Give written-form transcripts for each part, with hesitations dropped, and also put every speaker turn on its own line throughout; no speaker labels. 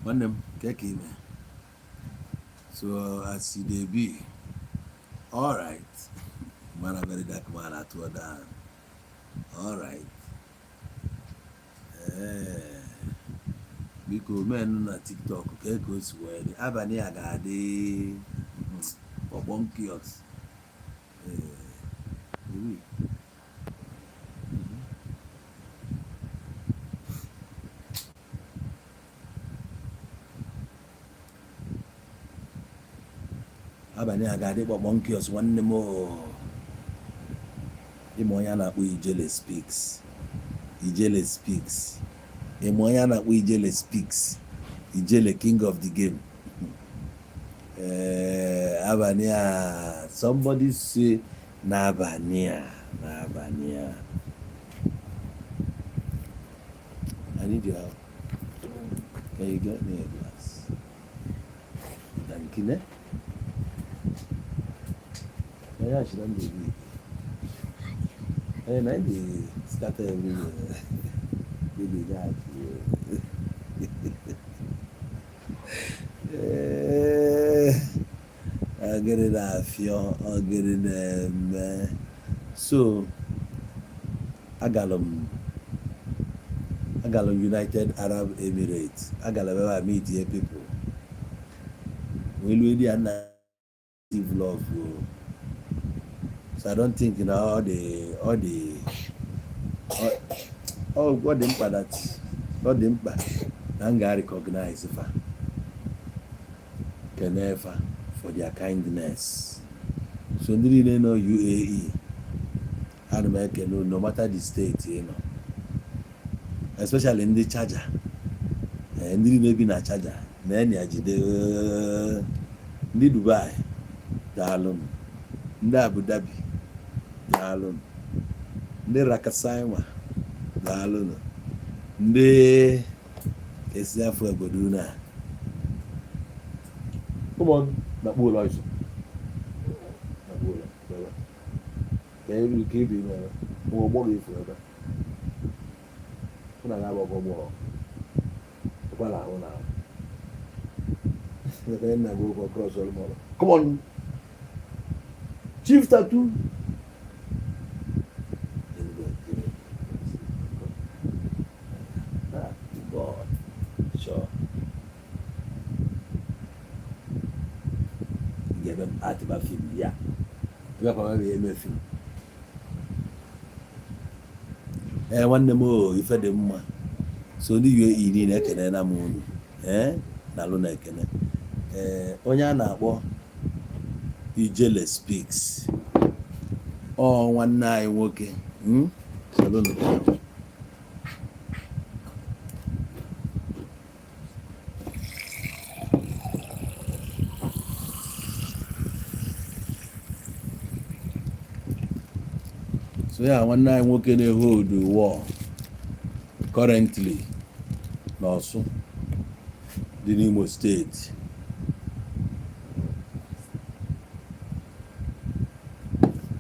One them keke. So as they be, all right. Man, a very dark man at what down. All right. Because men na TikTok keke swear. Abani agade for one kiosk. Oui. Abani agade for one kiosk one more. Imoya na Ijele speaks. Ijele speaks. Imoya na Ijele speaks. Ijele king of the game. Abania. Somebody say Nabania. Nabania. I need your help. Can you get me a glass? Thank you. Yeah, she don't do it. And I did start every baby that. I'll get it off, yo. I'll get it man. So, I got them United Arab Emirates. I got them meet here people. We really are not love. So I don't think all the what the impact that what the impact Nanga recognize Kenefa for their kindness. So they know UAE and America no matter the state, especially in the charger. And they be na charger. Many ajide ndị Dubai daalụ, ndị Abu Dhabi daalụ, ndị Rakasaiwa daalụ, ndị esi afọ obodo na come on na kpọọ ụlọ iso na kpọọ ụlọ ka ebe ka ebe na ọgbọ ga-efu ebe ụna ga-abụ ọgbọ ụkwala ahụ na come on, Chief Tattoo. God, sure. Give him art about film, yeah. You have probably a film. One more, if I didn't. So do you eat in a canana moon? Na luna ekene. Onye a na-akpọ Ijele speaks. Nwanne anyị nwoke. So yeah, nwanne anyị nwoke na-hold the war currently n'Ọsụ dị n'Imo steeti.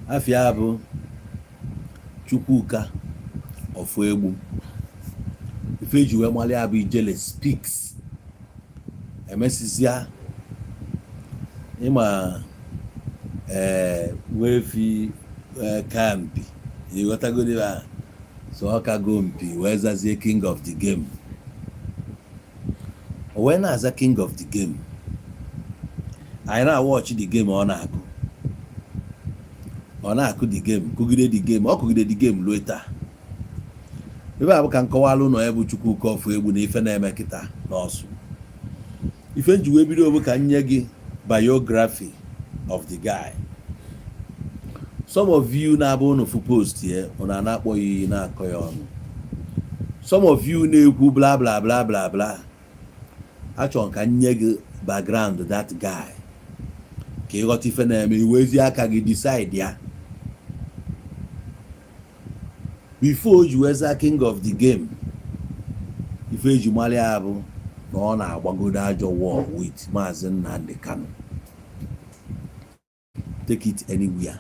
Afia bụ Chukwuka of Egbu. Ife eji wee mali abụ Ijele speaks. Emesizia ịma wee fi kampi ịghọtagodi ha so ọ ka go mpi wee zazie king of the game. Wee na-aza king of the game, anyị na-watch the game ọ na-akụ the game, kụgide the game, ọ kụgide the game ruo taa. Ebe a bụ ka nkọwalụ nọ ya bụ Chukwuka of Egbu na ife na-eme kịta n'Ọsụ. Ife nji wee bido bụ ka nye gị biography of the guy. Some of you na-abụ unu fu post ye unu na-akpọ ya iyi na-akọ ya ọnụ. Some of you na-ekwu bla bla bla bla bla. Achọrọ ka nye gị background that guy ka ịghọta ife na-eme, iwezi aka gị decide ya before you weza king of the game. Ife eji mali ya bụ na ọ na-agbagodo ajọ war with Maazị Nnamdi Kanu. Take it anywhere.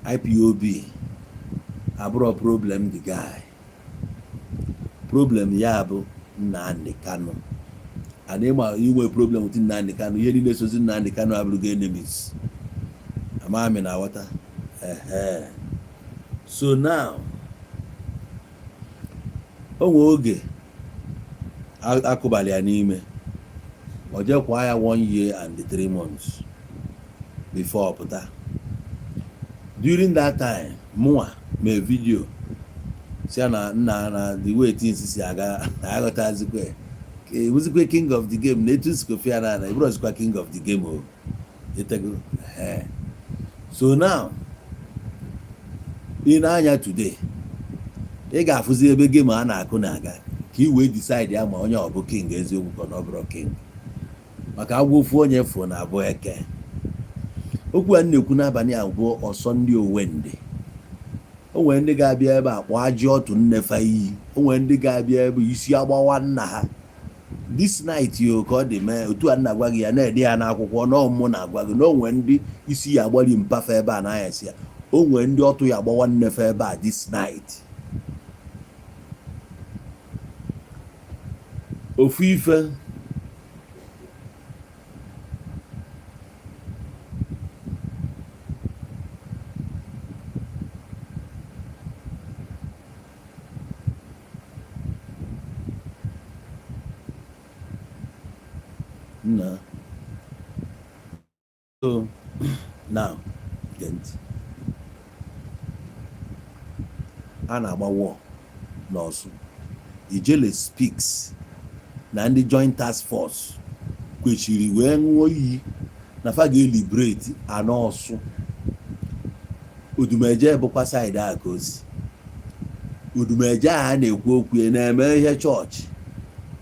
IPOB abụrụ problem the guy. Problem ya bụ Nnamdi Kanu. And inwe problem with Nnamdi Kanu. Ihe niile sozi Nnamdi Kanu abụrụgo enemies. Amami na water. So now, onwe oge akụbali ya n'ime. O jekwa ya 1 year and 3 months before pụta. During that time, mụnwa mee video si na the way things si aga aghọtazikwe wuzikwe king of the game na etu sikofi ya na ibrozikwa king of the game o etego. So now ị na-anya today ị ga-afụzi ebe game a na-akụ na-aga ka ị wee decide ya ma onye ọ bụ king eziokwu ka ọ bụrụ king, maka agwọ ofu onye fụ na abụ eke. Okwu a na-ekwu n'abalị a bụ ọsọ ndị owende. O nwere ndị ga-abịa ebe a kpọ ajị ọtụ nnefa iyi, o nwere ndị ga-abịa ebe isi agbawa nna ha. This night yo ka ọ dị mee otu a na-agwa gị ya na-ede ya n'akwụkwọ na ọmụ na-agwa gị na o nwere ndị isi ya agbali mpafe ebe a na-ayasị ya, o nwere ndị ọtụ ya agbawa nnefa ebe a this night. Ofu ife no. So now get a na-agba war n'Ọsụ. Ijele speaks na ndị joint task force kwechiri wee ṅụọ iyi na fa ga-eliberate ana Ọsụ. Odumeje bụkwa side a ka ozi. Odumeje a na-ekwu okwu na-eme ihe chọọchị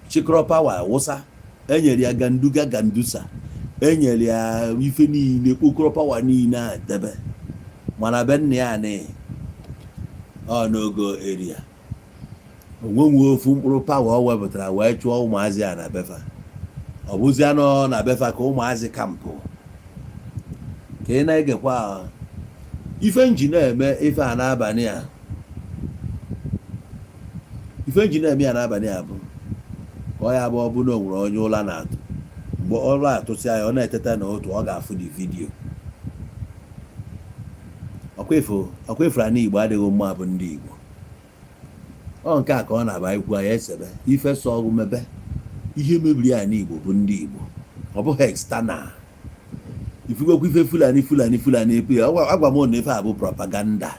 chịkọrọ pawa wụsa, enyere ya gandusa, enyere ya ife niile okoro pawa niile a debe, mana be nna ya ọ n'ogo area onwenwe ofu mkpụrụ pawa ọ wepụtara wee chụọ ụmụazị a na befa. Ọ bụzi anọ na befa ka ụmụazị kampụ ka ị na-egekwa ife nji na-eme ife a n'abalị a. Ife nji na-eme ya n'abalị a bụ ka ọ ya bụ ọ bụ na o nwere onye ụla na-atụ, mgbe ọrụ atụsị ya ọ na-eteta n'otu ọ ga-afụ the video. Ọkwa ifuru Igbo adịghị mma bụ ndị Igbo. Ọ nke a ka ọ na-aba ikwu ya esebe ife so ọgụ mebe ihe mebiri ya n'Igbo bụ ndị Igbo, ọ bụghị external. Ifugokwa ife Fulani epu ya agwa m na ife a bụ propaganda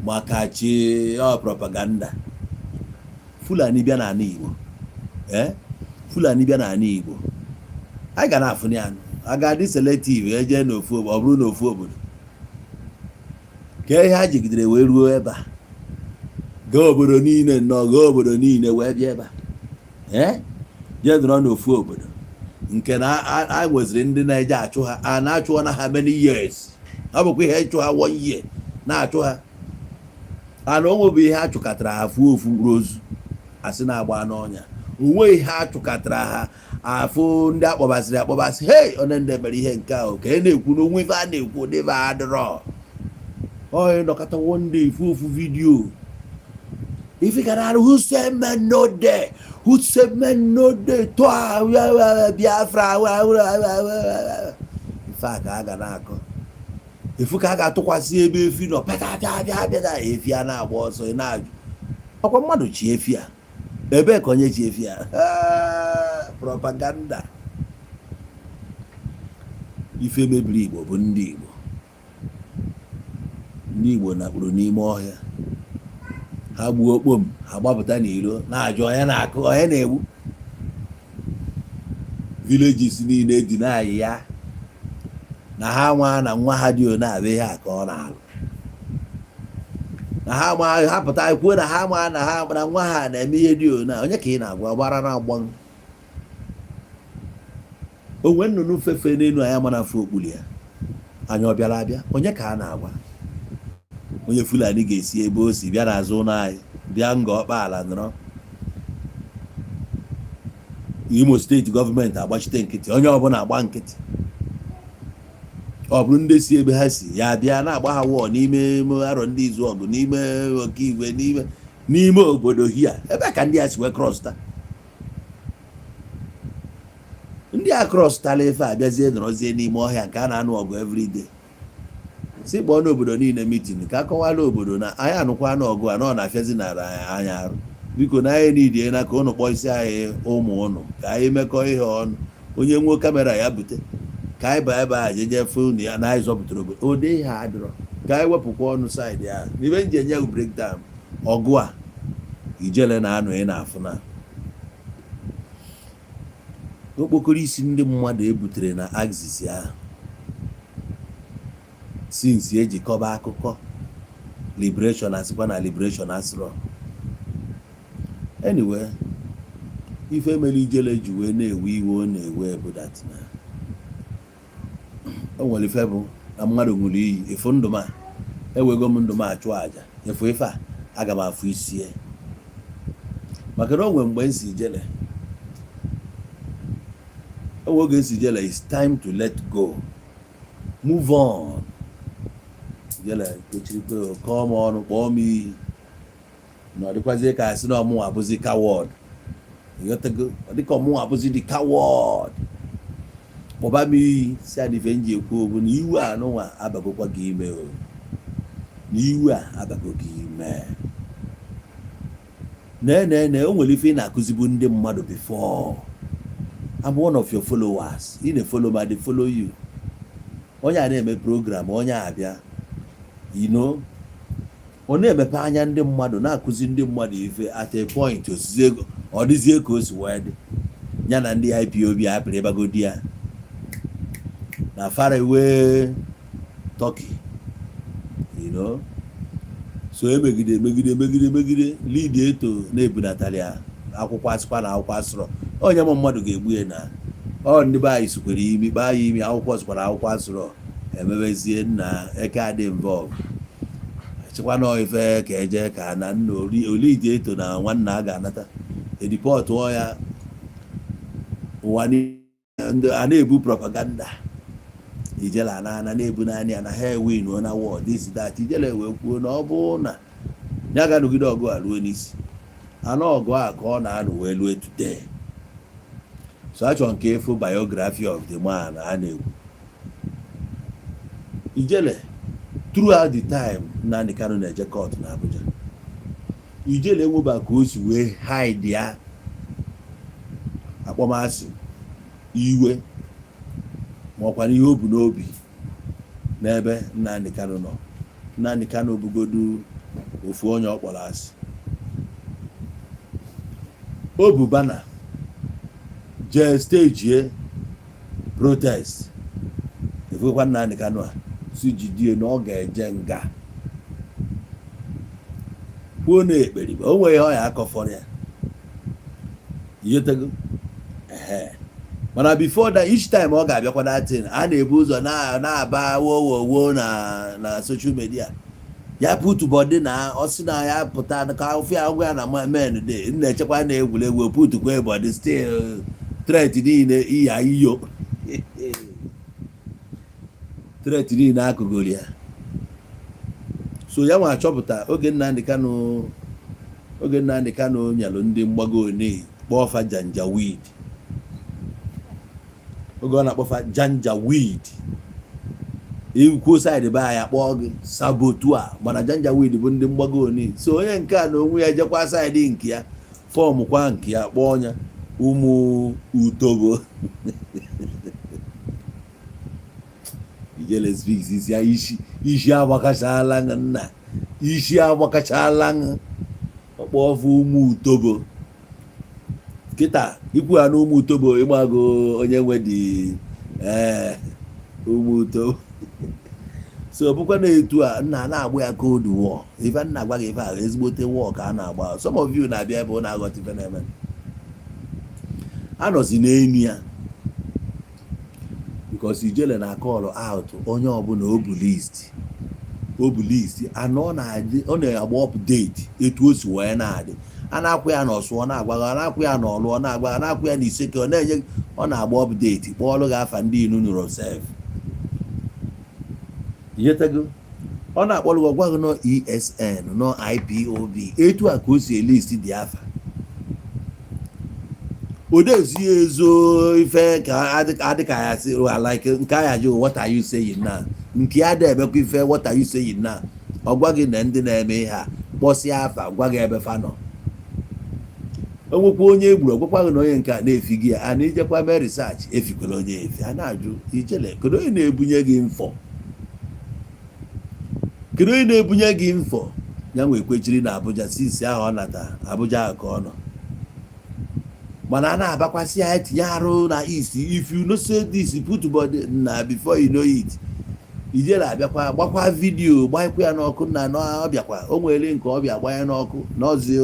maka chi propaganda. Fulani bịa n'ala Igbo, Fulani bịa n'ala Igbo, anyị ga na-afụ ya a ga-adị selective eje n'ofu obodo, ọ bụrụ n'ofu obodo ka ihe ha jigidere wee ruo ebe a, gaa obodo niile nnọọ, gaa obodo niile wee bịa ebe a jee nọrọ n'ofu obodo nke na a nweziri ndị na-eje achụ ha, a na-achụ na ha many years. Ọ bụkwa ihe ịchụ ha 1 year na-achụ ha, ana onwe bụ ihe a chụkatara ha fuo ofu mkpụrụ ozu asị na-agba n'ọnya. Onwe ihe a chụkatara ha afụ ndị akpọbasị hey onye ndị mere ihe nke ahụ ka ị na-ekwu n'onwe ife a na-ekwu dịbe adịrọ. Onye nọkọta one day ifu ofu vidio ife gara who say men no dey toa Biafra ife a ka a ga na-akọ. Ifu ka a ga-atụkwasị ebe efi nọ pịa efi a na-agba ọsọ ị na-ajụ ọkwa mmadụ chi efi a ebe ka onye chi efi a. Propaganda. Ife mebiri Igbo bụ ndị Igbo. Ndị Igbo nakpụrụ n'ime ọhịa ha gbuo okpom ha gbapụta n'iro na-ajụ onye na-akụ onye na-egbu. Villages niile dị n'anyị ya na ha nwa na nwa ha dị na-abịa ihe a ka ọ na-alụ, na ha ma ha pụta kwuo na ha ma na ha na nwa ha na-eme ihe dị na onye ka ị na-agwa gbara na agbọn. Onwe nnụnụ fefe n'elu anya mana afọ okpuli ya anya ọ bịara abịa, onye ka a na-agwa? Onye Fulani ga-esi ebe o si bịa n'azụ ụlọ anyị bịa nga ọkpaala nọrọ. Imo steeti gọọmenti agbachite nkịtị, onye ọbụla agba nkịtị. Ọ bụrụ ndị si ebe ha si ya bịa na-agba ha wọọ n'ime arọ ndị izu ọgụ, n'ime Ọkigwe, n'ime n'ime obodo hia ebe ka ndị a si wee cross ta ndị a cross tala ife abịazie nọrọzie n'ime ọhịa nke a na-anụ ọgụ everyday si kpọọ n'obodo niile meeting ka akọwala obodo na anyị anụkwa n'ọgụ a nọ na-afịazi nara anyị arụ biko na anyị nidie na ka ụnụ kpọọ isi anyị ụmụ ụnụ ka anyị mekọọ ihe ọnụ onye nwuo kamera ya bute ka anyị baa ebe a jeje fonu ya na anyị zọpụtara obodo ode ihe adịrọ ka anyị wepụkwa ọnụ saịdị ahụ n'ibe nji enye breakdown ọgụ a Ijele na-anọ ị na-afụ na okpokoro isi ndị mmadụ ebutere na axis ahụ since eji kọba akụkọ liberation asịkwa na liberation asịrọ anyway ife mere Ijele ji wee na-ewe iwe ọ na-ewe bụ that na o nwere ife bụ na mmadụ ṅụrụ iyi efu ndụ m ewego m ndụ m achụ aja efu ife a aga m afụ isi maka na o nwere mgbe nsi Ijele oge nsi Ijele it's time to let go move on Ijele kechiri kọọ m ọnụ kpọọ m iyi na ọ dịkwazie ka asị na ọmụnwa abụzi coward ọ dịka ọmụnwa abụzi dị coward kpọba m iyi si adịfe nji ekwu okwu na iwu a nụnwa abagokwa gị ime o na iwu a abago gị ime na o nwere ife ị na-akụzibu ndị mmadụ before I'm one of your followers ị na-follow ma dey follow you onye a na-eme program onye abịa ọ na-emepe anya ndị mmadụ na-akụzi ndị mmadụ ife at a point osizi ego ọ dịzie ka o si wee dị ya na ndị IPOB apịrị ịbagodi ya na far away Turkey so emegide lead eto na-ebunatara ya akwụkwọ asịkwa na akwụkwọ asịrọ onye ma mmadụ ga-egbu ya na ọ ndị be anyị sikwere imi kpaa ya imi akwụkwọ sikwara akwụkwọ asịrọ emebezie na eke adị involve chekwa na ife ka eje ka na nna olidi eto na nwanna a ga-anata edipọtụ ya ụwa a na-ebu propaganda Ijele ana na-ebu naanị ya na ha win na war this that Ijele wee kwuo na ọ bụ na ya ga-anọgide ọgụ a ruo n'isi anụ ọgụ a ka ọ na-anụ wee lue today so achọ nke efu biography of the man a na-ekwu Ijele throughout the time Nnamdi Kanu na-eje court na Abuja Ijele enweba ka o si wee hide ya akpọmasị iwe maọkwana ihe o bu n'obi n'ebe Nnamdi Kanu nọ Nnamdi Kanu bugodu ofu onye ọ kpọrọ asị o bu bana jee steji protest efekwa Nnamdi Kanu a si jidie na ọ ga-eje nga kwuo na ekperibe o nweghị ọ ya akọfọrọ ya iyetego mana before that each time ọ ga-abịakwa datin a na-ebu ụzọ na-aba wowowo na social media ya put body na ọ sị na ya pụta ka ofe agwa ya na men dey na-echekwa na egwuregwu put kwa body still threat niile iya iyo threat niile akụgori ya so ya nwa achọpụta oge Nnamdi Kanu nyalụ ndị mgbago oni kpọfa janjaweed oge ọ na-akpọfa janjaweed ikwuo side be ya kpọọ gị sabotua mana janjaweed bụ ndị mgbago oni so onye nke a na onwe ya jekwa side nke ya fọm kwa nke ya kpọọ ọnya ụmụ utobo Ijele speaks isi agbakachala nna isi agbakachala ọkpọfụ ụmụ utobo kịta ikwu ha na ụmụ utobo ịgbago onye nwe dị ụmụ utobo so bụkwa na-etu a nna na-agba ya koodu wọ ife nna agwa gị ife ahụ ezigbote wọ ka a na-agba some of you na-abịa ebe ọ na-aghọta ife na-eme anọzi n'enyi ya because Ijele na-akọlụ out onye ọbụla o bu list anọ na-adị ọ na-agba update etu o si wee na-adị a na-akwụ ya n'ọsụ ọ na-agwa a na-akwụ ya n'ọlụ ọ na-agwa a na-akwụ ya n'iseke ọ na-agba update kpọọlụ gị afa ndị inu nụrụ sef iyetego ọ na-akpọrọ gị ọgwa gị nọ ESN nọ IPOB etu a ka o si elist Biafra odezi ezo ife ka adịka ya si like nke ya jụ what are you saying now nke ya debekwa ife what are you saying now ọgwa gị na ndị na-eme ihe a kpọsịa afa gwa gị ebe fa nọ onwekwa onye egburu ọgwakwa gị na onye nke a na-efi gị ya a na-ijekwa mee research efikwala onye efi a na-ajụ Ijele kedu onye na-ebunye gị mfọ kedu onye na-ebunye gị mfọ ya nwee kwechiri na Abuja sisi ahụ ọ nata Abuja ahụ ka ọ nọ mana a na-abakwasị ya etinye arụ na East if you know say this put body na before you know it Ijele abịakwa gbakwa vidiyo gbanyekwa ya n'ọkụ na ọ bịakwa o nwere nke ọ bịa gbanye n'ọkụ n'ọzi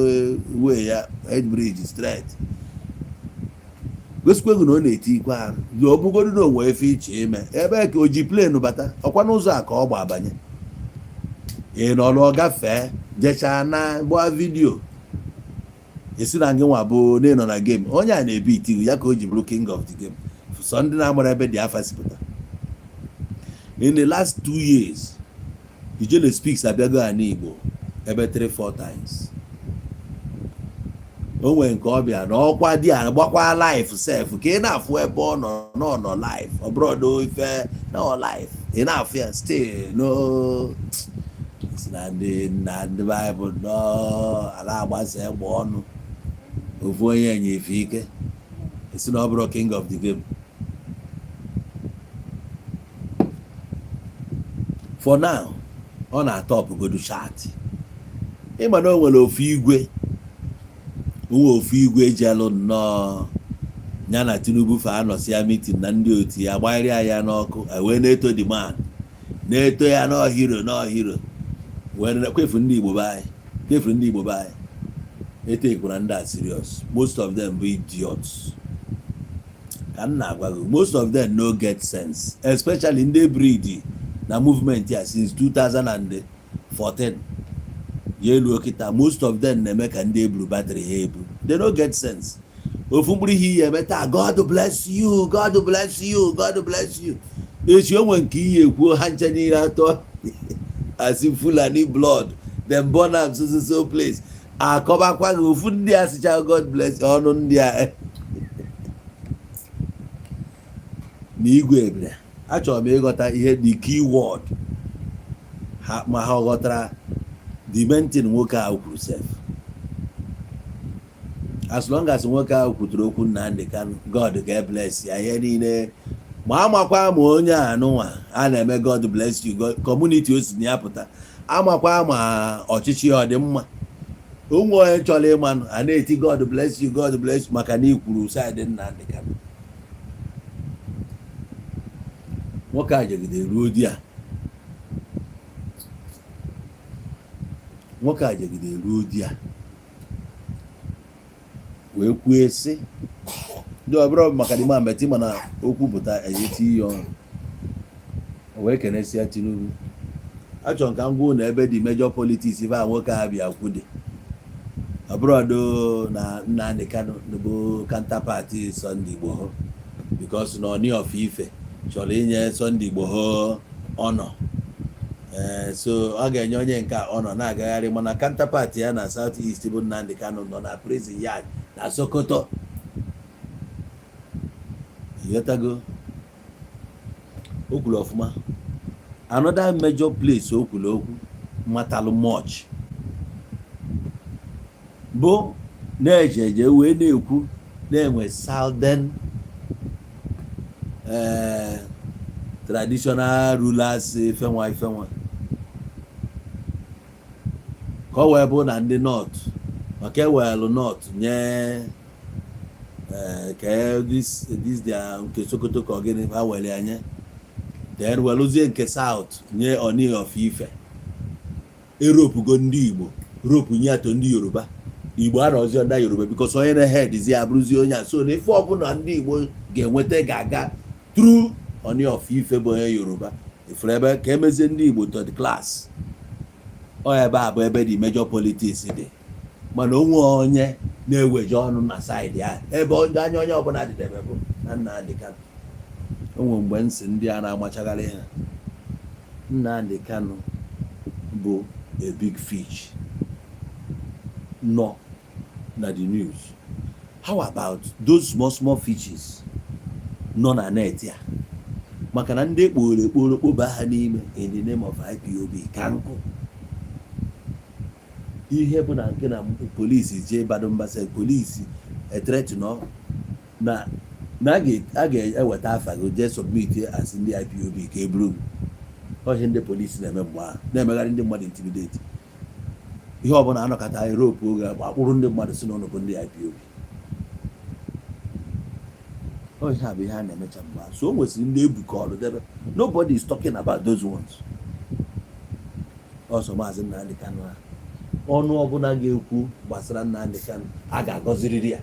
wee ya head bridge straight gosikwa ego na ọ na-etikwa arụ ọ bụgodu na onwe efe iche ime ebe ka o ji plenu bata ọkwa n'ụzọ a ka ọ gba abanye ị nọrọ ọ gafee jechaa na gbaa vidiyo esi na gị nwa bụ na ịnọ na game onye a na-ebi itigu ya ka o ji bụrụ king of the game sọ ndị na-amara ebe Biafra si pụta. In the last 2 years Ijele speaks abịago ana Igbo ebe 3-4 times o nwere nke ọbịa na ọkwa dị a gbakwa life sef ka ị na-afụ ebe ọ nọ life ọ bụrụ ife na ọ life ị na-afụ ya still no na ndị Bible no ala agbasa egbe ọnụ ofu onye enyefe ike esi na ọ bụrụ king of the game. For now ọ na-atọpụ godu chat ịma na o nwere ofu igwe jelu nnọọ ya na Tinubu fa anọsi ya meeting na ndị otu ya gbanyere ya n'ọkụ wee na-eto the man na-eto ya no hero wee kwefu ndị Igbo be anyị etekwara ndị a serious. Most of them bụ idiots ka m na-agwa gị most of them no get sense especially ndị breed na movement ya since 2014 yelu okita most of them na-eme ka ndị eburu battery ha ebu they no get sense ofu mkpụrụ ihe ihe emeta God bless you echi onwe nke ihe ekwuo ha nche niile atọ as in Fulani blood them born am so place akọbakwa gị ofu ndị a sịcha God bless ọnụ ndị a na igwe ebere achọrọ m ịghọta ihe the key word ma ha ghọtara the main thing nwoke ahụ kwuru sef as long as nwoke ahụ kwuturu okwu Nnamdi Kanu God ga-bless ya ihe niile ma amakwa ma onye anụnwa a na-eme God bless you community o si na ya pụta amakwa ma ọchịchị ọ dị mma onwe onye chọrọ ịmanụ a na-eti God bless you maka na ikwuru side Nnamdi Kanu nwoke a jegide ruo di ya wee kwuo sị ndị ọbụrụ maka dị mambeti mana okwu pụta ejeti ya ọnụ o wee kenesia Tinubu achọ nka ngwụ na ebe dị major politics ife a nwoke a bịa kwude abrodo na Nnamdi Kanu bụ counterpart Sunday Igboho because na Oni of Ife chọrọ inye Sunday Igboho ọnọ so ọ ga-enye onye nke ọnọ na-agagharị mana counterpart ya na South East bụ Nnamdi Kanu nọ na prison yard na Sokoto yotago okwulu ọfụma. Another major place okwulu okwu matalụ much bụ na-ejeje wee na-ekwu na-enwe Southern traditional rulers ifenwa ka ọ wee bụ na ndị North maka ewelụ North nye ka this dia nke Sokoto ka gịnị ha were anya then weluzie nke South nye Oni of Ife Europe go ndị Igbo Europe nye ato ndị Yoruba Igbo arọzi ndị Yoruba because onye na head zi abụrụzi onye so na ife ọbụla ndị Igbo ga-enweta ga-aga through Oni of Ife bụ onye Yoruba ifere ebe ka emezie ndị Igbo third class ọ ebe a bụ ebe dị major politics dị mana onwe onye na-eweje ọnụ na side ya ebe anya onye ọbụla dịdebe bụ na Nnamdi Kanu. Onwe mgbe nsị ndị a na-amachagharị ha Nnamdi Kanu bụ a big fish nọ na the news. How about those small fishes nọ na net ya maka na ndị ekporo kpoba ha n'ime in the name of IPOB ka nkụ. Ihe bụ na nke na polisi jee Badumba polisi threat no na a ga-eweta afa gị jee submit as ndị IPOB ka eburu ohe ndị polisi na-eme mgbe ahụ na-emegharị ndị mmadụ intimidate. Ihe ọbụla anọkọta Europe oge akpụrụ ndị mmadụ si n'ụlọ bụ ndị IPOB. Ihe a bụ ihe a na-emecha mgbe ahụ. So o nwesịrị ndị ebukọrọ debe. Nobody is talking about those ones. Ọsọ Maazị Nnamdi Kanu ha ọnụ ọbụla ga-ekwu gbasara Nnamdi Kanu a ga-agọziriri ya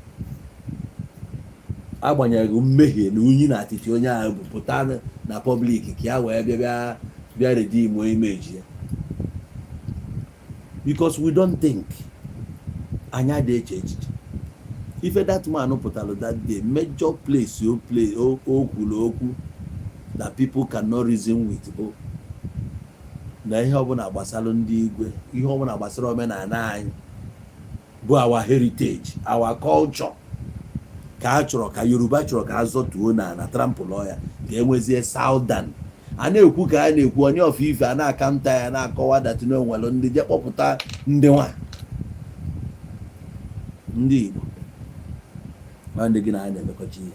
agbanyeghị mmehie na unyi na atịtị onye ahụ bụ pụta na public ka ya wee bịa redeem image ya, because we don't think anya dị eche echiche. Ife that man pụtara that day major place o kwuru okwu that people cannot reason with bụ na ihe ọbụla gbasara ndị igwe, ihe ọbụla gbasara omenala anyị bụ our heritage, our culture ka a chọrọ ka Yoruba chọrọ ka azọtuo na trample ya ka enwezie Southern. A na-ekwu ka a na-ekwu onye of ife a na-aka nta ya na-akọwa datino nwere ndị je kpọpụta ndị nwa ndị Igbo ma ndị gị na anyị na-emekọcha ihe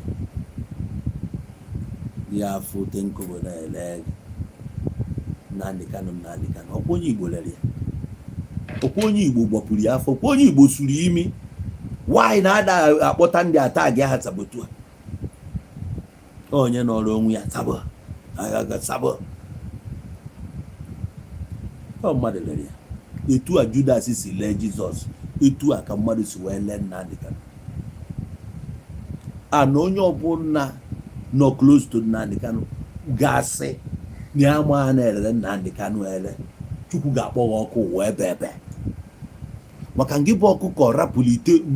ya afọ tenkobo na-ele Nnamdi Kanu ọkwa onye Igbo lere ya, ọkwa onye Igbo gbapụrụ ya afọ, ọkwa onye Igbo suru imi. Why na-ada akpọta ndị atag ha sabotu onye nọrọ onwe ya sabo agaga sabo ọ mmadụ lere ya. Etu a Judas si lee Jizọs, etu a ka mmadụ si wee lee Nnamdi Kanu. Ana onye ọbụla nọ close to Nnamdi Kanu gasị na ama na-ere Nnamdi Kanu ele, Chukwu ga-akpọ ọkụ wee bebe maka ngị bụ ọkụkọ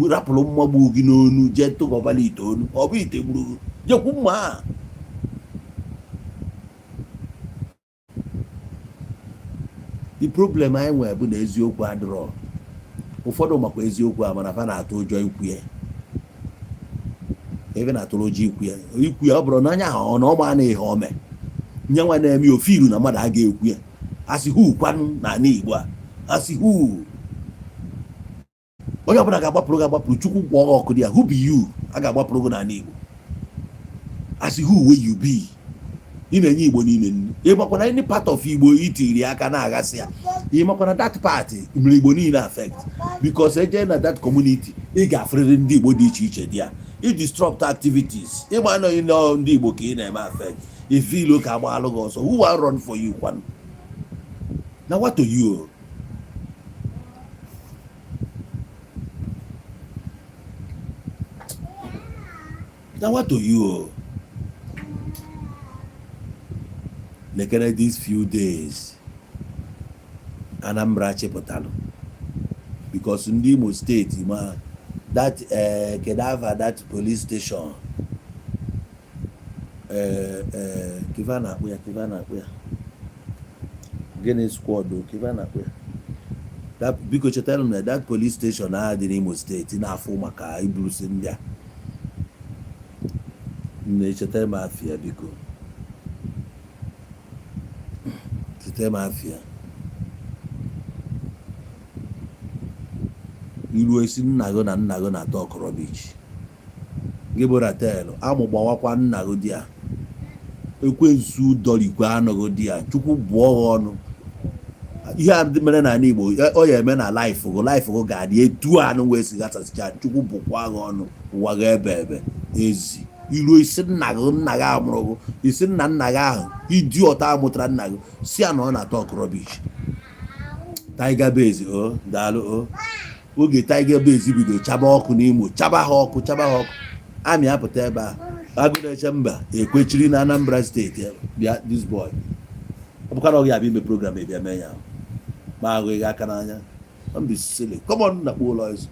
rapụrụ mmagbu gị n'onu jee tụgọbala ite onu, ọ bụ ite gburu jekwu mma. The problem anyị nwere bụ na eziokwu adịrọ. Ụfọdụ makwa eziokwu a mana fa na-atụ ụjọ ikwu ya, ebe na-atụrụ ụjọ ikwu ya ọ bụrụ na anya ahụ na ọma na ihe ome nye nwa na-eme ofiru na mmadụ a ga-ekwu ya asị hu kwanụ na ala Igbo a asị hu onye ọbụla ga-agbapụrụ Chukwu gwọọ ọkụ dị ya. Who be you? A ga-agbapụrụ gị n'ala Igbo asị who wey you be. Ị na-enye Igbo niile nri, ịmakwana any part of Igbo itiri aka na-aghasị ya, ịmakwana that part mere Igbo niile affect, because eje na that community ị ga-afrịrị ndị Igbo dị iche iche dị ya, ị disrupt activities, ịgba anọghị ndị Igbo ka ị na-eme affect. If you look at also, who will run for you? One. Now what to you? Now what to you? Look at these few days. Anambra Chepotalo. Because in the Imo State, that Kedafa, that police station. Kivana where Guinness squad Kivana where that because you tell me that police station had in Imo State in Afumaka Ibrus India nature mafia because mafia ilu esi nnago na talk rubbish Gibora tell amụgbawakwa nnago dia ekwensu dorikwe anọgo dia Chukwu bụọ ọnụ ihe a mere na Igbo ọ ya eme na life go ga-adị etu anụ wee si gasasịcha Chukwu bụkwa ọnụ ụwa ga-ebe ezi ilu isi nna gị amụrụ isi nna gị ahụ idi ọta amụtara nna gị si anọ ọ na talk rubbish. Tiger Base daalụ oge Tiger Base bido chaba ọkụ n'Imo chaba ha ọkụ amị apụta ebe a agụ na-eche mba ekwechiri na Anambra steeti bịa this boy ọ bụkwa na ọ ga-abịa ime program ebịa mee ya ma ahụghị aka n'anya mbisile come on na ụlọ izu.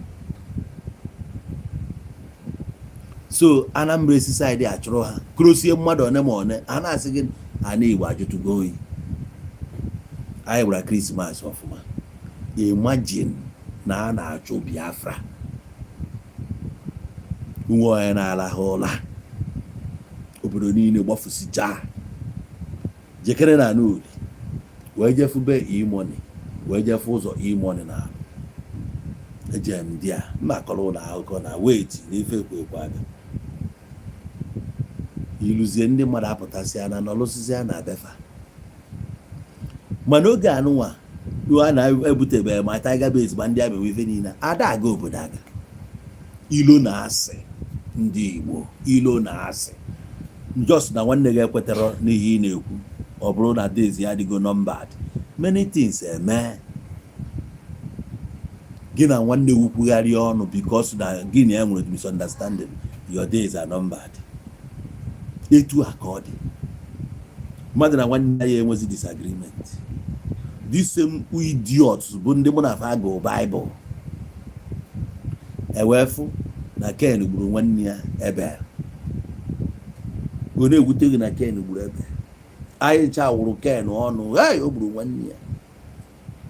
So Anambra side achụrụ ha krosie mmadụ one ma one a na-asị gị ana Igbo ajụtụgo oyi anyị gwara Christmas ọfụma. Imagine na a na-achụ Biafra, nwe onye na-arahụ ụra, obodo niile gbafusichaa, jekere na n'oli wee jefube imoni, wee jefu ụzọ imoni na ejem ndị a mmakọrọ ụlọ akụkọ na weti n'ife ekwe aga iluzie ndị mmadụ apụtasịa na nọlụsịsịa na befa. mana oge anụnwa a na-ebutebe ma Tiger Base ma ndị abịa ife niile ada aga obodo aga. Ilo na asị ndị Igbo, ilo na asị just na nwanne gị ekwetara n'ihe ị na-ekwu, ọ bụrụ na days ya adịgo numbered, many things eme gị na nwanne gị kwugharịa ọnụ because na gị na ya nwere misunderstanding, your days are numbered. Etu a ka ọ dị, mmadụ na nwanne ya enwezi disagreement. These same idiots bụ ndị mụ na fa gụ Bible ewefu na Ken gburu nwanne ya Ebel. Ọ na-egwute gị na Ken gburu Ebel, anyị ncha wụrụ Ken ọnụ, hey, o gburu nwanne ya.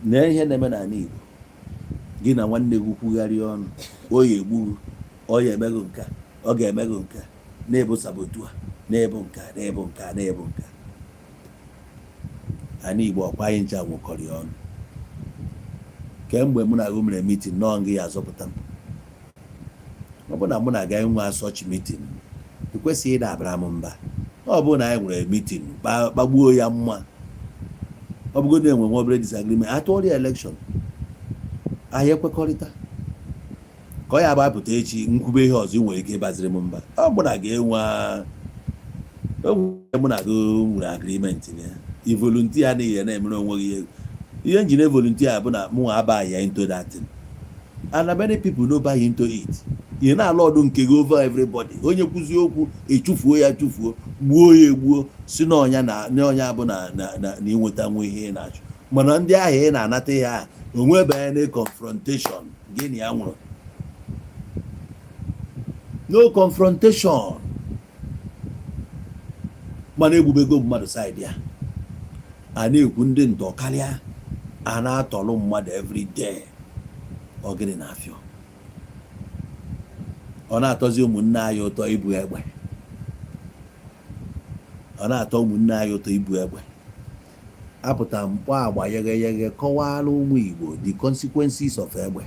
Na ihe na-eme n'ala Igbo, gị na nwanne gị kwugharịa ọnụ, o ya egbu, ọ ya emego nka, ọ ga-emego nka, na-ebu sabotua, na-ebu nka, na-ebu nka, na-ebu nka. Ana Igbo ọkwa anyị ncha nwụkọrị ọnụ. Kemgbe mụ na gị mere meeting, nọọ gị ya azọpụta m. Ọ bụ na mụ na ga enwe such meeting, ekwesịghị ịda abara m mba. Ọ bụ na anyị nwere meeting kpagbuo ya mma, ọ bụgo na enwe nwa obere disagreement, atụọrịa election, anyị ekwekọrịta ka ọ ya gbapụta echi nkwube ihe ọzọ nwere ike ịbaziri m mba. Ọ bụ na ga-enwe mụ na gị nwere agreement ya, i volunteer na ihe na-emere onwe gị ihe njin volunteer bụ na mụ abaghị ya into that thing, and many people no buy into it. Ihe na-alụ ọdụ nke gị over everybody, onye kwuzi okwu echufuo ya chufuo, gbuo ya egbuo, si na ọnya bụ na inweta nwe ihe ị na-achụ. Mana ndị ahụ ị na-anata ya onwebe na confrontation, gị na ya nwụrụ, no confrontation. Mana egbubego mmadụ side ya, a na-ekwu ndị ntọ karịa, a na-atọlụ mmadụ every day. Ọ gịnị na-afịọ? Ọ na-atọzi ụmụnne anyị ụtọ ibu egbe, ọ na-atọ ụmụnne anyị ụtọ ibu egbe. Apụta mkpọ agba yeghe kọwara ụmụ Igbo the consequences of egbe.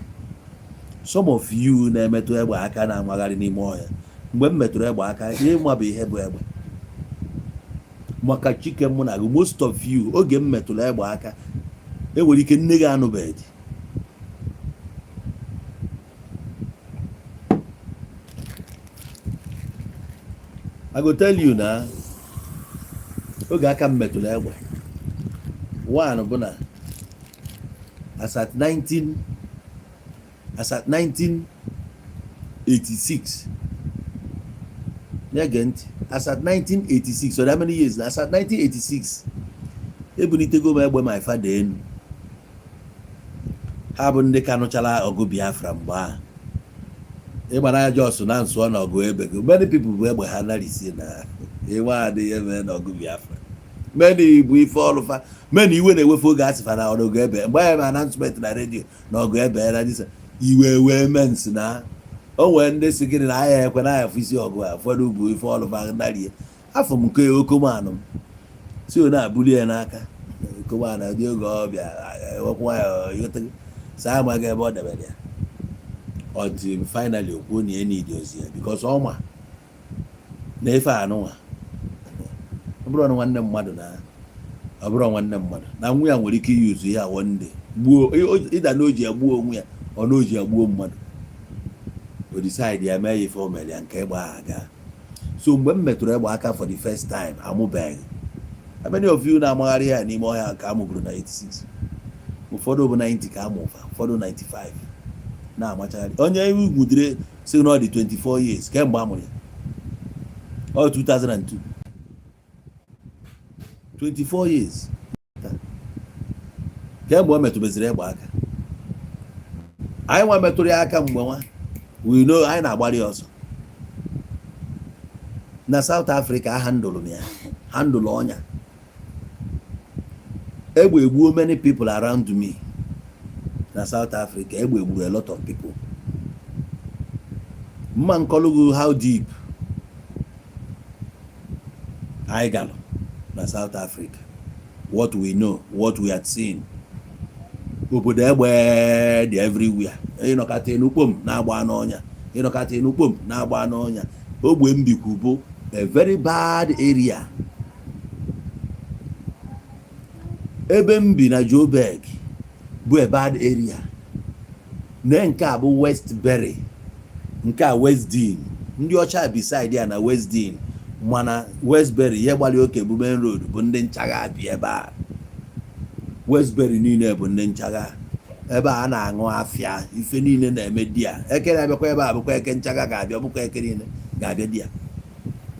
Some of you na-emetụ egbe aka na-amagharị n'ime ọhịa, mgbe m metụrụ egbe aka ihe mma bụ ihe bụ egbe. Maka chike mụ na gị, most of you oge m metụrụ egbe aka enwere ike nne gị anụbeghị. I go tell you na oge aka m metụrụ egbe one bụ na as at 1986, na-ege ntị, as at 1986, so that many years, as at 1986 ebunitego m egbe my father enu. Ha bụ ndị ka nụchara ọgụ Biafra mgbe ahụ. Ịgbara ya Jos na nsụọ na ọgụ ebe, many people bụ egbe ha narisi na ịwa adịghị eme na ọgụ Biafra. Many bụ ife ọlụfa, many iwe na-ewefe oge asịfa na ọgụ ebe, mgbe ya ma announcement na redio na ọgụ ebe na disa iwe wee mens na o nwee ndị si gịnị na ahịa ekwe na ahịa isi ọgụ a, ụfọdụ bụ ife ọlụfa narie. Afọ m nke okomanụ m si ọ na-abụli ya n'aka, okomanụ dị oge ọbịa ewekwa ya yote saa amaghị ebe ọ debere ya until finally okwu na ya need ozi ya because ọma na ife anụnwa ọ bụrụ na nwanne mmadụ na ọ bụrụ nwanne mmadụ na nwa ya nwere ike iyuzu ya one day gbuo ịda na oji agbuo onwe ya, ọ na oji agbuo mmadụ, o decide ya mee ife o mere ya nke ịgba aga. So mgbe m metụrụ egbe aka for the first time, amụbeghị. How many of you na-amagharị ya n'ime ọhịa ka amụburu na 86? Ụfọdụ bụ 90 ka amụfa, ụfọdụ 95 na-amachagharị. Onye iwu gwudere si na ọ dị 24 years kemgbe amụrụ ya, ọ 2002, 24 years kemgbe o metụbeziri egbe aka. Anyị nwa metụrụ ya aka mgbe nwa we know anyị na-agbari ọsọ na South Africa. Handụlụ ya, handụlụ ọnya egbu many people around me na South Africa. Egbu a lot of people. Man kolugu how deep I got na South Africa. What we know, what we had seen. Obodo egbe dị everywhere. Ịnọkata enukpom na-agba n'ọnya. Ịnọkata enukpom na-agba n'ọnya. Ogbe mbikwu bụ a very bad area. Ebe mbi na Joburg bụ a bad area. Na nke a bụ Westbury. Nke a Westdean. Ndị ọcha beside ya na Westdean. Mana Westbury ya gbali oke bụ main road bụ ndị nchagha bi ebe a. Westbury niile bụ ndị nchagha. Ebe a na-aṅụ afịa, ife niile na-eme di ya. Eke na-abịakwa ebe a bụkwa eke nchagha ga-abịa, bụkwa eke niile ga-abịa di ya.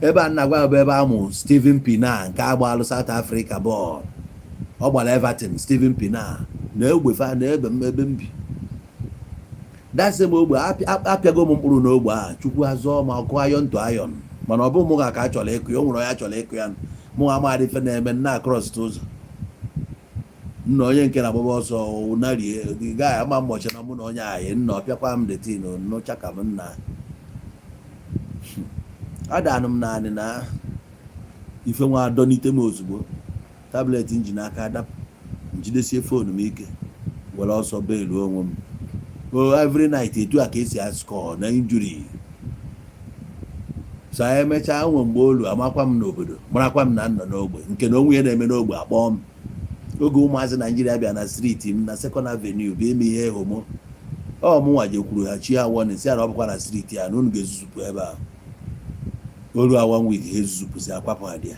Ebe a na-agwa bụ ebe amụ Steven Pienaar nke agbalụ South Africa bọọlụ. Ọ gbara Everton, Steven Pienaar na egbefa na ebe mbi. Dasị m ogbe apịago m mkpụrụ n'ogbe a, Chukwu azụọ ma ọkụ ayọn to ayọn. Mana ọ bụ mụ ga ka achọrọ ịkụ ya, o nwere onye achọrọ ịkụ ya. Mụ amadị ife na-eme nna cross ụzọ. Nna onye nke na-agbaba ọsọ narie gaa ama mbọchị na mụ na onye anyị nna ọpịakwa m detin nụcha ka m nna. Adanụ m naanị na ife nwa adọnite m ozugbo. Tablet injin aka adapụ. Njidesie fonu m ike. Were ọsọ beelu onwe m. Every night etu a ka esi score na injury. So emechaa nwe mgbe olu amakwa m n'obodo, marakwa m na nọ n'ogbe nke na onwe ya na-eme n'ogbe akpọọ m. Oge ụmụazị Naijiria bịa na street m na Second Avenue bụ eme ihe homo. Ọ mụnwa jekwuru ha chi awọ na si ya na ọ bụkwa na street ya na unu ga-ezuzupụ ebe a. Olu awa week ha ezuzupụzi akwapụ ha dị ya.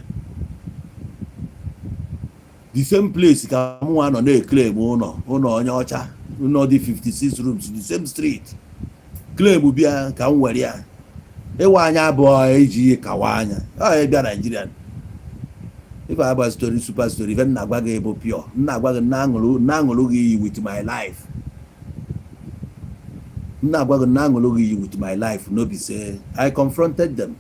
The same place ka mụnwa nọ na-eclaim ụlọ onye ọcha, ụlọ dị 56 rooms, the same street. Claim bịa ka m were ya. Ịwa anya abụọ eji kawa anya. Ọ bịa Nigeria. If I have a story, super story, even na-agwa gị ebo pure. Na-agwa gị na-aṅụrụ gị iyi with my life. Na-agwa gị na-aṅụrụ gị iyi with my life. No be say I confronted them.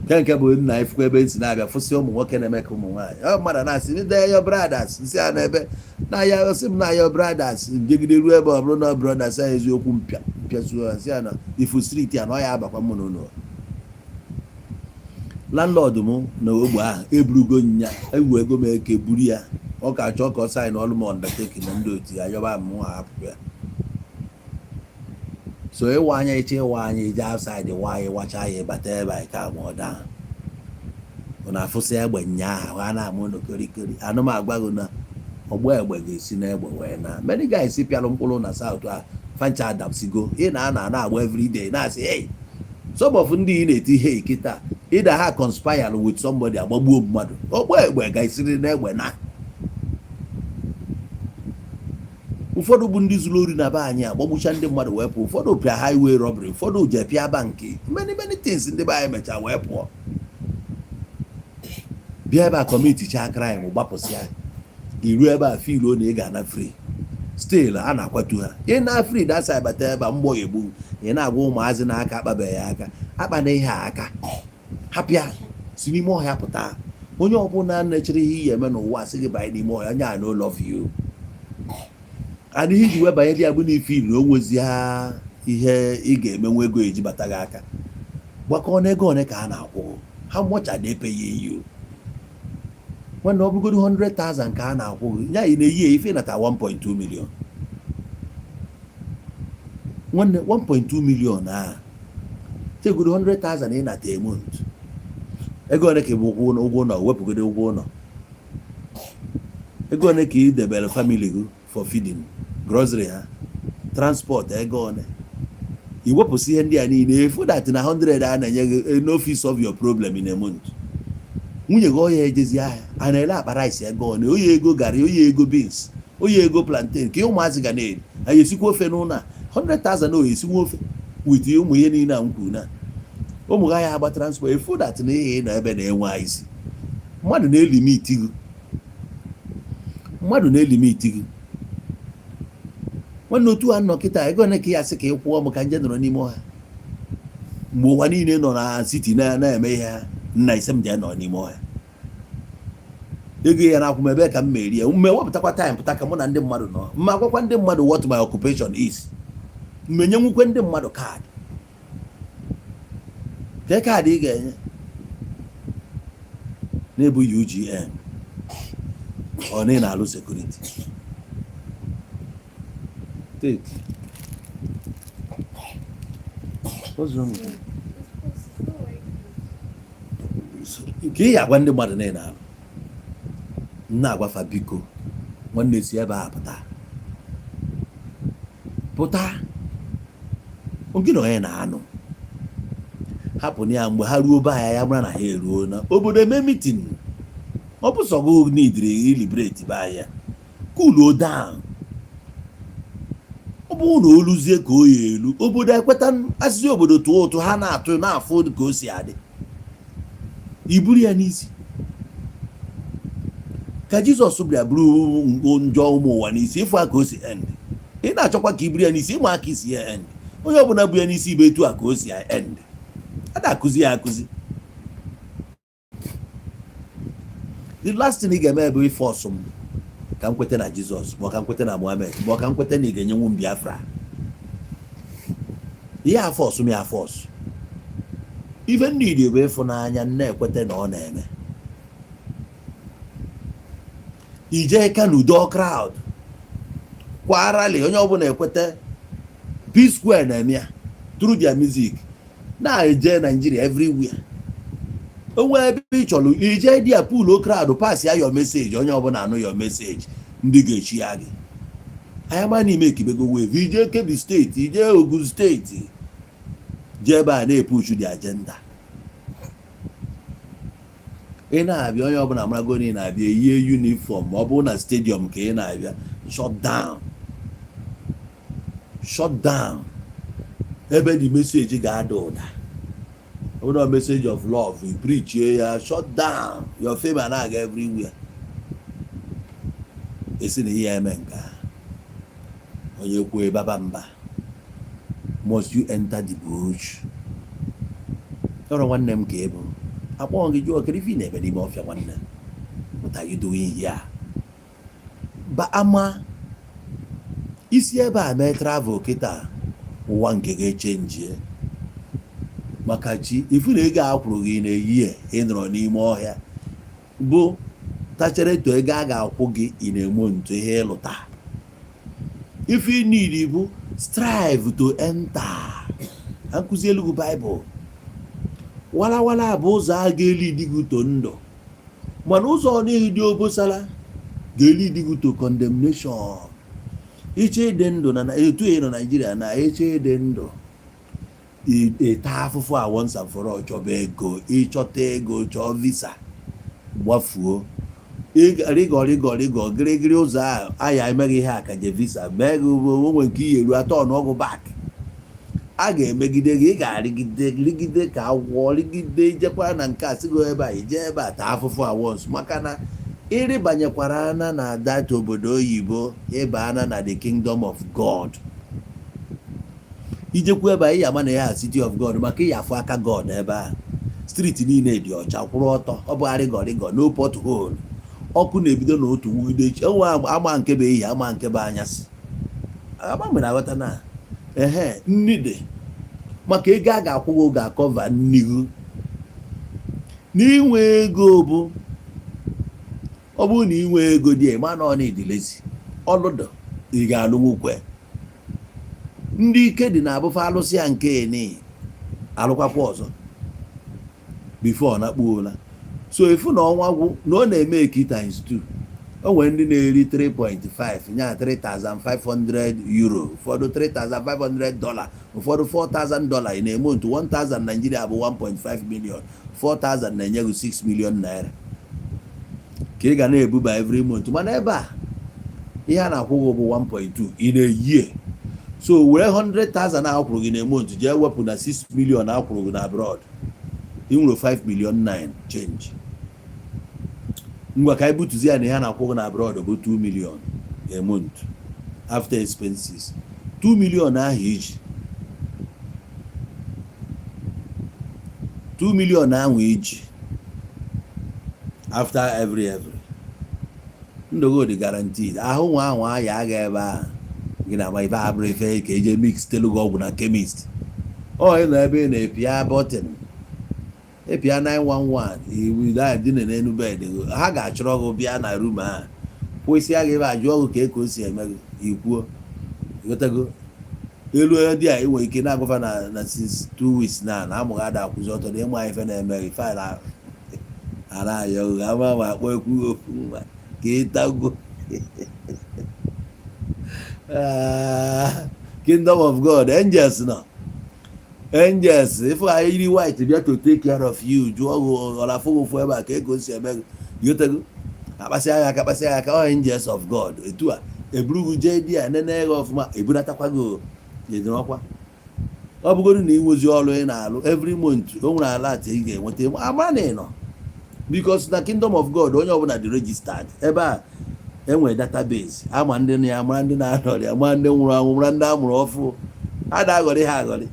Nke bụ nna ifukwa ebe nsi na-abịa fụsị ụmụ nwoke na-eme ka ụmụ nwaanyị. Ọ mmadụ na-asị ndị your brothers nsị a na-ebe na ya osi m na your brothers njegide ruo ebe ọ bụrụ na brothers a eziokwu mpịasuo nsị a na ifu street ya na ọ ya abakwa mụ n'ụlọ. Landlord m na ogbe ahụ eburugo nya ewu ego m eke buru ya. Ọ ka achọ ka ọ sign ọlụ m undertaking na ndị otu ya yọba m hapụ ya. So ịwa anya ịwa anya ije outside wanyị wacha ya bata ebe anyị ka mụ ọda. Ọ na-afụsị egbe nyaa ha na-amụ n'okorikori. Anụ m agwago na ọgbọ egbe ga-esi n'egbe wee na. Many guys pịalụ mkpụrụ na South a fancha adapsigo. Ị na-agba every day na-asị hey. Some of ndị na-eti hey kịta ịda ha conspire with somebody agbagbuo mmadụ. Ọgbọ egbe ga-esiri n'egbe na. Ụfọdụ bụ ndị zuru ori na be anyị agbagbucha ndị mmadụ wee pụọ. Ụfọdụ pịa highway robbery, ụfọdụ je pịa banki. Many things ndị be anyị mecha wee pụọ. Bịa ebe a committeecha crime gbapụsịa. Iru ebe a feel na ị ga-ana free. Still a na-akwatu ha. Ị na free dasa abata ebe mgbọ egbu. Ị na-agwa ụmụazị n'aka akpabeghị aka. Akpa na ihe aka. Hapịa si n'ime ọhịa pụta. Onye ọbụla na-echere ihe ihe eme n'ụwa sị gị banye n'ime ọhịa nya no love you. Adịghị iji wee banye dị abụ n'ife ilu o nwezi ha ihe ị ga-emenwe ego eji bata gị aka. Gbakọ n'ego one ka a na-akwụ. How much are they paying you? Nwanne ọ bụgodu 100,000 ka a na-akwụ gị. Ya ị na-eyi ife nata 1.2 million. Nwanne 1.2 million a. Tegodu 100,000 ị nata a month. Ego one ka bụ ụgwọ ụlọ wepụgodo ụgwọ ụlọ. Ego one ka ị debere family gị for feeding, grocery ha, transport ego one. Iwepụsị ihe ndị a niile efu that na 100 a na-enye gị no fit solve your problem in a month. Nwunye gị oya ejezi ahịa a na-ele akpa rice ego one, oya ego garị, oya ego beans, oya ego plantain ka ụmụazị ga na-eri. Anyị esikwa ofe n'ụlọ a 100,000 oya esikwa ofe with ụmụ ihe niile a m kwuru na ụmụ gị ya agba transport efu that na ihe nọ ebe na-enwe isi. Mmadụ na-elimiti gị. Nwanne otu a nọ kịta ego one ka ya sị ka ị kwụọ m ka nje nọrọ n'ime ọha. Mgbe ụwa niile nọ na city na-eme ihe ha nna ise m je nọ n'ime ọha. ego ya na-akwụ m ebe ka m merie mme wepụtakwa time pụta ka mụ na ndị mmadụ nọ mma agwakwa ndị mmadụ what my occupation is mmenye nwukwe ndị mmadụ kaadị ke kaadị ị ga-enye na-ebu UGN ọ na ị na-alụ sekuriti take what's wrong with you? Ka ị agwa ndị mmadụ na ị na-alụ na-agwafa biko nwanne si ebe a pụta oge na onye na-anụ hapụ na ya mgbe ha ruo be ya mara na ha eruo na obodo eme mitin ọ bụ sọgụ n'idiri ilibreti be anya cool down ọ bụrụ na oluzie ka o ya elu obodo ekweta asịsị obodo tụọ ụtụ ha na-atụ na-afụ ka o si adị iburu ya n'isi ka Jizọs bịa bụrụ njọ ụmụ ụwa n'isi ịfụ ka o si end ị na-achọkwa ka iburu ya n'isi ịma aka isi ya end onye ọbụla bụ ya n'isi ibe etu a ka o si end a na-akụzi ya akụzi the last thing ị ga-eme bụ ife ọsọ m ka m kweta na Jizọs ma ọ ka m kweta na Muhammad ma ọ ka m kweta na ị ga-enyenwu m Biafra ihe afọ ọsụ m ya afọ ọsụ ife ndị Igbo bụ ịfụnanya na-ekweta na ọ na-eme ije ka n'udo crowd kwa rally onye ọbụla ekweta P-Square na-eme ya through their music na-eje Nigeria everywhere onwe ebe ị chọrọ ije dị ya pool crowd pass ya your message onye ọbụla anụ your message ndị ga-echi ya gị anya ma n'ime ekibego wave ije Kebbi steeti ije Ogun steeti jee ebe a na-epuchu the agenda ị na-abịa onye ọbụla marago na ị na-abịa eyie uniform ma ọ bụrụ na stadium ka ị na-abịa shut down ebe the message ga-ada ụda ụlọ message of love you preach ya shut down your fame na-aga everywhere esi na ihe eme nke onye kwuo baba mba must you enter the bush ọrụ nwanne m ka ị bụ akpọọ gị jụọ kedu ife ị na-eme n'ime ọfịa nwanne what are you doing here ba ama isi ebe a mee travel kịta ụwa nke ga-echenjie maka chi ifu na ego akwụrụ gị na-eyi ị nọrọ n'ime ọhịa bụ tachere eto ego a ga-akwụ gị ị na-emo ntu ihe ịlụta ife ị niile bụ strive to enter nkụzi elugu Bible walawala bụ ụzọ a ga-eli digu to ndụ mana ụzọ ọ na-ehi dị obosala ga-eli digu to condemnation iche ịdị ndụ na etu ị nọ Nigeria na eche ịdị ndụ ịta afụfụ a once and for all chọba ego ịchọta ego chọọ visa gbafuo rịgọ gịrịgịrị ụzọ ahụ aya emeghị ihe akaje visa mee gị onwe nke ihe eru atọ ọnụọgụ bak a ga-emegide gị ị ga-arịgide ka agwọ rịgide ijekwa na nke a sigo ebe a ije ebe a taa afụfụ a once maka na ịrịbanyekwara ana na data obodo oyibo ịba ana na the kingdom of God ijekwa ebe a ị ama na ya city of God maka ị afụ aka God ebe a street niile dị ọcha kwụrụ ọtọ ọ bụ arịgọrịgọ no pothole ọkụ na-ebido n'otu nwugide echi enwe ama nke bụ ehihie ama nke bụ anyasị ama mere aghọta na nnide maka ego a ga-akwụgo ga-akọva nnihu n'inwe ego bụ ọ bụrụ na inwe ego dị ma na ọ na-edilezi ọlụdọ ị ga-alụ nwukwe ndị ike dị na abụfa alụsị ya nke eni alụkwakwa ọzọ before na kpuola so ifu na ọnwa gwụ na ọ na-eme eki times 2 o nwere ndị na-eri 3.5 nya 3,500 euro ụfọdụ 3,500 dollar ụfọdụ 4,000 dollar ị na-eme ntu 1,000 Nigeria bụ 1.5 million 4,000 na-enye gị 6 million naira ka ị ga na-ebuba every month mana ebe a ihe a na-akwụ gị bụ 1.2 ị na-eyie so were 100,000 akwụrụ gị na-eme ntu jee wepụ na 6 million akwụrụ gị na abroad ị nwere 5 million 9 change ngwa ka ibutuzi ya na ihe na-akwụ gị na abroad bụ 2 million a month after expenses 2 million ahụ iji 2 million ahụ iji after every ndụ dị guaranteed. Ahụ nwa ahụ aya aga ebe a gị na ama ife abụrụ ife ka eje mix telu gị ọgwụ na chemist. Ọ nọ ebe ị na-epịa bọtịn epịa 911 dị n'elu bed, ha ga-achọrọ gị bịa na rum a kwụsị gị ebe a jụọ gị ka o si eme gị ikwuo gotago elu dị a enwere ike na-agụfa na 2 weeks na amụghị ada akwụzi ọtọ na ịma ife na-eme gị faịlụ ara ayọ ama ma akpọ ekwu okwu nwa ka ịtago Kingdom of God, angels nọ. Angels, if I yiri white bịa to take care of you, jụọ ọlafụ ofu ebe a ka ego si eme gị gotago akpasị agha ka ọ angels of God etu a eburugu jee di a nene ya ọfụma eburatakwa gị jedịrọkwa. Ọ bụgodu na inwezi ọrụ ị na-alụ every month o nwere alat ị ga-enweta ama na ị nọ, because na Kingdom of God onye ọbụla dị registered ebe a enwere database ama ndị na ya amara ndị na-anọrị ama ndị nwụrụ anwụ mara ndị amụrụ ọfụ ada aghọrị ha aghọrị.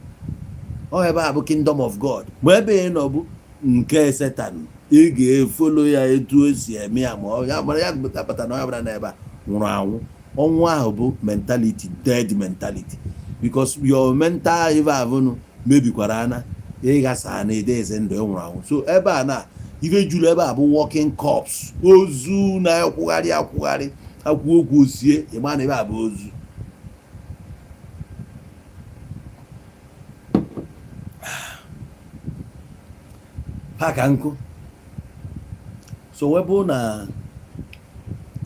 Ọ ebe a bụ Kingdom of God ma ebe ị nọ bụ nke Satan ị ga-efolo ya etu o si eme ya ma ọ ya mara ya bata na ọ bụla n'ebe a nwụrụ anwụ. Ọnwụ ahụ bụ mentality, dead mentality, because your mental ebe avụnụ mebikwara ana ịghasa na ede eze ndụ nwụrụ anwụ. So ebe a na ife juru ebe a bụ walking corpse, ozu na-akwụgharị akwụ okwu osie ịma na ebe a bụ ozu. Paka nkụ. So webụ na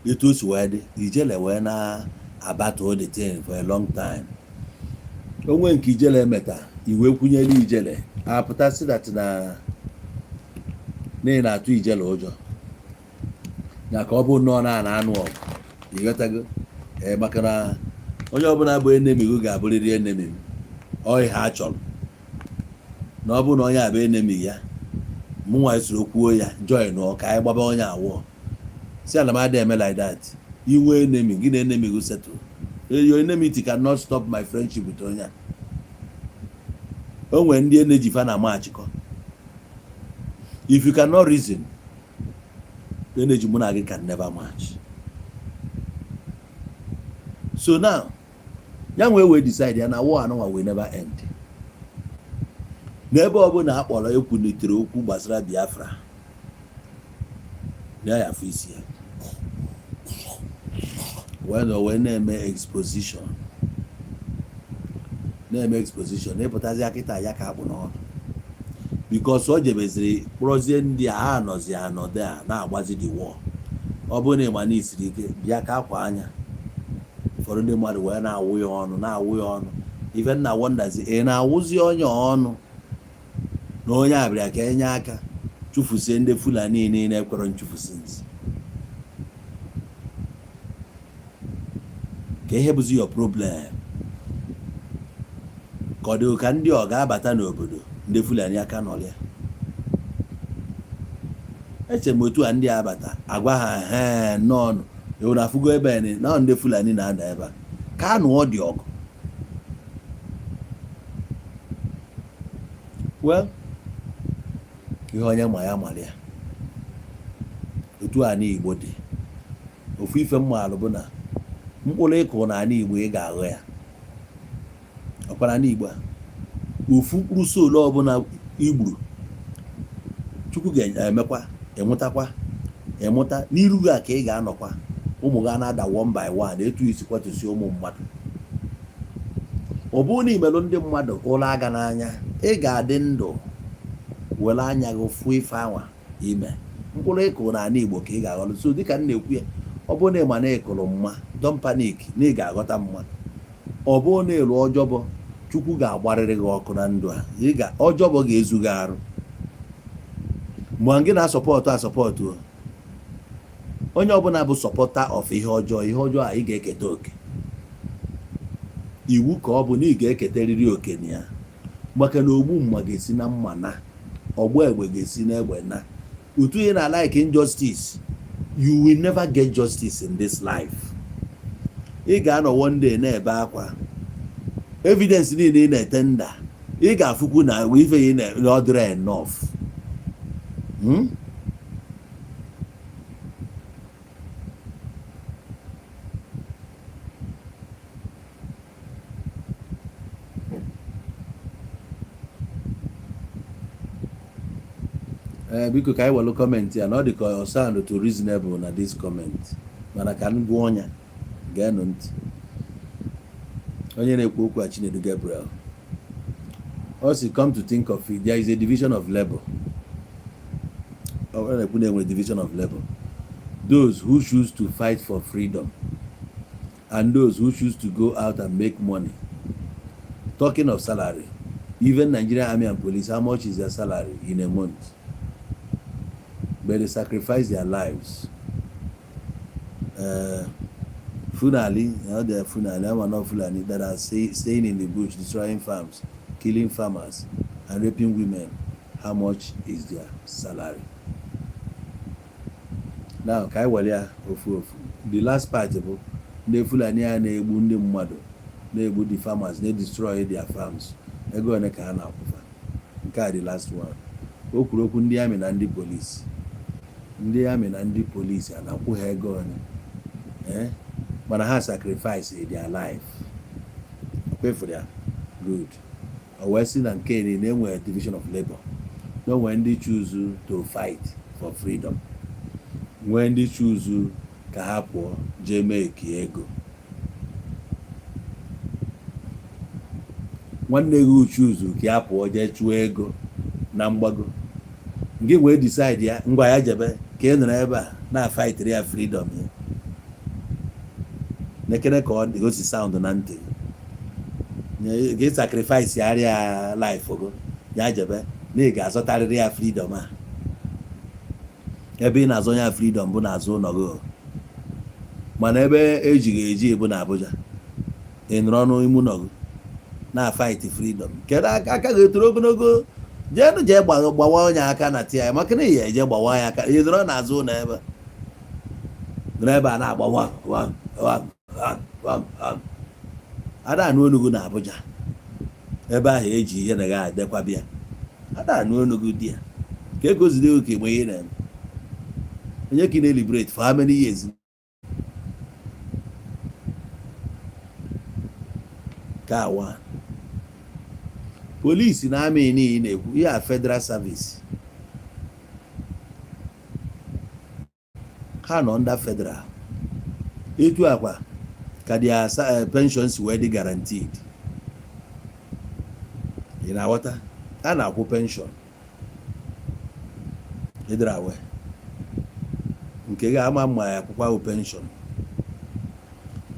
etu o si wee dị Ijele wee na-abata the thing for a long time. Onwe nke Ijele emeta iwe kwunyere Ijele apụta si that na ị na-atụ Ijele ụjọ ya ka ọ bụ nnọọ na anụ ọgụ ịghọtago maka na onye ọbụla bụ enemi gị ga-abụrịrị enemi m. Ọ ihe a chọrọ na ọ bụ na onye abụ enemi ya mụnwa esoro kwuo ya join ọ ka anyị gbaba onye awụọ si ana m adị eme like that. Inwe enemi gị na enemi gị settle. Your enmity cannot stop my friendship with onye. O nwere ndị energy fa na machịkọ. If you cannot reason, the energy mụ na gị can never match. So now ya we decide ya na war anụnwa will never end. N'ebe ọ bụ na akpọrọ ekwulitere okwu gbasara Biafra ya afọ isi ya wee na-eme exposition ịpụtazi akịta ya ka akpụ n'ọnụ, because o jebeziri kpụrụzie ndị a ha nọzi anọdụ a na-agbazi the war. Ọ bụrụ na ịma na isiri ike bịa ka akwa anya ụfọdụ ndị mmadụ wee na-awụ ya ọnụ ife nna wondazi ị na-awụzi onye ọnụ na onye abịara ka enye aka chụfusie ndị Fulani niile ekwere nchụfusi nsị. Ka ihe bụzi your problem ka ọ dị ka ndị ọ ga-abata n'obodo ndị Fulani aka nọrịa. Eche m otu a ndị abata agwa ha nọọnụ ewu na afụgo ebe na ndị Fulani na-ada ebe a ka anụ ọ dị ọgụ. Well, ihe onye ma ya mara ya otu a n'Igbo dị. Ofu ife mmalụ bụ na mkpụrụ ịkụ na ana Igbo ị ga-aghọ ya ọkwara n'Igbo a ofu mkpụrụ soolu ọbụla igburu Chukwu ga-emekwa ịmụta n'iru gị a ka ị ga-anọkwa ụmụ gị na-ada one by one etu isi kwatusi ụmụ mmadụ. Ọ bụrụ na imelụ ndị mmadụ ụlọ aga n'anya ị ga-adị ndụ were anya gị fụ ife anwa ime. Mkpụrụ ịkụ na ana Igbo ka ị ga-aghọrọ. So dịka m na-ekwu ya, ọ bụrụ na ịma na ịkụrụ mma don't panic na ị ga-aghọta mma. Ọ bụrụ na ịlụ ọjọbọ Chukwu ga-agbarịrị gị ọkụ na ndụ a. Ọjọbọ ga-ezu gị arụ ma gị na-asọpọtụ onye ọbụla bụ supporter of ihe ọjọọ a ị ga-eketa oke. Iwu ka ọ bụ na ị ga-eketerịrị oke na ya maka na ogbu mma ga-esi na mma na ọgbọ egbe ga-esi na egbe na. Otu ihe na like injustice, you will never get justice in this life. Ị ga-anọ one day na-ebe akwa evidence niile ị na-etenda ị ga-afụkwu na ife ị na-ọdịrị enough. biko ka anyị welu comment ya na ọ dị ka ọ sound to reasonable na this comment mana ka m gụọ ọnya geenụ ntị. Onye na-ekwu okwu a Chinedu Gabriel ọ sị come to think of it, there is a division of labor. Ọ na-ekwu na enwere division of labor. Those who choose to fight for freedom and those who choose to go out and make money. Talking of salary, even Nigerian army and police, how much is their salary in a month? But they sacrifice their lives. Fulani, they're Fulani, I'm not Fulani, that are staying in the bush, destroying farms, killing farmers, and raping women. How much is their salary? Now, Kaiwalia Ofu. The last part of the Fulani and the Bundi Mado, they would the farmers, they destroy their farms. They go on a canal. The last one. Okuroku ndị army and the police. Ndị army and the police and akwụ ha ego on. Mana ha sacrifice their life. Pay for their good. Western and Kenya na-enwe division of labor. No when they choose to fight for freedom. When they choose ka ha pụọ jee make ego. Nwanne gị choose ka ya pụọ jee chụọ ego na mgbago. Nke wee decide ya ngwa ya jebe ka ị nọrọ ebe a na fight ya freedom ya. Nekene ka ọ dị o si sound na ntị. Ga sacrifice ya life go ya jebe na ị ga-azọtarịrị ya freedom a. Ebe ị na-azọ ya freedom bụ n'azụ ụlọ gị. Mana ebe ejighị eji bụ na Abuja. Ị nọrọ n'ime ụlọ gị na fight freedom. Kedu aka ga-etoro ogologo jee gbawa onye aka na tia maka na ihe eje gbawa ya aka ị nọrọ n'azụ ụlọ ebe. Nọrọ ebe a na-agbawa ada anụ onugu na Abuja ebe ahụ eji ihe na ga adekwa bịa ada anụ onugu dị ya ka ego zide oke mgbe ihe na onye ka na-eliberate for how many years ka one police na amị niile na-ekwu ihe a federal service ha nọ under federal etu akwa ka their pensions were guaranteed. You know what? A na-akwụ pension. Ịdịra we. Nke ga-ama mma ya akwụkwa pension.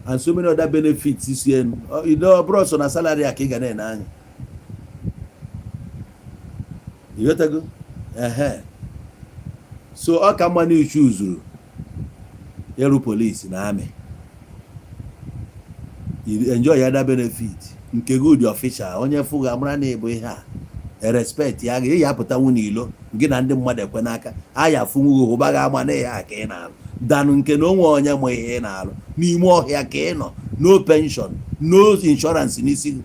And so many other benefits this year. You know, bro, so na salary aka ị ga na-ene anya. You got to go? So ọ ka mma na ichuzuru eru police na army. You enjoy other benefit. Nke good official onye fuga amara na ebo ihe a respect ya ga ya pụta nwunye ilo gị na ndị mmadụ ekwe n'aka aya funwu go baga ama na ya ka ị na-alụ danu nke na onwe onye ma ihe na-alụ n'ime ọhịa ka ị nọ no pension no insurance n'isi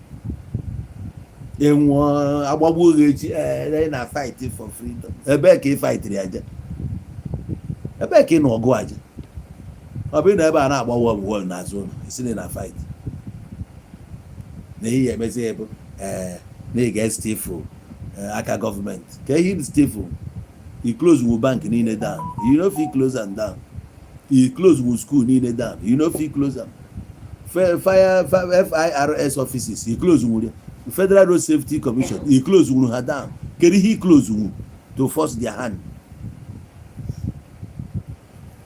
enwe agbagbu oge echi na fight for freedom ebe ka ị fight ya aja ebe ka ị nọ ọgụ aja ọ bụ na ebe a na-agbawa ọgwụ n'azụ isi na fight na ihe emezi ebe na ị ga-estifu aka gọọmenti ka ihe stifu you close with bank niile down you know if you close them down you close with school niile down you know if you close them FIRS offices you close with Federal Road Safety Commission you close with her down kedu ihe close with to force their hand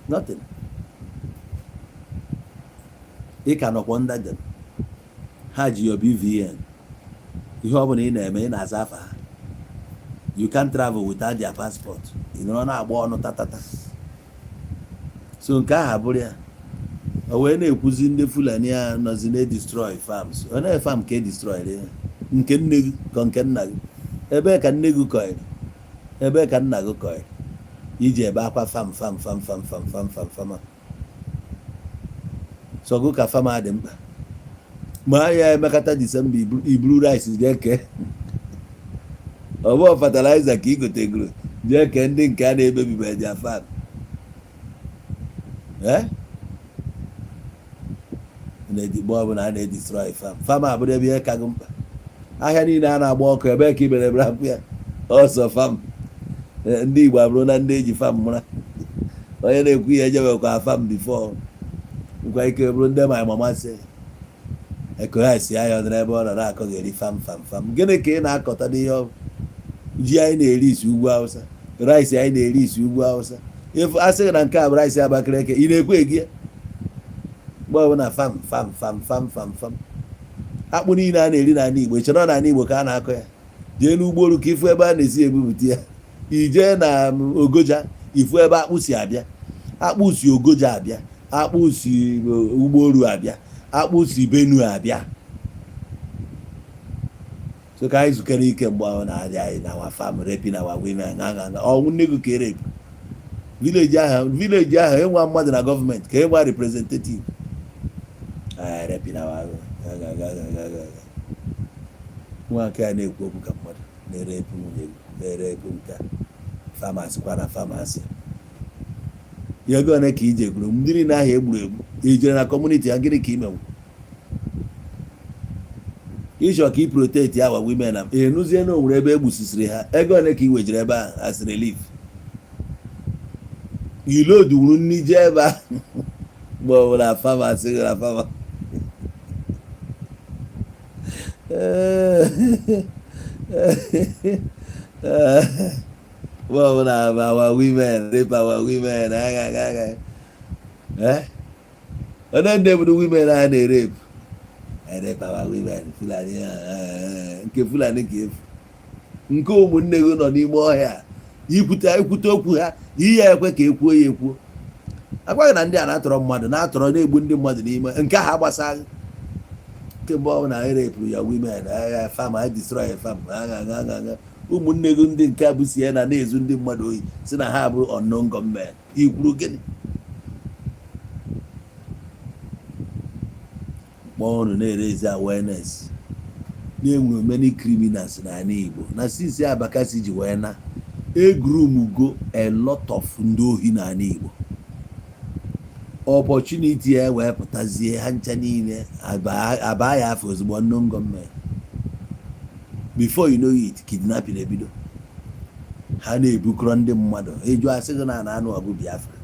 nothing. Ị ka nọkwa under them ha ji your BVN ihe ọ bụla ị na-eme ị na-aza afa ha you can't travel without their passport ị nọrọ na-agba ọnụ tatata so nke ahụ abụrụ ya o wee na-ekwuzi ndị Fulani a nọzi na-destroy farms ọ na farm ka destroy nke nne gị ka nke nna gị ebe ka nne gị kọrọ ebe ka nna gị kọrọ iji ebe akwa fam so go ka fama dị mkpa ma ya emekata December iburu rice jee kee ọ bụ fertilizer ka igotegoro jee kee ndị nke a na-ebebibe their farm na-edigbo ọ bụla a na-edestroy farm abụrụ ebe ihe ka gị mkpa ahịa niile a na-agba ọkụ ebe ka ibere brapụ ya ọsọ farm ndị Igbo abụrụ na ndị eji fam mara onye na-ekwu ihe ejebekwa fam bifo nkwa ike bụrụ ndị ma mama sị ekoghasi anya ọdịna ebe ọ nọ na-akọ ga-eri fam gịnị ka ị na-akọta n'ihe ji anyị na-eri isi ugwu Hausa rice anyị na-eri isi ugwu Hausa asịghị na nke a bụ rice Abakaliki ị na-ekwe egi mgbe ọbụla fam akpụ niile a na-eri n'ala Igbo echere ọ n'ala Igbo ka a na-akọ ya jee n'ugbo oru ka ifu ebe a na-esi ebupụta ya ijee na Ogoja ifu ebe akpụ si abịa akpụ si Ogoja abịa akpụ si ugbo oru abịa akpụ si Benue abịa so ka anyị zukere ike mgbe ahụ na-adị anyị na our farm raping our women ọnwụ nne gị ka erepu vileji ahụ enwe mmadụ na gọọmenti ka enwe representative raping our nwa nke a na-ekwu okwu ka mmadụ na-erepu nwunye na-erepu nke famasi kwa na famasi ya ego one ka ije gburu mmiri na ahịa egburu egbu ijere na kọmuniti ya gịnị ka imenwu ịchọ ka ị protect awa women na enuzie na onwere ebe egbusisiri ha ego one ka i wejere ebe a as relief ilodu wuru nni je ebe a mgbe ọbụla famasi na fama well, our women, rape our women, and then they would the women and they rape. And rape our women, nke Fulani give. Nke ụmụnne gị nọ n'ime ọhịa ikwute okwu ha ihe ekwe ka ekwuo ya ekwuo agwaghị na ndị a na-atọrọ mmadụ na-atọrọ na-egbu ndị mmadụ n'ime nke ha gbasaghị kemgbe ọ na rape ya women farm I destroy a farm ụmụnne gị ndị nke bụ si ya na-ezu ndị mmadụ oyi si na ha bụ unknown gọọmenti ikwuru gịnị kpọọnụ na-erezi awareness na-enwe many criminals n'ala Igbo na since Abakaliki ji wee na go a lot of ndị ohi n'ala Igbo opportunity ya wee pụtazie ha ncha niile aba ya afọ ozugbo unknown gọọmenti before you know it kidnapping ebido ha na-ebukọrọ ndị mmadụ eju asị gị na anụ ọgụ Biafra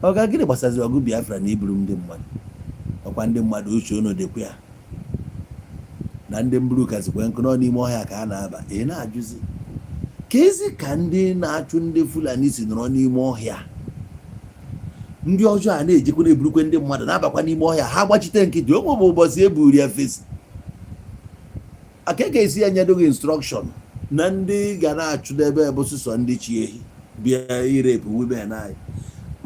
ọ ga gịnị gbasazi ọgụ Biafra na iburu ndị mmadụ ọkwa ndị mmadụ uche unu dịkwa ya na ndị mburu kazikwe nkụ nọ n'ime ọhịa ka a na-aba ị na-ajụzi ka ezi ka ndị na-achụ ndị Fulani si nọrọ n'ime ọhịa ndị ọjọọ a na-ejikwa na-eburukwe ndị mmadụ na-abakwa n'ime ọhịa ha gbachite nkịtị onwe bụ ụbọchị eburu ya fesi aka ga-esi ya nyedoghị instruction na ndị ga na-achụdebe ebe sụsọ ndị chi ehi bịa irepu women anyị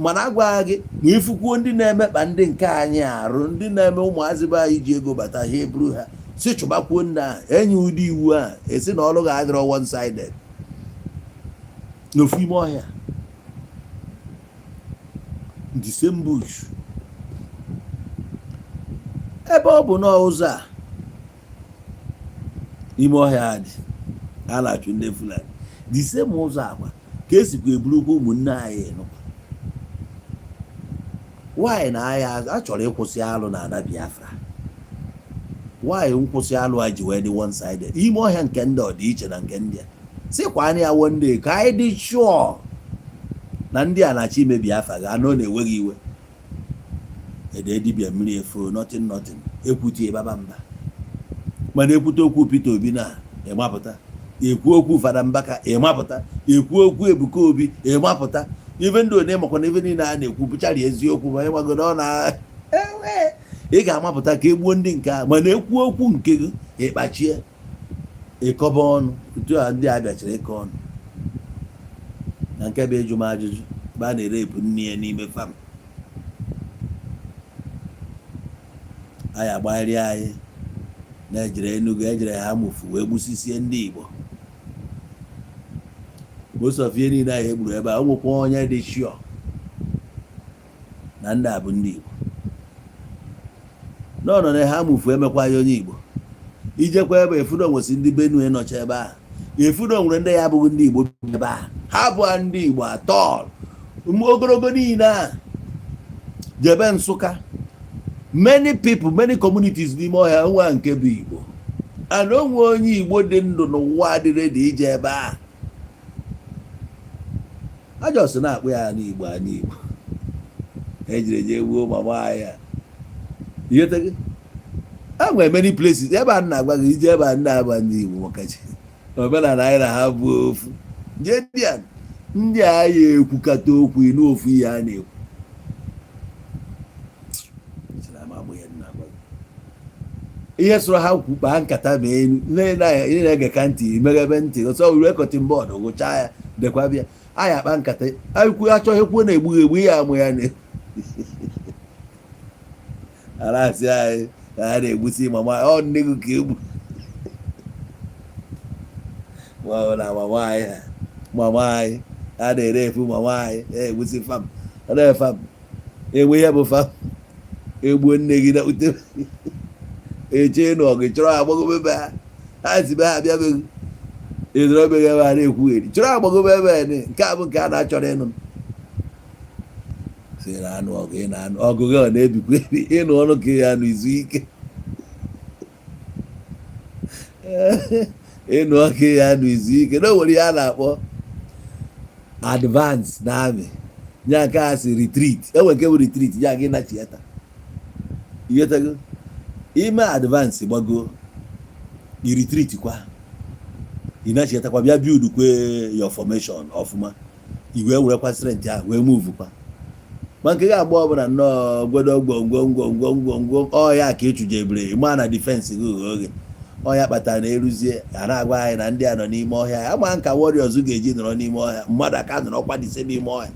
mana agwaghị gị ma ifukwuo ndị na-emekpa ndị nke anyị arụ ndị na-eme ụmụazị be anyị ji ego bata ha eburu ha si chụbakwuo nna a enyi ụdị iwu a esi na ọrụ ga-adịrọ one sided n'ofu ime ọhịa the same bush ebe ọ bụ n'ụzọ a ime ọhịa dị a na-achụ ndị Fulani the same ụzọ agwa ka esikwa eburukwa ụmụnne anyị nụkwa nwaanyị na agha achọrọ ịkwụsị alụ na ala Biafra nwaanyị nkwụsị alụ a ji wee dị one sided ime ọhịa nke ndị ọ dị iche na nke ndị a sịkwa ya one day ka anyị dị sure na ndị a na-achọ ime Biafra ga-anọ na-enweghị iwe ede dibịa mmiri efu nothing ekwutie baba mba mana ekwute okwu Peter Obi na ịmapụta ekwu okwu Fada Mbaka ịmapụta ekwu okwu Ebuka Obi ịmapụta ife ndị one makwa na ife niile a na-ekwu bụchara eziokwu ma ịmagodo ọ na ị ga-amapụta ka egbuo ndị nke a mana ekwu okwu nke gị ịkpachie ịkọba ọnụ otu a ndị a bịachara ịkọ ọnụ na nke bụ ịjụ m ajụjụ ebe a na-erepu nne ya n'ime fam anyị agbagharị anyị na-ejere Enugu ejere ha mụfu wee gbusisie ndị Igbo bosofie niile ahụ egburu ebe a ụmụkwa onye dị shio na ndị a bụ ndị Igbo n'ọnọ na ha mụfu emekwa ya onye Igbo ijekwa ebe efudo nwesị ndị Benue nọcha ebe a efudo nwere ndị ya abụghị ndị Igbo ebe a ha bụ ndị Igbo atọ ogologo niile a jebe Nsụka many people many communities n'ime ọhịa nwa nke bụ Igbo ana onwe onye Igbo dị ndụ n'ụwa adịrị dị ije ebe a ajọs na-akpụ ya n'Igbo ejiri eje gbuo mama anyị ihetegi enwere many places ebe a na-agwa gị ije ebe a na-agba ndị Igbo maka chi omenala anyị na ha bụ ofu ndị agha ekwukata okwu n'ofu ihe a na-ekwu ihe sọrọ ha kwukpa nkata ma elu na-ege ka ntị meghebe ntị ọsọ uru ekọtin bọọdụ gụchaa ya dekwa bịa anyị akpa nkata akwụkwọ achọghị kwuo na-egbughị egbu ihe amụ ya na arasị anyị ka ha na-egbusi mama ọ nne gị ka egbu na mama anyị a na-ere efu mama anyị na-egbusi fam fam egbu ihe bụ fam egbuo nne gị na ute eche na ọgụ chọrọ agbagobe ha si be ha bịa be ezorobeghị ebe a na-ekwugheri chọrọ agbagobe ebe nke a bụ nke a na-achọrọ ịnụ si na anụ ọgụ ị na-anụ ọgụ gị ọ na-ebikwa ebi ịnụ ọnụ ka ya nụ izu ike ịnụ ọkụ ya nụ izu ike na o nwere ihe a na-akpọ advance na amị nya nke a si retreat enwe nke bụ retreat ya gị na chieta ighetago ime advance gbago i retreat kwa ị na-echetakwa bịa build kwe your formation ọfụma i wee werekwa strength ahụ wee move kwa ma nke ga-agba ọbụla nnọọ gwedo gwongwongwongwongwongwo ọya ka ịchụjebere ịma na defense gị oge ọya kpatara na eruzie a na-agwa anyị na ndị a nọ n'ime ọhịa ama nka warriors ga-eji nọrọ n'ime ọhịa mmadụ aka nọrọkwa dise n'ime ọhịa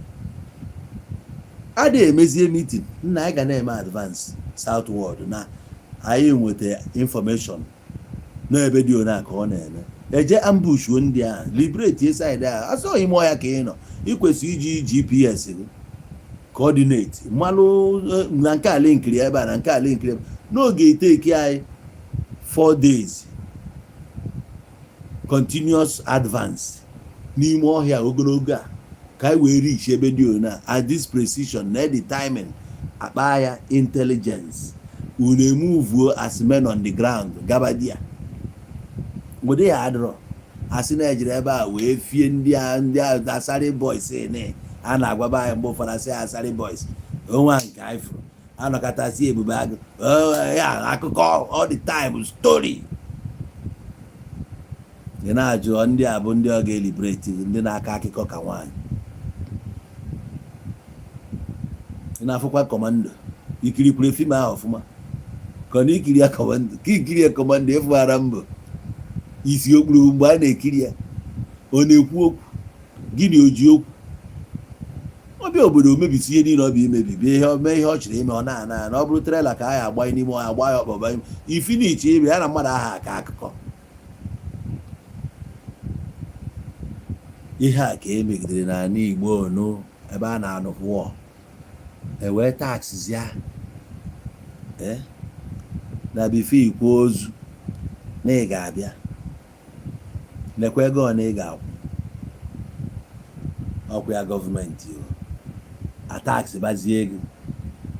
a na-emezie meeting nna anyị ga na-eme advance southward na anyị nweta information n'ebe dị ona ka ọ na-eme eje ambush ndị a liberate side a asọghị ime ọhịa ka ị nọ ị kwesịrị iji GPS gị coordinate mmalụ na nke a linkiri ebe a na nke a linkiri ebe n'oge iteki anyị 4 days continuous advance n'ime ọhịa ogologo a ka anyị wee reach ebe dị ona at this precision na the timing akpa ya intelligence unu move as men on the ground gabadia gbode ya adịrọ asị na ejiri ebe a wee fie ndị asari boys a na-agwaba anyị mgbe ụfọdụ asị asari boys onwe nke anyị fụrụ anọkọtasị ebube agụ ya akụkọ all the time story ị na-ajụ ndị a bụ ndị ọ ga-elibrate ndị na-aka akụkọ ka nwaanyị ị na-afụkwa kọmando ikirikwure fim ahụ ọfụma ka na ikiri ya kọmando ka ikiri ya kọmando efughara mbụ isi okpuru mgbe a na-ekiri ya ọ na-ekwu okwu gịnị oji okwu ọbịa obodo mebisi ihe niile ọbịa imebi bịa ihe mee ihe ọ chịrị ime ọ na-ana na ọ bụrụ trela ka anyị agbanye n'ime ọhịa agba ya ọkpọba ifinichi ebe ya na mmadụ aha ka akụkọ ihe a ka emegidere n'ala Igbo nụ ebe a na-anụ wụọ ewee taksị ya na bife ikwu ozu na ị ga-abịa nekwa ego na ị ga-akwụ ọkwa ya gọọmenti ataksị bazie ego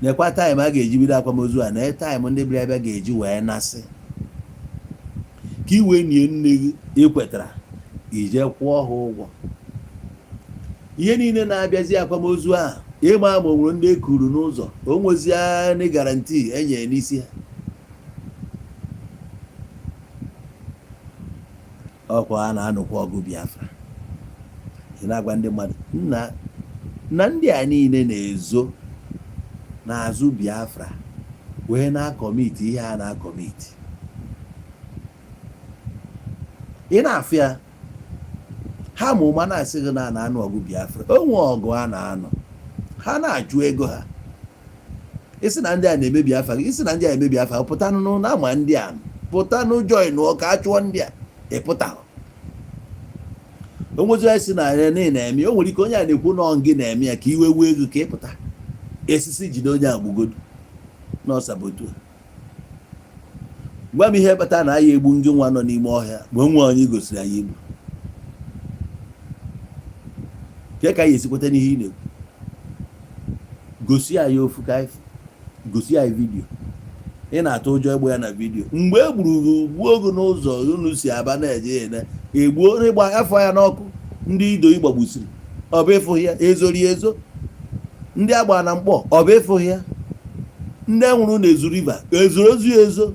nekwa taịm a ga-eji bido akwamozu a na taịm ndị bịara ebe ga-eji wee nasị ka i wee nie nne gị ikwetara ije kwụọ ha ụgwọ ihe niile na-abịazi akwamozu a ịma ama onwere ndị ekuru n'ụzọ o nwezie na garanti enye n'isi ha ọkwa a na-anụkwa ọgụ Biafra ị na-agwa ndị mmadụ na ndị a niile na-ezo n'azụ Biafra wee na-akọmiti ihe a na-akọmiti ị na-afịa ha ma ụma na-asị gị na anụ ọgụ Biafra onwe ọgụ a na-anọ ha na-achụ ego ha isi na ndị a na-eme Biafra isi na ndị a eme Biafra pụtanụ na ama ndị a pụtanụ join ka a chụọ ndị a ịpụta onwezi anyị si na na-eme o nwere ike onye a na-ekwu nọ gị na-eme ya ka iwe wee ego ka ịpụta esisi jide onye agbugodo n'ọsabotu gwa m ihe kpata na anyị egbu ndị nwa nọ n'ime ọhịa mgbe nwa onye gosiri anyị egbu ke ka anyị esikweta n'ihe ị na-ekwu gosi anyị ofu ka gosi anyị vidio ị na-atụ ụjọ egbu ya na vidio mgbe e gburu gbuo ogu n'ụzọ unu si aba na-eje egbuo ịgba afọ ya n'ọkụ ndị ido ịgbagbusiri ọ bụ ịfụ ya ezori ezo ndị agba na mkpọ ọ bụ ịfụ ya ndị nwụrụ na-ezu river ezoro ozu ezo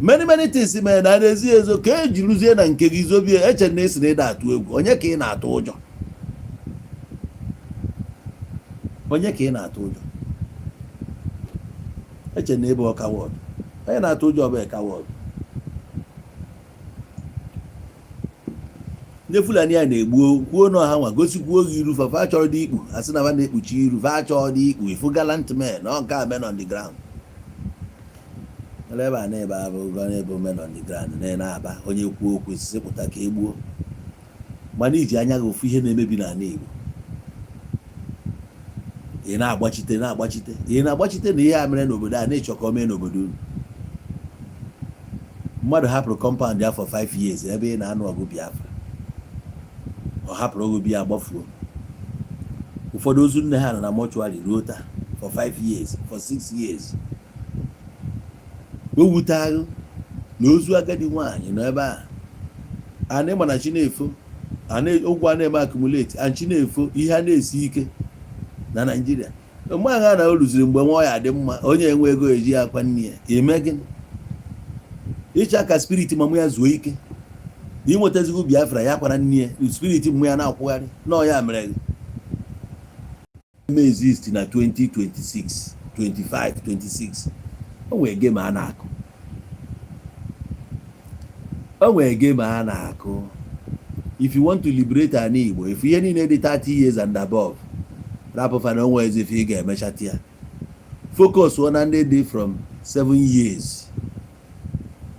many things mere na na-ezi ezo ka eji rụzie na nke gị zobie eche na esi na ịda atụ egwu onye ka ị na-atụ ụjọ onye ka ị na-atụ ụjọ eche na ebe ọka wọd onye na-atụ ụjọ ọbụ eka wọd ndị Fulani a na-egbuo kwuo na ha nwa gosikwuo gị iru fafa chọrọ dị ikpu asị na ha na-ekpuchi iru fa chọrọ dị ikpu ifu galant men ọ nke a men on the ground ebe a na-ebe abụ n'ebe men on the ground na-aba onye kwuo okwu esisi pụta ka egbuo mana iji anya gị ofu ihe na-emebi n'ala Igbo ị na-agbachite na ihe a mere n'obodo a na-echọ ka o mee n'obodo unu mmadụ hapụrụ kọmpaụnd ya for 5 years ebe ị na-anụ ọgụ Biafra ọ hapụrụ ogo biya agbafuo ụfọdụ ozu nne ha nọ na mọchụarị ruo taa for 5 years for 6 years o wute agụ na ozu agadi nwaanyị nọ ebe a ana ịma na Chinefo ụgwọ a na-eme accumulate and Chinefo ihe a na-esi ike na Naịjirịa mgbe agha na o rụziri mgbe nwa ya dị mma onye enwe ego eji akwa nne ya eme gịnị ịcha ka spirit mamụ ya zuo ike inwetazigo Biafra ya kwara nne ya spirit mmụ ya na-akwụgharị nọọ ya mere gị exist na 2026 25 26 o nwere game a na-akụ if you want to liberate an Igbo if ihe niile dị 30 years and above rapụfa na onwe ezi ife ị ga-emechata ya focus on na ndị dị from 7 years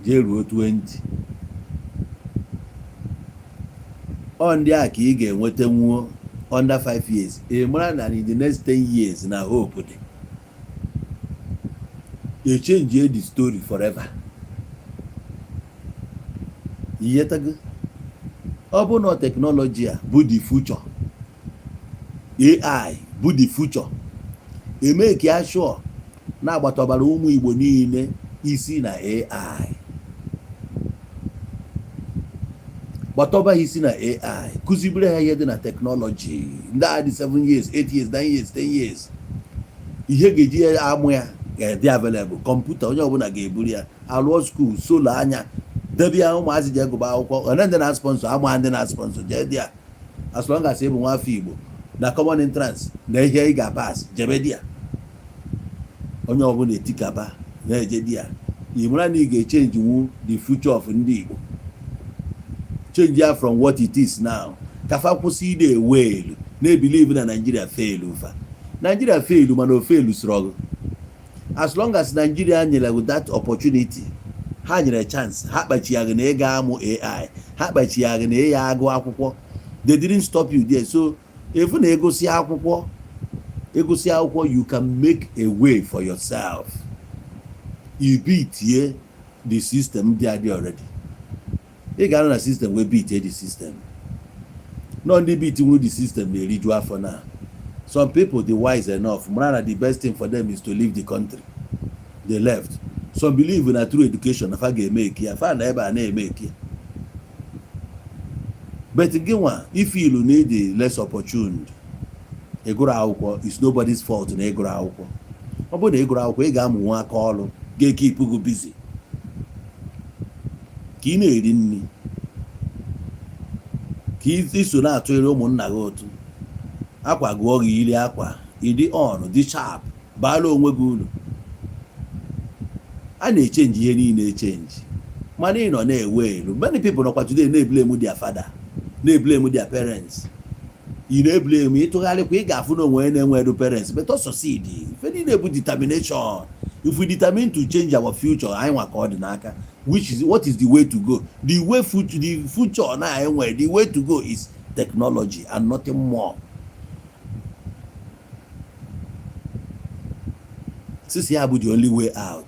jee ruo 20 ọ ndị a ka ị ga-enweta nwuo under 5 years mara na in the next 10 years na hope dị change the story forever. Iyetago ọ bụ na technology a bụ the future, AI bụ the future, eme ka sure na agbatọbara ụmụ Igbo niile isi na AI, gbatoba isi na AI, kụzibere ha ihe dị na technology ndị a dị 7 years 8 years 9 years 10 years ihe ga-eji amụ ya ga-adị available. Kọmputa onye ọbụla ga-eburu ya alụọ skuul solo anya debe ya ụmụazị ji agụba akwụkwọ onye ndị na sponsor ama ndị na sponsor jee dị ya as long as ịbụ nwa afọ Igbo na common entrance na ihe ị ga-pass jebe dị ya onye ọbụla etikaba na-eje dị ya ịmara na ị ga-echange wu the future of ndị Igbo, change ya from what it is now. Kafa kwụsị ide ewelu na-ebelieve na Nigeria fail ufa Nigeria fail mana o fail struggle. As long as Nigeria nyere with that opportunity, ha nyere chance, ha kpachiagị na ịga amụ AI, ha kpachiagị na ịya agụ akwụkwọ, they didn't stop you there. So if na egosi akwụkwọ you can make a way for yourself. You beat here the system there already. You got on a system we beat the system. Not the beating with the system they read for now. Some people they wise enough. Mara, the best thing for them is to leave the country. They left. Some believe in a true education. If I get make here, if I never make here. But again, if you need the less opportunity, it's nobody's fault. About the call, get keep you busy. Kine edinni ki iso na atụrụ ụmụnna gị otu akwa gụọ gị iri akwa ịdị on dị sharp baala onwe gị ulu a na-echange ihe niile echange mana ị nọ na-ewe elu. Many people nọkwa today na-blame their father, na-blame their parents. Ị na-blame ịtụgharịkwa ị ga-afụ na onwe na-enwe parents but also succeed. Ife niile bụ determination. If we determine to change our future, anyị nwa ka ọ dị n'aka. What is the way to go? The future now, anyway, the way to go is technology and nothing more. This is the only way out.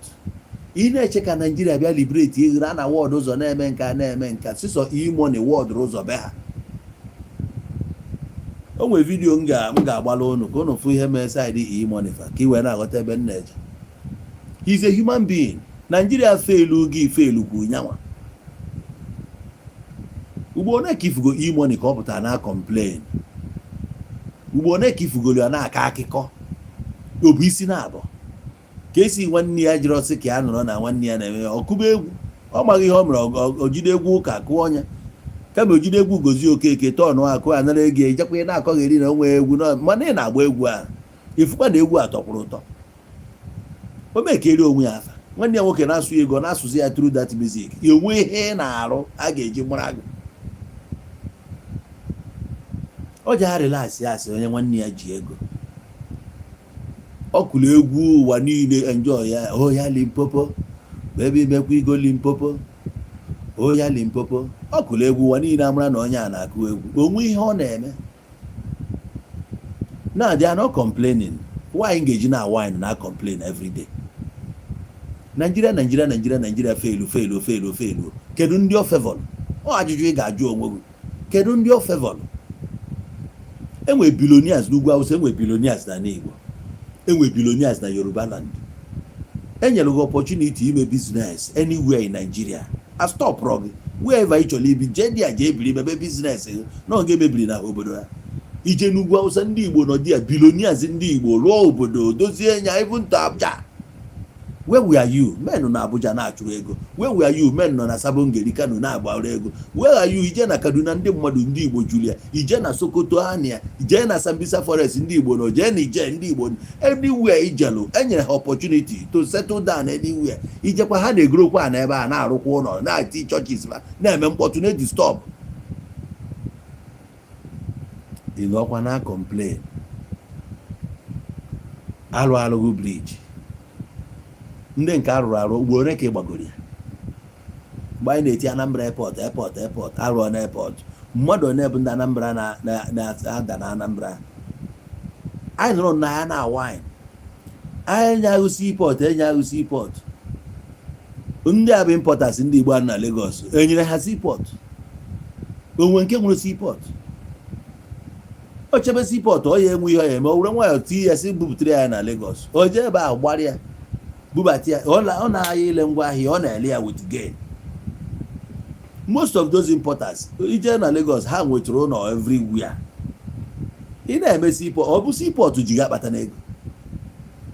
In check Nigeria be liberate you run a world those on nka so e-money world rose obeha. O nwe video m ga-agbala unu ka unu fu ihe mee side e-money fa ka iwe na-aghọta ebe nneje. He's a human being. Nigeria fail ku nyanwa. Ugbo na kifugo e-money ka ọ pụta na complain. ugbo one ka ifugolu ya na-aka akụkọ obu isi na-abụ ka esi nwanne ya jiri ọsị ka ya nọrọ na nwanne ya na-eme ọkụba egwu ọ maghị ihe ọ mere ojide egwu ụka kụọ ọnya kama ojide egwu gozi okeke tọnụ akụ anara ego ejekwa ị na-akọgheri na onwe egwu mana ị na-agba egwu ahụ ifukwa na egwu a tọkwụrụ ụtọ o mekeri onwe ya afa nwanne ya nwoke na-asụ ego na-asụzi ya through that music enwe ihe na-arụ a ga-eji mara gị ọ ji ha relax asị onye nwanne ya ji ego ọ kụrụ egwu ụwa niile enjoy ya ya Limpopo baby mekwa igo Limpopo ya Limpopo ọ kụrụ egwu ụwa niile amara na onye a na-akụ egwu onwe ihe ọ na-eme na they are not complaining why ga-eji na wine na complain every day Nigeria felu kedu ndị o favor ọ ajụjụ ị ga-ajụ onwe gị kedu ndị o favor enwe billionaires n'ugwu Awụsa enwe billionaires na Igbo enwe billionaires na Yoruba land enyere gị opportunity ime business anywhere in Nigeria a stop rog wherever ị chọrọ ibi jee dị a jee biri mebe business na ọ ga-emebiri na obodo ha ije n'ugwu Awụsa ndị Igbo nọ dị ya billionaires ndị Igbo rụọ obodo dozie nya even to Abuja. Where were you? Men na Abuja na-achụ ego. Where were you? Men nọ na Sabongeri Kano na-agba ego. Where are you? Ije na Kaduna ndị mmadụ ndị Igbo Julia. Ije na Sokoto Ania. Ije na Sambisa Forest ndị Igbo nọ. Ije na Ije ndị Igbo. Anywhere ijelu enyere ha opportunity to settle down anywhere. Ijekwa ha na-egrokwa na ebe a na-arụkwa ụlọ na-ati churches na-eme mkpọtụ na-disturb. Ịnọkwa na complain. Alụghị bridge. Ndị nke arụrụ arụ ugbo one ka ị gbagoro ya mgbe anyị na-eti Anambra airport arụọ na airport mmadụ one bụ ndị Anambra na-ada na Anambra anyị nọrọ na ya na wine anyị nyaghụ seaport enyaghụ seaport ndị a bụ importers ndị Igbo na Lagos enyere ha seaport onwe nke nwere seaport o chebe seaport ọ ya enwe ihe ọ ya eme o were nwayọ tii ya si bubutere ya na Lagos o jee ebe ahụ gbara ya bubati ya ọ na-ahịa ile ngwa ahịa ọ na-ele ya with gain. Most of those importers ije na Lagos ha nwetara ụlọ everywhere ị na-eme seaport ọ bụ seaport ji ga-akpata n'ego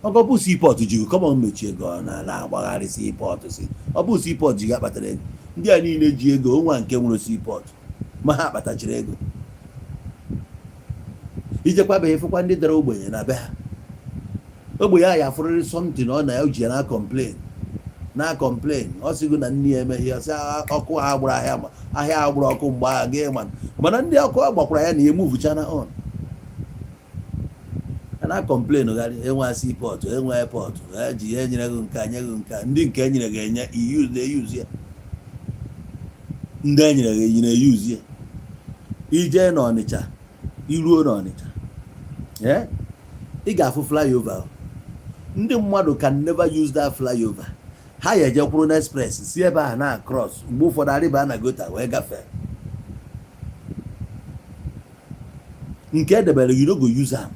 ọ bụ seaport ji kọmọ mmechi ego na-agbagharị seaport si ọ bụ seaport ji ga-akpata n'ego ndị a niile ji ego onwa nke nwere seaport ma ha akpatachiri ego ijekwabeghị fụkwa ndị dara ogbenye na be ha ogbe ya fụrịrị something ọ na ya ji na complain ọ sịgo na nne ya emeghị ọsị ọkụ ha gbara ahịa agbụrụ ọkụ mgbe agha gị mana ndị ọkụ agbakwara ya na emuvuchana on na complain gharị enwe seaport enwe airport ji ya enyere gị nke nye gị nke ndị nke enyere gị enye use ya ndị enyere gị enyere use ya ije na Ọnịcha iruo na Ọnịcha ị ga-afụ flyover ndị mmadụ can never use that flyover ha ya ejekwuru na express si ebe a na cross mgbe ụfọdụ arịba na gota wee gafee nke edebere you no go use am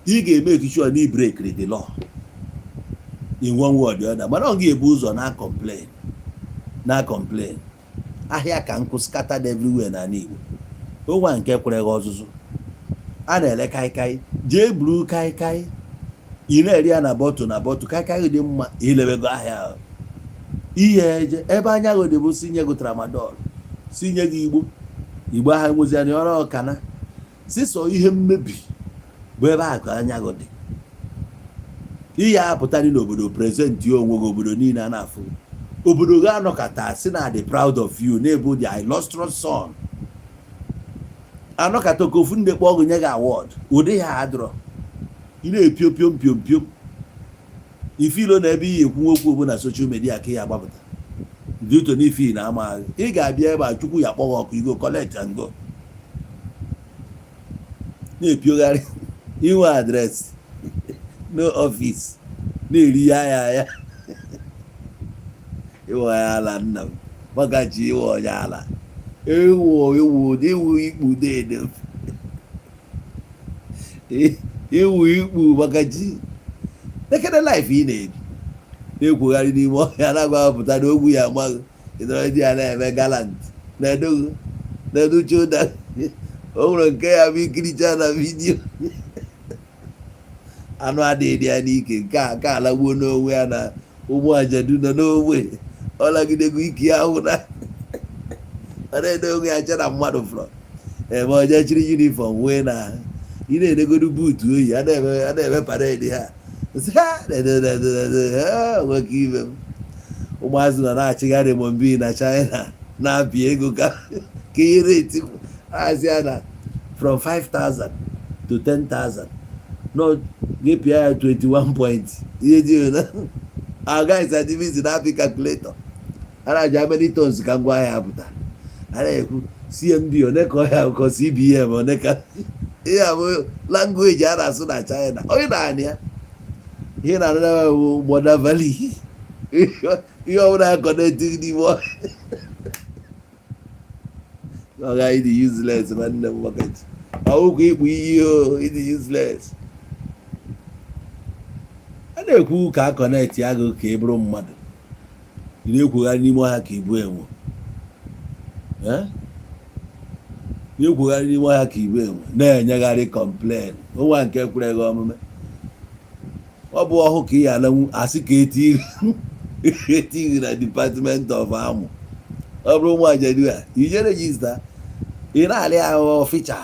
ị ga-eme sure na break the law in one way or the other mana ọ ga-ebu ụzọ na complain ahịa ka nkụ scattered everywhere na Igbo onwa nke kwere gị ọzụzụ a na-ele kaikai jee buru kaikai ị na-eri ya na bọtụ kaikai dị mma ilebego ahịa ihe eje ebe anya gị dị bụ si nye gị tramadol si nye gị Igbo ahụ nwezi ọrụ ọkana si so ihe mmebi bụ ebe ahụ ka anya gị dị ihe apụtara n'obodo prezentị onwe gị obodo niile a na-afụ obodo gị anọkọta si na dị proud of you na-ebu the illustrious son anọkọta okofu ndị kpọọ gị nye gị award ụdị ha adọrọ ị na-epiom ifilo na ebe ihe ekwu okwu bụ na social media ka ya agbapụta dị ụtọ n'ifi na amaghị ị ga-abịa ebe a Chukwu ya kpọghị ọkụ igo collect and go na-epiogharị inwe adreesị no office na-eri ya iwe ya ala nna m magaji iwe onye ala iwu ikpu deede iwu ikpu magaji nekede life ị na-ebi na-ekwugharị n'ime ọhịa na-agwapụta na ogwu ya amaghị ịdọrọ dị ya na-eme galant na-edochi ụda o nwere nke ya bụ ikiricha na vidiyo anụ adịghị ya n'ike nke alagbuo n'onwe ya na ụmụ ajadu nọ n'ogbe ọ lagidego ike ya ahụ na ọ na-ede onwe ya che na mmadụ fụrụ ebe ọja chiri yunifọm wee na ị na-edegodu buutu oyi a na-eme paredi ha nwoke ibe m ụmụazị nọ na-achịgharị mombi na China na-apị ego ka ihe reti azịa na from 5,000 to 10,000 no gepịa ya 21 point ihe dị na agaghị adịvizi na-apị kalkuletọ a na-aji many tons ka ngwa ahịa pụta a na-ekwu CMB one ka ọhịa ụkọ CBM one ka ihe abụ langweji a na-asụ na China onye na-anị ya ihe na-anụ Border Valley ihe ọbụla ya kọnetị n'ime ọ gaghị dị useless nwanne m market ọwụkwa ikpu iyi o ịdị useless a na-ekwu ka a kọnetị agụ ka ị bụrụ mmadụ ị na-ekwugharị n'ime ọhịa ka ibu enwe na-ekwugharị n'ime ọhịa ka ibu enwe na-enyegharị kọmplen onwa nke kwere gị omume ọ bụ ọhụ ka ị ya alanwu asị ka etighị na Department of Amụ ọ bụrụ ụmụ ajadu a ije rejista ị na-alị ahụ ficha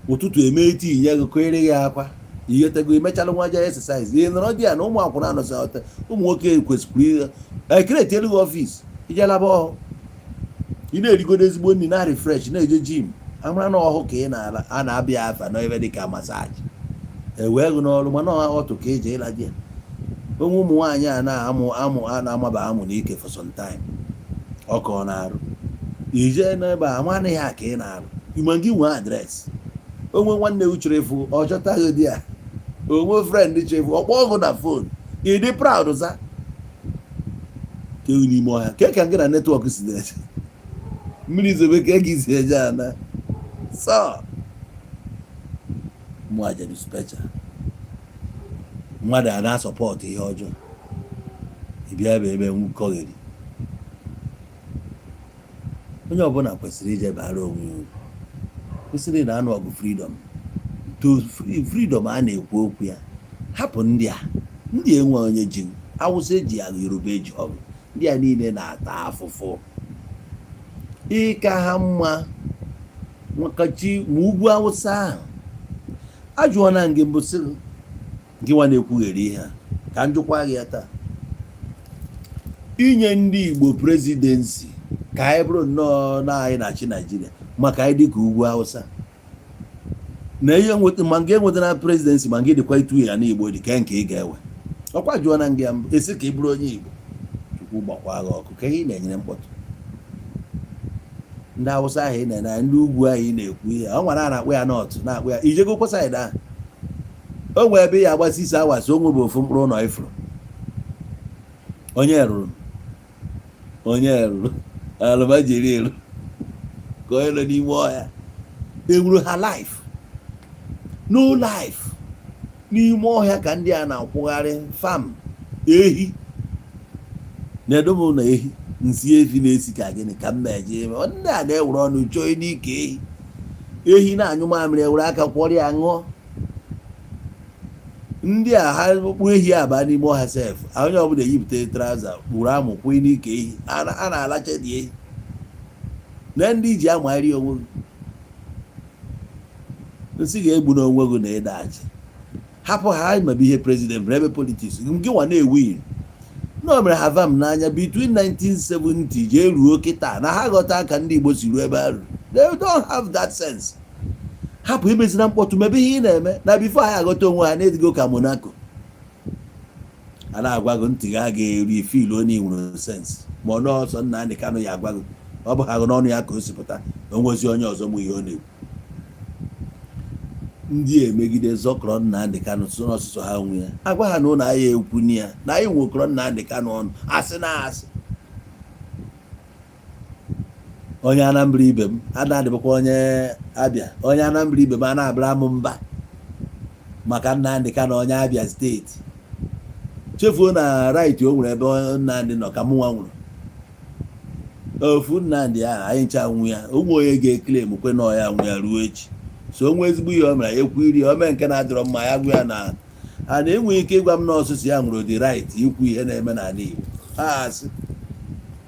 ụtụtụ eme eti inye gị kwere gị akwa ihetego imechala nwa aja exercise ị nọrọ dị ya na ụmụ akwụna anọsị ọta ụmụ nwoke kwesịrị ekreti elu ọfis ijelaba ọhụ ị na-erigodo ezigbo nri na refresh na-eje jim amara na ọhụ ka ị a na-abịa afa na ebe dịka masaji ewee gụ n'ọrụ mana ọtụ ka eji ịla di ya onwe ụmụ nwaanyị a na-amaba amụ n'ike for some time ọka ọ na-arụ ije n'ebe a amanaghị ha ka ị na-arụ ịma gị nwee adreesị onwe nwanne uchere efu ọ chọtaghị di ya onwe frend chefu ọkpọ ọgụ na fon ịdị proud za kewu n'ime ọhịa ke ka gị na netwọk si na-eje mmiri zobe ka gị si eje ana sọ mụajadu special mmadụ a na-asọpọtụ ihe ọjọọ ịbịa ebe nkọgheri onye ọbụla kwesịrị ije bara onwe ya uru kwesịrị na anụ ọgụ freedom a na-ekwu okwu ya hapụ ndị enwe onye ji Awụsa eji agụ Yoruba eji ọgụ ndị a niile na-ata afụfụ ịka ha mma nwakachi ma ugwu Awụsa ahụ ajụọ na ngị mbụ sị gị nwa na-ekwugheri ihe a ka njụkwa gị ya taa inye ndị Igbo prezidensi ka anyị bụrụ nnọọ na anyị na-achị Naijiria maka anyị dịka ugwu Awụsa na ihe ma nke enweta na prezidensi ma nke dịkwa itu ya na Igbo dị ka nke ị ga-ewe ọkwa jụọ na nga mbụ esi ka ị bụrụ onye Igbo Chukwu gbakwa gị ọkụ ka ihe ị na-enyere mkpọtụ ndị Awụsa ahụ ị na-ene ndị ugwu ahụ ị na-ekwu ihe ọ nwere a na-akpụ ya nọtụ na-akpụ ya ijegokwa saịdị ahụ o nwee ebe ya agbasi isi awasị o nwebe ofu mkpụrụ ụlọ ifuru onye rụrụ alụma jiri elu ka onye nọ n'ime ọhịa enwuru ha life no life n'ime ọhịa ka ndị a na-akwụgharị fam ehi na-edobe na ehi nsị efi na-esi ka gịnị ka mma eje eme ndị a na-ewere ọnụ chọọ n'ike ehi na-anyụ mamịrị ewere aka kwọrọ ya ṅụọ ndị a ha kpụ ehi aba n'ime ọha sef onye ọbụla eyipụta traụza kpụrụ amụ kwụ n'ike ehi a na-alacha dị ehi na ndị ji amagharị onwe gị nsị ga-egbu n'onwe gị na ịdachi hapụ ha mebe ihe prezident mere ebe politiks gị nwa na-ewu na o mere ha vam n'anya between 1970 jee ruo kịta na ha ghọta ka ndị Igbo si ruo ebe ha ruru. They don't have that sense. Hapụ imezi na mkpọtụ mebe ihe ị na-eme na bifo ha aghọta onwe ha na-edigo ka Monaco a na-agwago ntị ga ga-eri filu onye nwere sense ma ọ n'ọsọ Nnamdi Kanu ya agwago ọ bụ ha n'ọnụ ya ka o si pụta na onwezi onye ọzọ mụ ihe ọ na-ekwu ndị emegide zọkọrọ Nnamdi Kanu so n'ọsụsọ ha nwe ya agwa ha na ụlọ ahịa ekwu ni ya na anyị nwekọrọ Nnamdi Kanu ọnụ asị na asị onye Anambra ibe m adadịbụkwa onye Abịa onye Anambra ibe m a na-abara m mba maka Nnamdi Kanu onye Abịa steeti chefuo na right o nwere ebe Nnamdi nọ ka mụ nwa nwụrụ ofu Nnamdị ahụ anyị ncha nwụ ya onwe onye ga-eklem kwe na ya nwụ ya ruo echi so onwe ezigbo ihe o mere ekwu iri ome nke na-adịrọ mma ya gwa ya na a na-enweghị ike ịgwa m na ọsụsụ ya nwere the right ikwu ihe na-eme n'ala Igbo ha asị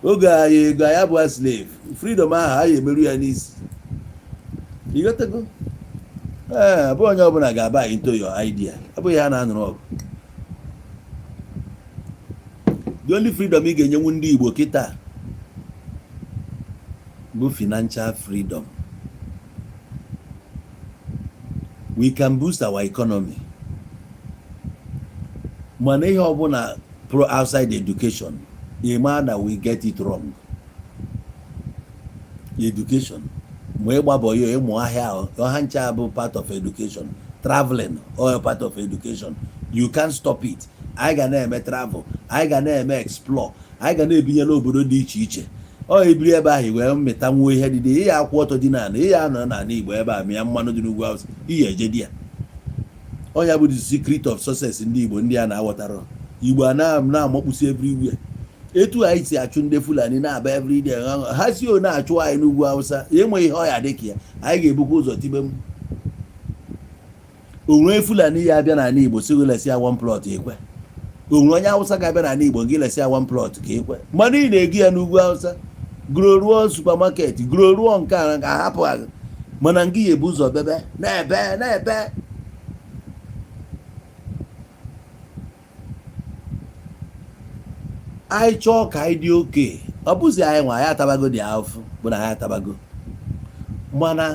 oge anyị ego ya bụ slave freedom ahụ anyị emerụ ya n'isi ịghọtago bụ onye ọbụla ga-aba into your idea abụghị ha na-anụrụ ọgụ the only freedom ị ga-enyenwu ndị Igbo kịta bụ financial freedom. We can boost our economy. Mana ihe ọbụla pro outside education, ịma na we get it wrong. Education, ma ịgba bọyọ ịmụ ahịa ọha ncha bụ part of education. Traveling or part of education. You can't stop it. Anyị ga na-eme travel, anyị ga na-eme explore, anyị ga na-ebinye n'obodo dị iche iche. Ọ ebiri ebe ahụ wee mmeta nwuo ihe dị ihe akwụ ọtọ dị n'ala ihe anọ n'ala Igbo ebe a mịa mmanụ dị n'ugwu Awụsa ihe eje di ya ọ ya bụ the secret of success ndị Igbo ndị a na-aghọtara Igbo a na-amakpusi everywhere etu anyị si achụ ndị Fulani na-aba everyday ha si o na-achụ anyị n'ugwu Awụsa enwe ihe ọya dịka ya anyị ga-ebukwa ụzọ tibe m onwe Fulani ya abịa n'ala Igbo si lesi ya one plot ekwe onwe onye Awụsa ga-abịa n'ala Igbo gị lesi ya one plot ka ekwe mmadụ ị na-egi ya n'ugwu Awụsa gro ruo supermarket gro ruo nke a ka hapụ agụ mana ngị ya ebu ụzọ bebe na-ebe anyị chọọ ka anyị dị oke ọ bụzi anyị nwa anyị atabago dị afụ bụ na anyị atabago mana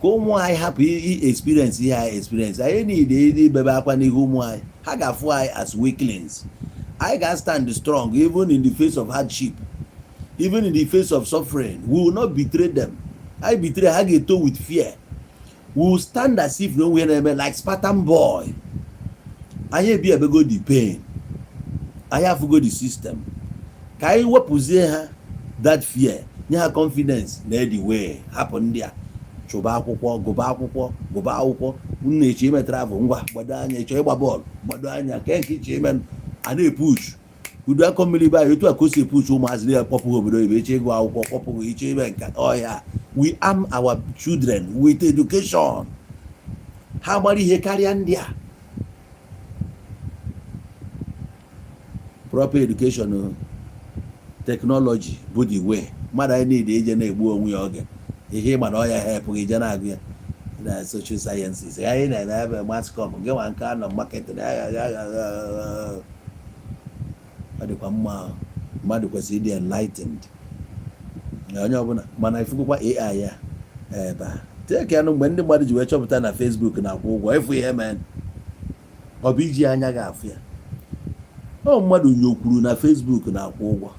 ka ụmụ anyị hapụ experience ihe anyị experience anyị niile ibebe akwa n'ihu ụmụ anyị ha ga-afụ anyị as weaklings anyị ga-stand strong even in the face of hardship. Even in the face of suffering, we will not betray them. I betray Hageto with fear. We will stand as if no one ever like Spartan boy. I have be able to go the pain. I have to go the system. Can you possess that fear? You have confidence. There the way happen there. Choba akwụkwọ, goba akwụkwọ, na-eche ime travel ngwa gbado anya eche ịgba bọọlụ gbado anya ka nke iche ime a na-epush udu akọ mmiri ba etu akosi epush ụmụazị ya kpọpụ obodo ibe eche ịgụ akwụkwọ kpọpụ iche ime nka ọya we arm our children with education ha gbara ihe karịa ndị a proper education technology bụ the way mmadụ anyị niile eje na-egbu onwe ya oge ihe ịma na ọya help gị je na-agụ ya na social sciences anyị na ebe mass com gị nwa nke anọ market ọ dịkwa mma mmadụ kwesịrị ịdị enlightened onye ọbụla mana ifụkwa AI ya ebe a teke anụ mgbe ndị mmadụ ji wee chọpụta na Facebook na-akwụ ụgwọ ịfụ ihe men ọ bụ iji anya ga-afụ ya ọ mmadụ nyokwuru na Facebook na-akwụ ụgwọ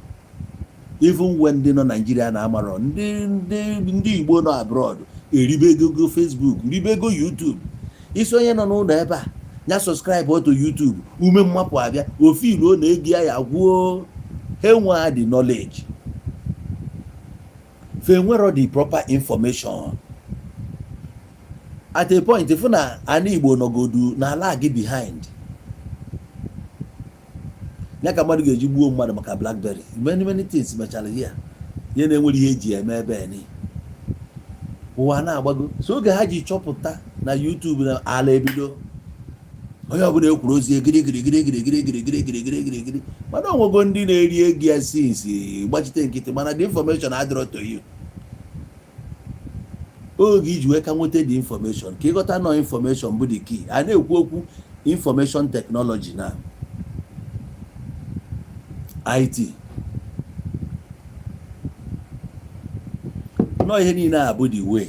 even when ndị nọ Nigeria na-amarọ ndị Igbo nọ abroad eribego Facebook ribego YouTube isi onye nọ n'ụlọ ebe a nya subscribe to YouTube ume mmapụ abịa ofilu ọ na-egi ya gwuo ha enwe the knowledge fe nwere the proper information at a point ifu na ana Igbo nọgodu na ala gị behind ya ka mmadụ ga-eji gbuo mmadụ maka BlackBerry many things mechara ya ihe na-enwere ihe eji eme ebe ni ụwa na-agbago so oge ha ji chọpụta na YouTube na ala ebido onye ọbụla ekwuru ozi gịrị mana onwego ndị na-eri ego ya sinsi gbachite nkịtị mana the information adịrọ to you oge iji wee ka nweta the information ka ịghọta nọ information bụ the key a na-ekwu okwu information technology na IT nọ ihe niile abụ the way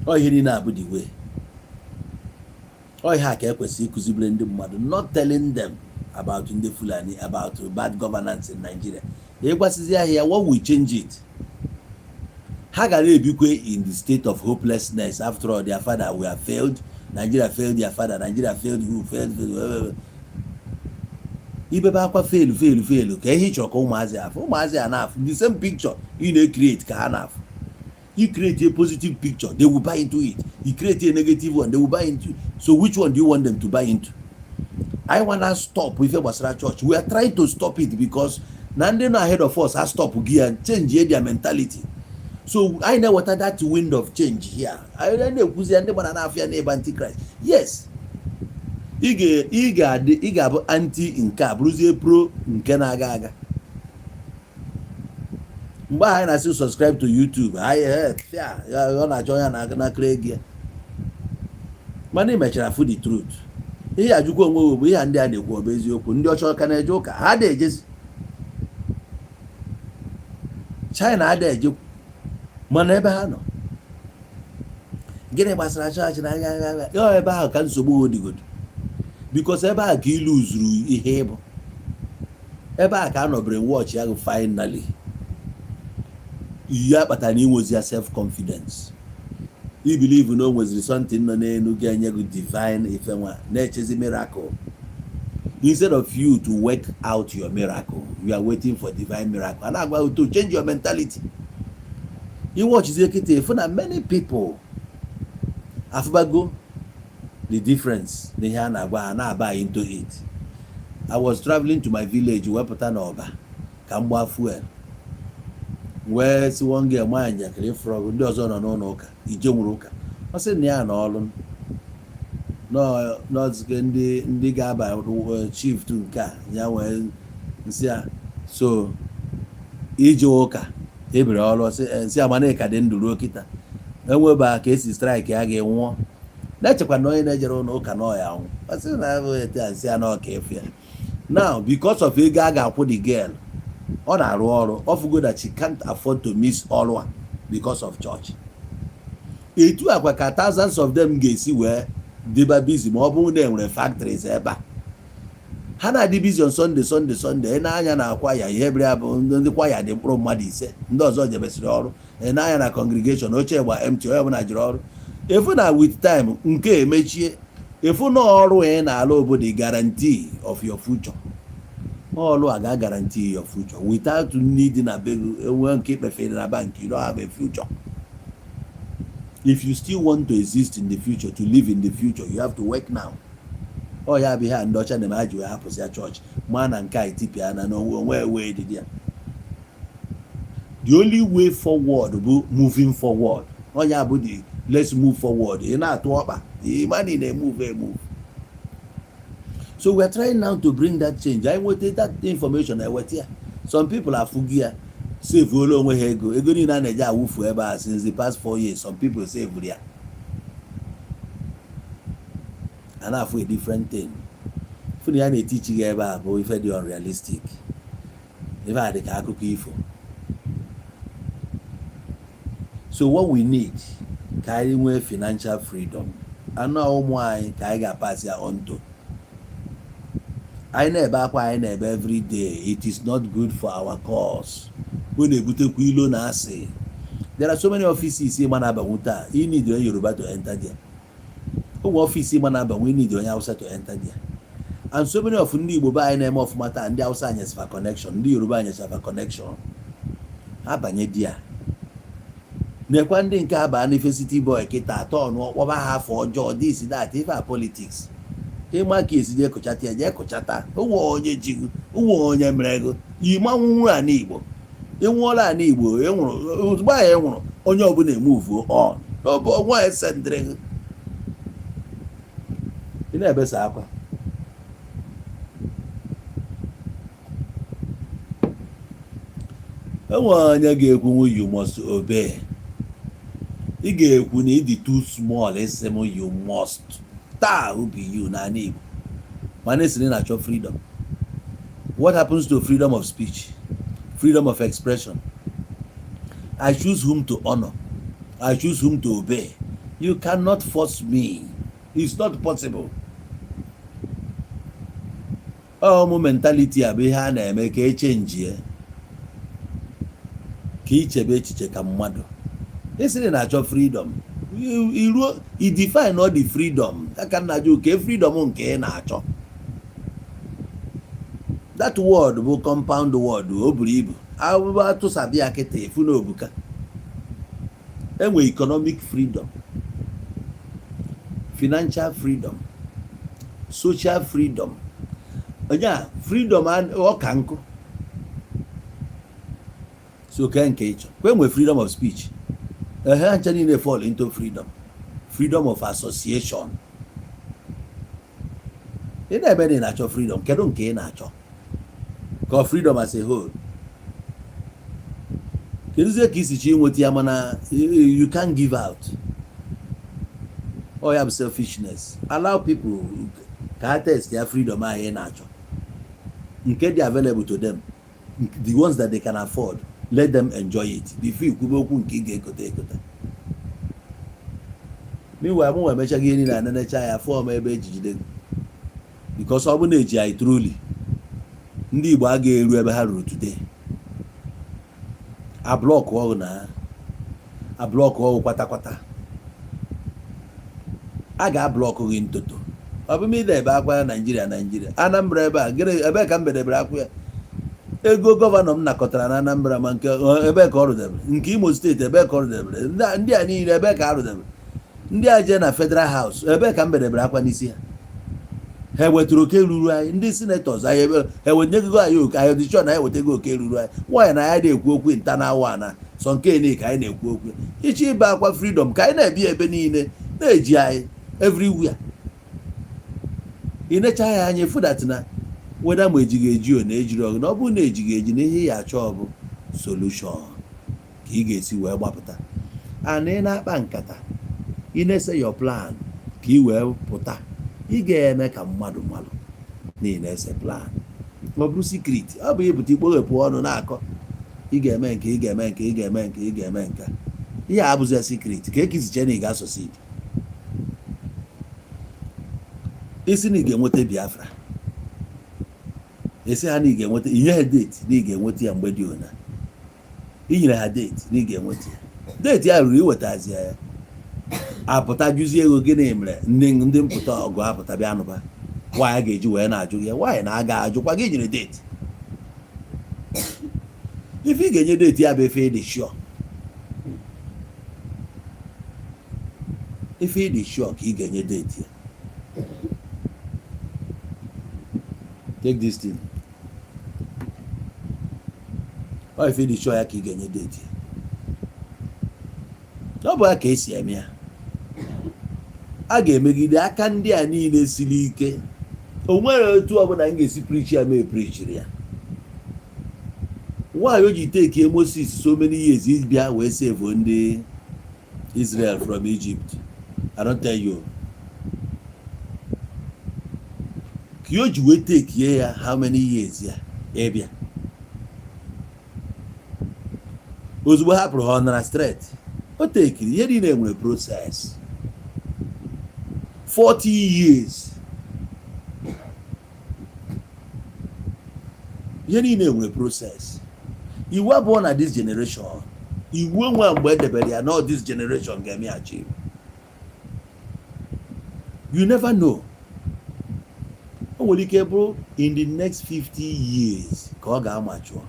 ọ ihe niile abụ the way ọ ihe a ka ekwesịrị ịkụzibere ndị mmadụ not telling them about ndị Fulani about bad governance in Nigeria ịgbasizi ahịa what will change it ha gara ebikwe in the state of hopelessness after all their father were failed Nigeria failed their father Nigeria failed who failed ibebe akwa fail ka ihe chọrọ ka ụmụazị a na-afụ the same picture you na-create ka ha na-afụ you create a positive picture they will buy into it, you create a negative one they will buy into it. So which one do you want them to buy into? I want to stop with gbasara church. We are trying to stop it because na ndị nọ ahead of us ha stop gị ya change their mentality. So I know what that wind of change here. I na-ekwuzi ya ndị gbara n'afịa n'ebe antichrist. Yes, ị ga-abụ anti nke a bụrụzie pro nke na-aga aga. Mgbe anyị na-asị subscribe to YouTube ọ na-achọ ya na Craig ya, mana ị mechara fụ the truth. Ihe ajụkwa onwe bụ ihe ndị a na-ekwu ọ bụ eziokwu. Ndị ọcha ka na-eje ụka ha na-ejezi, China ada eje, mana ebe ha nọ gịnị gbasara chọọchị na anya ebe ahụ ka nsogbu odigodo, because ebe ahụ ka ilu zuru ihe ịbụ, ebe ahụ ka anọbere watch ya finally. Ya kpatara na inwezi ya self confidence. You believe na o nweziri something nọ n'elu ga-enye gị divine ife nwa na-echezi miracle. Instead of you to work out your miracle, you are waiting for divine miracle. And I'm going to change your mentality. You watch the kite, for many people afubago the difference they na buy into it. I was traveling to my village, wepụta n'ọba ka m gbaa fuel. Wee si one girl nwaanyị akịrị frog ndị ọzọ nọ n'ụlọ ụka ije nwere ụka. Ọ sị na ya n'ọlụ n'ọzụke ndị ga-aba chief tu nke a ya wee nsị a so ije ụka ebere ọlụ nsị Amaneka dị ndụ ruo kịta enweba ka esi strike ya ga-enwụọ na-echekwa na onye na-ejere ụlọ ụka na ọya anwụ. Ọ sị na ete nsị a na ọka efu ya. Now because of ego a ga-akwụ the girl, ọ na-arụ ọrụ ọfụgo that she can't afford to miss all one because of church. Etu akwa ka thousands of them ga-esi wee dịba busy ma ọ bụrụ na enwere factories ebe a. Ha na-adị busy on Sunday na-anya na akwaya ihe bere bụ ndị kwaya dị mkpụrụ mmadụ 5 ndị ọzọ jebesịrị ọrụ na-anya na congregation oche gba empty onye ọbụla jiri ọrụ. Efu na with time nke emechie efu na ọrụ na-ala obodo guarantee of your future. Ọlụ a ga-guarantee your future without needing na begu enwe nke ikpefere na bank. You don't have a future. If you still want to exist in the future, to live in the future, you have to work now. Oh ya be ha ndị ọcha na maji wee hapụsị ya church ma na nke itipia na onwe way dị ya. The only way forward bụ moving forward. Oh ya bụ the let's move forward. Ị na-atụ ọkpa money na-move. So we're trying now to bring that change. I wanted that information I went here. Some people are fugia. Save all onwe ha ego niile a na-eje awụfu ebe a since the past 4 years. Some people save ya. And I feel a different thing. Funny I na-teach you ebe a bụ ife dị unrealistic. Ife a dị ka akụkọ ifo. So what we need ka anyị nwee financial freedom. Anọ ụmụ anyị ka anyị ga-pass ya on to. I na-ebe akwa anyị na-ebe every day. It is not good for our cause. When na-ebutekwa ilo na asị. There are so many offices in Manaba. You need your Yoruba to enter there. Who office in Manaba? We need your Hausa to enter there. And so many of ndị Igbo by name of matter and the Hausa anyes for connection. Ndị Yoruba anyes for connection. Abanye dia. Nekwa ndị nke aba university boy kita atọ no ọba ha for ọjọọ this that if our politics. Ịma ka esi je kochata ya je kochata. Ụwa onye jigu, ụwa onye mrego. Yima nwụrụ ana Igbo. Enwụọla ana Igbo, enwụrụ ozugbo ya enwụrụ onye ọbụla emove on. Ọ nwa esendere. Ị na-ebesa akwa. Enwe onye ga-ekwu you must obey. Ị ga-ekwu na ịdị too small ese m you must. Taa ubi you na ana Igbo. Mana esi na achọ freedom. What happens to freedom of speech? Freedom of expression. I choose whom to honor. I choose whom to obey. You cannot force me. It's not possible. Oh, mentality abụ ha na-eme ka change ka ichebe echiche ka mmadụ. Esiri na achọ freedom. You define all the freedom. Aka na ajụ ka freedom nke na-achọ. That word bụ compound word o buru ibu. Abụba tụsabi akịta efu na obuka. Enwe economic freedom, financial freedom, social freedom. Onya freedom and ọka nkụ. so can when we freedom of speech actually they fall into freedom of association. Ị na-ebe dị na-achọ freedom, kedu nke ị na-achọ ka freedom as a whole? Keduzie ka isi chi nweta ya mana you can't give out? Or you have selfishness. Allow people ka test their freedom ahụ ị na-achọ nke dị available to them, the ones that they can afford. Let them enjoy it before ikwube okwu nke ị ga-ekote ekota. Meanwhile mụ emechaghị ihe na nenecha ya fọm ebe ejijide because ọ bụ na-eji anyị truly ndị Igbo a ga-eru ebe ha ruru today. A block ọgụ kwata a ga-ablọk gị ntoto. Ọ bụ ide ebe akwa Naijiria Anambra ebe ka mbedebere akwa ya. Ego gọvanọ m nakọtara na Anambra ma nke ebe ka ọ rụdebere, nke Imo steeti ebe ka ọ rụdebere, ndị a niile ebe ka a rụdebere, ndị a je na Federal House ebe ka mbedebere akwa n'isi ha. Ha ewetara oke ruru anyị, ndị senators anyị ewetego anyị oke, anyị dịchọ na anyị ewetego oke ruru anyị. Nwaanyị na anyị na-ekwu okwu nta na awa na sọ nke ne ka anyị na-ekwu okwu ichi ibe akwa freedom ka anyị na-ebi ebe niile na-eji anyị everywhere. Ị necha ya anya efu that na weda ma ejighị eji o na-ejiri ọgụ na ọ bụrụ na ejighị eji na ihe ya achọ ọ bụ solution ka ị ga-esi wee gbapụta. And ị na-akpa nkata ị na-ese your plan ka ị wee pụta, ị ga-eme ka mmadụ n'ihi na-ese plan. Ọ bụrụ secret, ọ bụ ịpụta ikpoghepụ ọnụ na-akọ ị ga-eme nke ị ga-eme nke ị ga-eme nke ị ga-eme nke ihe abụzi secret ka ekisiche na ị ga-asọsid. Isi na ị ga-enweta Biafra, esi ha na ị ga-enweta inye ha date na ị ga-enweta ya mgbe dị ona. Inyere ha date na ị ga-enweta ya, date ya ruru iwetazi ya apụta juzie ego gịnị mere ndị mpụta ọgụ apụta bịa nụba nwaanyị ga-eji wee na-ajụ ya, nwaanyị na-aga ajụkwa gị nyere date. Ife ị ga-enye date ya bụ efe dị sure, ife dị sure ka ị ga-enye date ya. Take this thing. Ọ ife dị sure ya ka ị ga-enye date ya. Ọ bụ ya ka esi eme ya. A ga-emegide aka ndị a niile siri ike. O nwere otu ọbụla m ga-esi preach ya mee preachiri ya. Why o ji take Moses so many years bịa wee save ndị Israel from Egypt? I don't tell you. Ka o ji wee take ya how many years ya ịbịa? Ozugbo hapụrụ ha ọnara straight. O tekiri ihe niile nwere process 40 years. Ihe niile nwere process. Iwu abụọ na this generation. Iwu nwa mgbe edebere ya na this generation ga-eme achieve. You never know. O nwere ike bụrụ in the next 50 years ka ọ ga-amachụọ.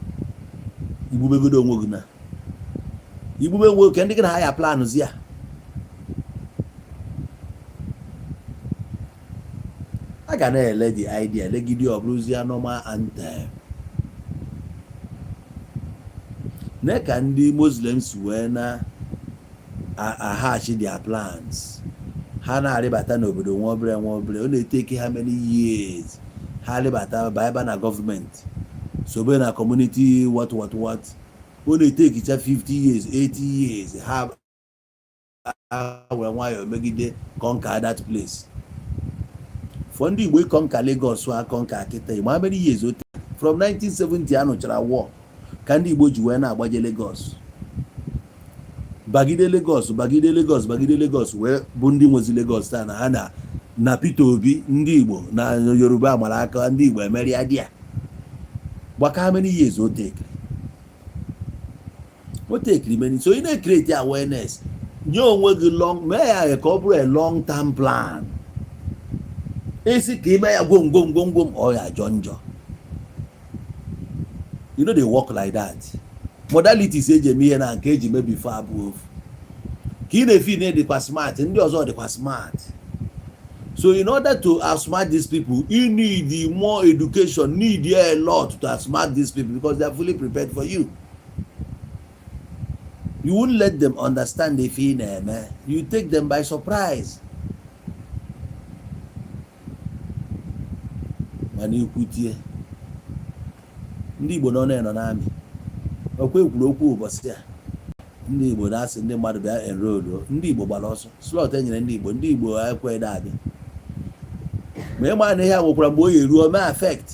Igbubegodo onwe gị na. Igbube onwe ka ndị gị na ha ya plans ya. A ga na-ele the idea legide ọ bụrụzie normal anthem. Na ka ndị Muslims wee na ahachi their plans. Ha na-arịbata n'obodo nwa obere ọ na-eteke ha many years. Ha arịbata Bible na government sobe na community what ọ na-etekicha 50 years 80 years. Ha wee nwayọọ megide conquer that place. For ndị Igbo conquer Lagos wa conquer Akita Igbo how many years from 1970 anụchara war ka ndị Igbo ji wee na-agbaje Lagos bagide Lagos wee bụ ndị nwezi Lagos taa na ha na Peter Obi ndị Igbo na Yoruba amara aka ndị Igbo emeria dị ya gbaka how many years o tekiri many. So ị na-create awareness nye onwe gị mee ya ka ọ bụrụ a long term plan. Esi ka ime ya gwom ọ ya ajọ njọ. You know they work like that. Modalities eji eme ihe na nke eji eme before above. Ka ị na-efi na-edikwa smart, ndị ọzọ dịkwa smart. So in order to outsmart these people, you need more education, need a lot to outsmart these people because they are fully prepared for you. You won't let them understand if in man. You take them by surprise. Mana ikwutie ndị Igbo nọ n'amị okwe kwuru okwu ụbọchị a ndị Igbo na-asị ndị mmadụ bịa enrolu ndị Igbo gbara ọsọ slọt enyere ndị Igbo ekweghị abịa ma ịma na ihe a nwekwara mgbe o yi eruo mee affect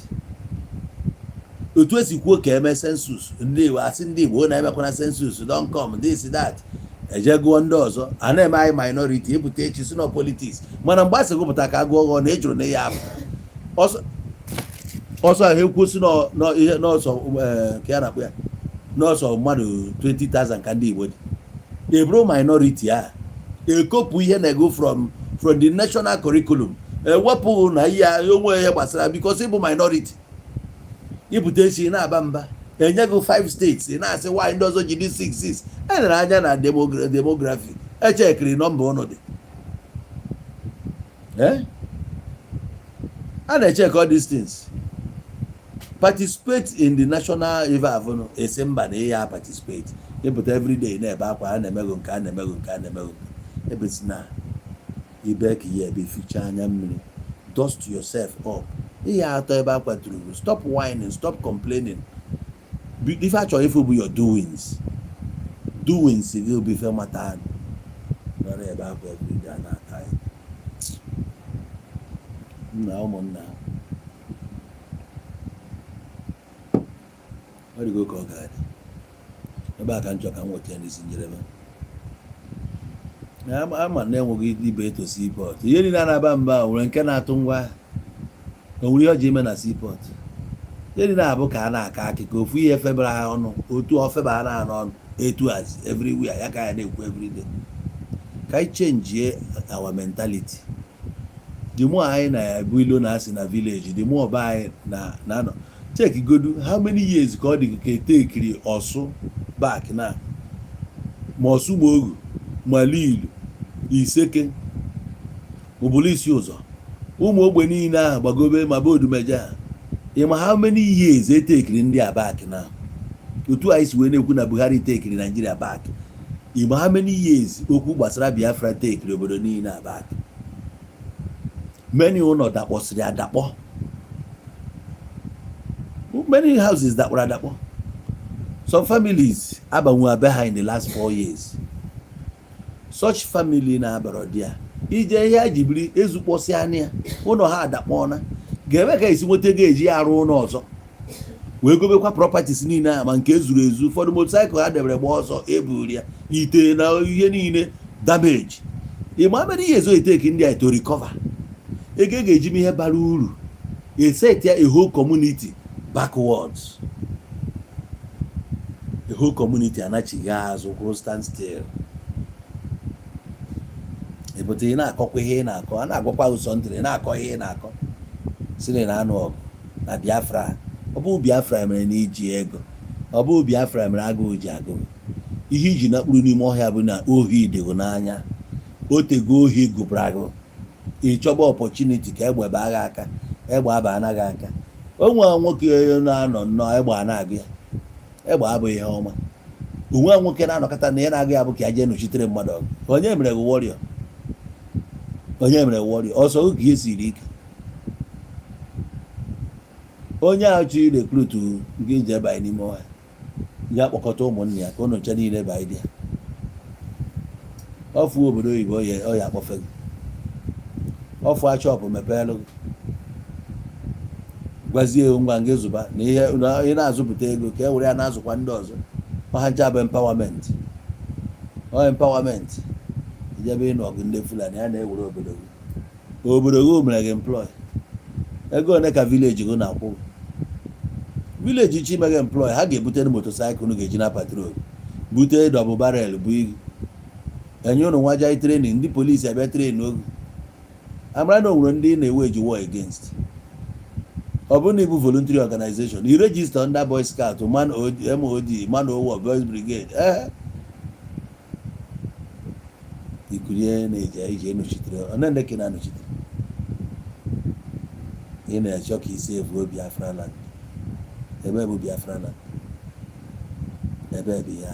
otu esi kwuo ka eme census ndị Igbo asị ndị Igbo na-emekwana census don come this that eje gụọ ndị ọzọ a na-eme anyị minority epụta echi si na politics mana mgbe a sị gụpụta ka agụọ ọghọ na ejụrụ na ya afọ ọsọ ahụ ekwusi n'ihe n'ọsọ ka ya na-akpụ ya n'ọsọ mmadụ 20,000 ka ndị Igbo dị eburu minority a ekopụ ihe na-ego from the national curriculum ewepụ na ihe onwe ihe gbasara because ịbụ minority ibute esi na-aba mba enye gị 5 states ị na-asị nwaanyị ndị ọzọ ji dị 6 enyere anya na demography echekiri nọmba ụnụ dị a na-echek all these things. Participate in the national event esi mba na ihe participate ịpụta everyday na-ebe akwa a na-emego nke a na-emego nke a na-emego ebe si na ibe ka ihe ebe ficha anya mmiri dust yourself up ihe atọ ebe akwa tụrụ stop whining, stop complaining. Ife achọrọ ife bụ your doings gị bụ ife mata nọ ebe akwa everyday a na-ata ya nna ụmụnna ọ dịgo ka ọ ga-adị ebe a ka m chọ ka m nweta n'isi njedebe ama na enweghị ibe eto seaport ihe niile na-aba mba nwere nke na-atụ ngwa onwere ihe ọ ji ime na seaport ihe niile abụ ka a na-aka akịka ofu ihe febara ha ọnụ otu ọ febara ha n'ọnụ etu as everywhere ya ka ya na-ekwu everyday ka anyị change our mentality. The more anyị na-ebu ilo na-asị na village the more ọba anyị na-anọ check godu how many years ka ọ dị ka etekiri ọsụ back na ma ọsụ ma ogu ma lilu iseke ụbụlụ ụzọ ụmụ ogbe niile ahụ gbagobe ma bodu meja ịma how many years etekiri ndị a back na otu anyị si wee na-ekwu na Buhari tekiri Nigeria back ịma how many years okwu gbasara Biafra tekiri obodo niile a back many ụlọ dakpọsịrị adakpọ many houses dakpọrọ adakpọ some families abanwe be in the last 4 years such family na-abara dia ije ihe ajibiri ezukpọsị anya ụlọ ha adakpọna ga-eme ka esi nweta ga-eji arụ ụlọ ọzọ wee gobekwa properties niile ma nke ezuru ezu ụfọdụ motorcycle ha debere gba ọsọ eburu ya ite na ihe niile damage ịma many years o take ndị a to recover ege ga-eji m ihe bara uru set a whole community backwards. The whole community anachighị azụ kwụrụ stand still. Ebute ị na-akọkwa ihe ị na-akọ a na-agwakwa ụsọ ntịrị na-akọ ihe ị na-akọ sịrị na anụ ọgụ na Biafra ọ bụ Biafra mere na iji ego ọ bụ Biafra mere agụụ ji agụ ihe iji nakpụrụ n'ime ọhịa bụ na ohi dịgo n'anya otego ohi gụpụrụ agụ ịchọba opportunity ka egbe baa gị aka egbe aba anaghị aka onwe nwoke na-anọ nnọọ egbe anaghị ya egbe abụghị ihe ọma onwe nwoke na-anọkọta na ya na-agụ ya bụ ka ya jee nọchitere mmadụ ọgụ onye mere gị warrior ọsọ oge ihe siri ike onye ahụ chiri rekrutu nke ije banye n'ime ọhịa ya kpọkọta ụmụnne ya ka ọ nọcha niile banye dị ya ọfụ obodo oyibo ọ ya akpọfe gị ọfụ achọpụ mepeelụ gị gwazie ngwa nga zụba na ihe na-azụpụta ego ka e were ya na-azụkwa ndị ọzọ ọha ncha bụ empowerment ijebe ịnụ ọgụ ndị Fulani ya na-ewere obodo gị mere gị employ ego one ka village gị na-akwụ village chi meghe employ ha ga-ebute motorcycle ga-eji na patrol bute double barrel bụ igi enye ụnụ nwa jai training ndị polisi abịa train oge amara na onwere ndị na-ewe eji war against ọ bụrụ na ịbụ voluntary organization i register under Boy Scout MOD Man O' War Boys Brigade ikurie na-eje ije nọchitere ọnende ka na-anọchitere ị na-achọ ka isi evu Biafra land ebe bụ Biafra land ebe bụ ya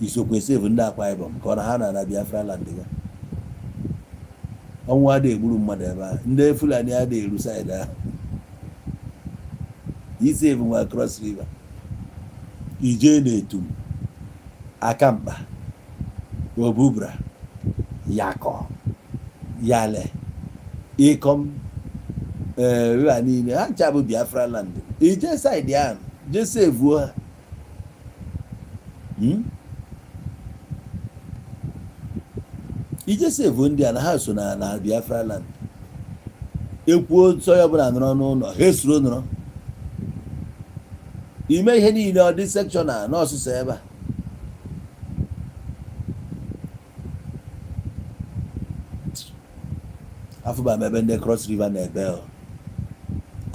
isokwe save ndị Akwa Ibom ka ọ na ha na Biafra land ya ọnwụ adịghị egburu mmadụ ebe a ndị Fulani adịghị eru side ahụ isave nwa Cross River ije na-etum Akamkpa Obubra Yakọ Yale Ikom river niile ha ncha bụ Biafra land ije side ahụ je save ha ije save ndị a na ha so na Biafra land ekwuo nsọ ya ọbụla nọrọ n'ụlọ ha esoro nọrọ ime ihe niile ọ dị sekshọn a n'ọsụsọ ebe a afụba m ebe ndị Cross River na-ebe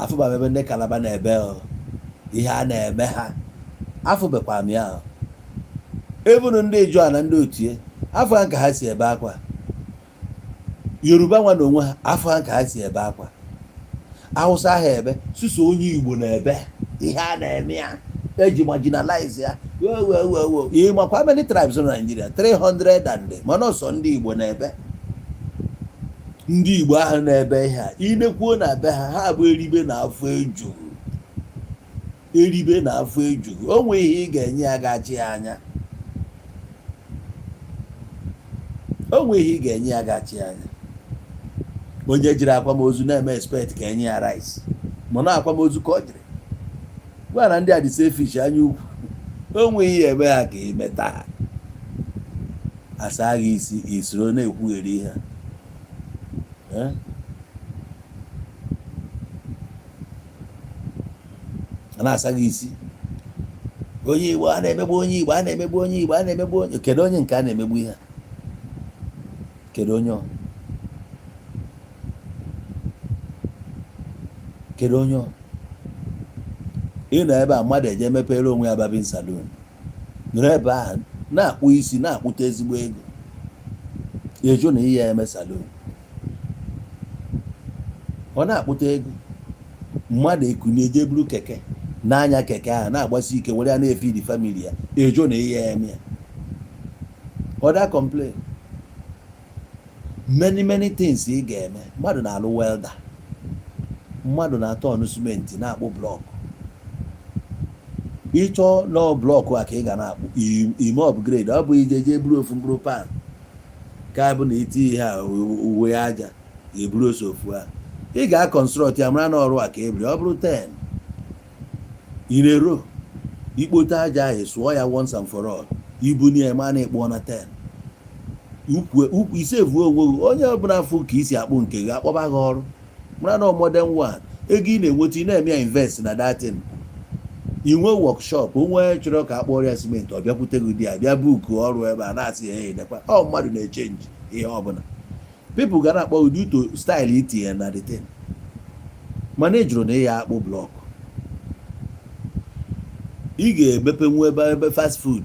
afụba m ebe ndị Calabar na-ebe ihe a na-eme ha afụbekwa m ya ebunu ndị Ijele na ndị otie afọ ha ka ha si ebe akwa Yoruba nwa na onwe ha afọ ha ka ha si ebe akwa Hausa ha ebe suso onye Igbo na-ebe ihe a na-eme ya eji marginalize ya ihe makwa many tribes na Nigeria 300 and mana ọsọ ndị Igbo na-ebe ndị Igbo ahụ na-ebe ihe a inekwuo na be ha ha bụ eribe na afọ ejugu o nwee ihe ị ga-enye ya gachi ya anya onye jiri akwamozu na-eme expect ka enye ya rice mana akwamozu ka ọ jiri gwa na ndị a dị selfish anya ukwu o nweghị ihe ebe ha ka imeta ha asa gị isi isoro na-ekwugheri ha na-asa gị isi onye Igbo a na-emegbu onye Igbo a na-emegbu onye Igbo a na-emegbu onye kedu onye nke a na-emegbu ihe kedu onye ị nọ ebe a mmadụ eje mepere onwe ya babin salon nọrọ ebe a na-akpụ isi na-akpụta ezigbo ego ejo na ihe eme salon ọ na-akpụta ego mmadụ ekunye eje buru keke n'anya keke ahụ na-agbasi ike were ya na-efidi famili ya ejo na ihe eme ya ọ da complain many things ị ga-eme mmadụ na-alụ welda mmadụ na-atọ ọnụ simenti na-akpụ blọkụ ịchọ nọ blọkụ a ka ị ga na-akpụ ime upgrade ọ bụ ije buru ofu mkpụrụ pan ka bụ na iti ihe a uwe aja eburu osofu a ị ga-akọnstrọt ya mara na ọrụ a ka ebiri ọ bụrụ 10 irero ikpote aja ahụ sụọ ya once and for all ibu na eme a na-ekpọ na 10 ukwu ise vuo onwe onye ọbụla afụ ka isi akpụ nke gị akpọba gị ọrụ mara na modern one ego ị na-enweta ị na-eme ya invest na datin inwe workshop onwe chọrọ ka akpọrọ ya simenti ọ bịakwute gị di ya bịa buku ọrụ ebe a na-asị ya edekwa ọ mmadụ na-echenji ihe ọbụla people ga na-akpọ ụdị to style itinye na datin mana ị jụrụ na ya akpụ blọkụ ị ga-emepe nwe ebe fast food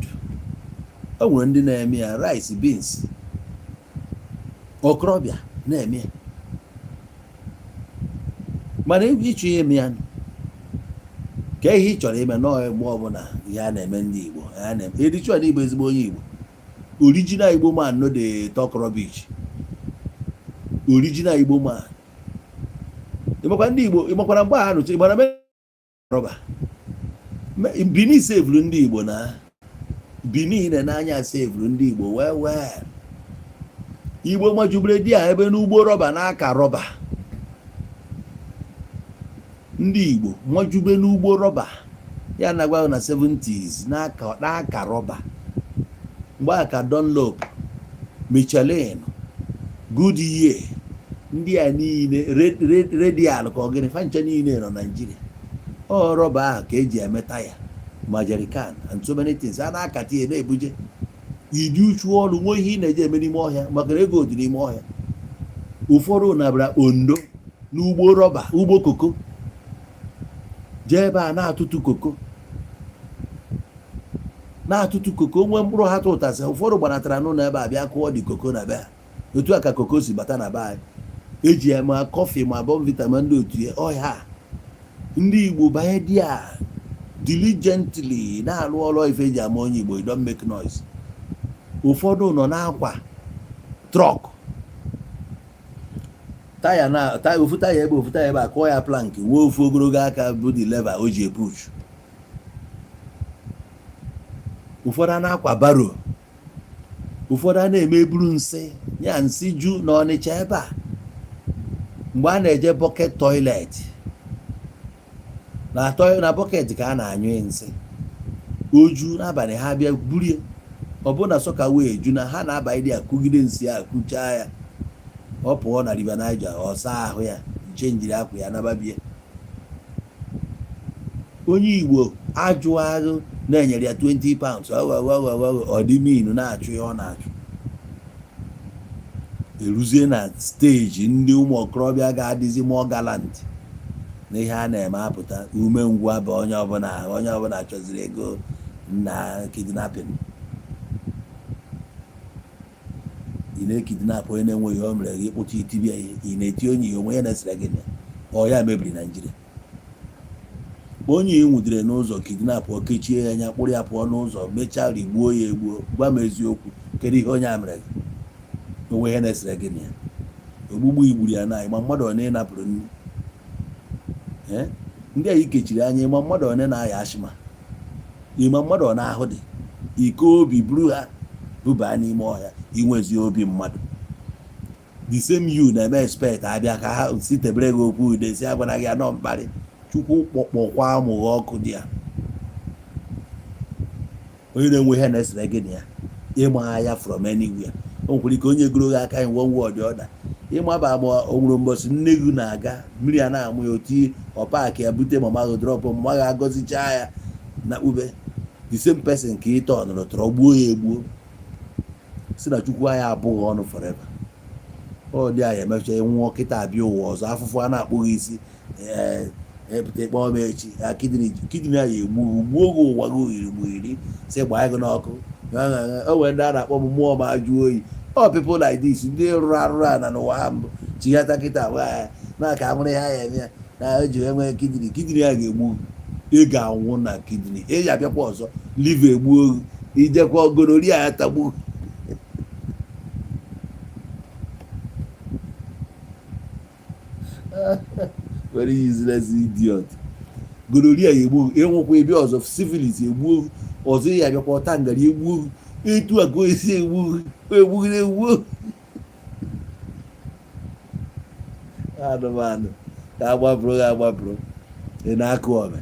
o nwere ndị na-eme ya rice beans okorobịa na-eme ya mana ịchọ ihe eme ya ka ihe ị chọrọ ime n'ọgbe ọbụla ihe a na-eme ndị Igbo ha na-eme edichọ na Igbo ezigbo onye Igbo original Igbo man no dey talk rubbish original Igbo man ịmakwa ndị Igbo ịmakwara mgbe ha nụcha ịgbara rọba Bini sevuru ndị Igbo na Bini n'anya sevuru ndị Igbo wee Igbo majubere di a ebe n'ugbo rọba na-aka rọba ndị Igbo majube n'ugbo rọba ya na-agwa na 70s na-aka rọba mgbe aka Dunlop Michelin Goodyear ndị a niile radial ka ọgịnị fancha niile nọ Nigeria ọ rọba ahụ ka eji eme taya ma jerican and so many things a na-akata ihe na-ebuje ịdị uchu ọrụ nwe ihe ị na-eje eme n'ime ọhịa maka na ego dị n'ime ọhịa ụfọdụ nabara Ondo n'ugbo rọba ugbo koko jee ebe a na-atụtụ koko nwee mkpụrụ ha tụtasị ụfọdụ gbanatara n'ụlọ ebe a bịa kụọ dị koko na be ha otu a ka koko si bata na be anyị eji eme kọfị ma bọmvita ma ndị otu ya ọhịa ndị Igbo banye di a diligently na-alụ ọrụ ife eji ama onye Igbo don't make noise ụfọdụ nọ n'akwa trọk ofu taya ebe ofu taya ebe a kụọ ya plank wuo ofu ogologo aka bụ dị leva o ji epush. Ụfọdụ a na-akwa baro, ụfọdụ a na-eme buru nsị ya nsị ju na Ọnịcha ebe a mgbe a na-eje bọket toilet na bọket ka a na-anyụ nsị oju n'abalị ha bịa burie ọbụna sọka wee ju na ha na-abalị dị akụgide nsị a kụchaa ya ọ pụọ na River Niger ọ saa ahụ ya chenjiri akwa ya nababie. Onye Igbo ajụ agụ na-enyere ya 20 pounds ọdịminu na-achụ ya ọ na-achụ. Eruzie na steji ndị ụmụ okorobịa ga-adịzi more gallant na ihe a na-eme apụta umengwụ bụ onye ọbụla chọziri ego na kidnapping. Ị na-ekidnap onye na-enweghị o mere gị ịkpụcha itibia ihe ị na-eti onye ihe onwe ya na-esere gị ọ ya mebiri Naijiria. Onye ị nwudere n'ụzọ kidnap okechie ya anya kpụrụ ya pụọ n'ụzọ mechaa rigbuo ya egbuo gwa m eziokwu kedu ihe onye a mere gị onwe ihe na-esere gị na ya ogbugbu igburu ya na ịma mmadụ one napụrụ nri ndị a ikechiri anya ịma mmadụ one na-aya ashịma ịma mmadụ ọ na-ahụ dị iko obi buru ha bubaa n'ime ọhịa inwezi obi mmadụ. The same you na-eme expect abịa ka ha sitebere gị okwu ude si agwana gị anọ mkparị Chukwu kpọkpọkwa amụghị ọkụ dị ya onye na-enwe ihe na-esere gị na ya ịma ya from anywhere. O nwekwara ike onye goro gị aka in one way or the other ịmaba ma o nwere mbọsị nne gị na-aga mmiri a na-amụ ya otu ọpaakị ya bute mama gị drọpụ mama gị agọzichaa ya na ube the same person ka ịtọ nọrọ tọrọ gbuo ya egbuo si na Chukwu anyị abụghị ọnụ forever. Ọ dị anyị emecha nwụọ kịta abịa ụwa ọzọ afụfụ a na-akpụghị isi epụta kpọọ m echi kidney anyị gbuo gị ụwa gị iri si gbaa gị n'ọkụ. O nwere ndị a na-akpọ m mmụọ ma ajụ oyi ọ people like this ndị rụrụ arụrụ a na n'ụwa ha mbụ chighata kịta na-aka nwere ha ya eme ya na eji enwe kidney a ga-egbu ị ga-anwụ na kidney eji abịakwa ọzọ liver egbuo ijekwa gonorrhea ya tagbu. Very useless idiot. Gonorrhea egbuo enwekwa ebe ọzọ syphilis egbuo ọzọ ya abịakwa ọta ngara egbuo etu a ka esi egbuo anụmanụ ka agbapụrụ ị na-akụ ọbịa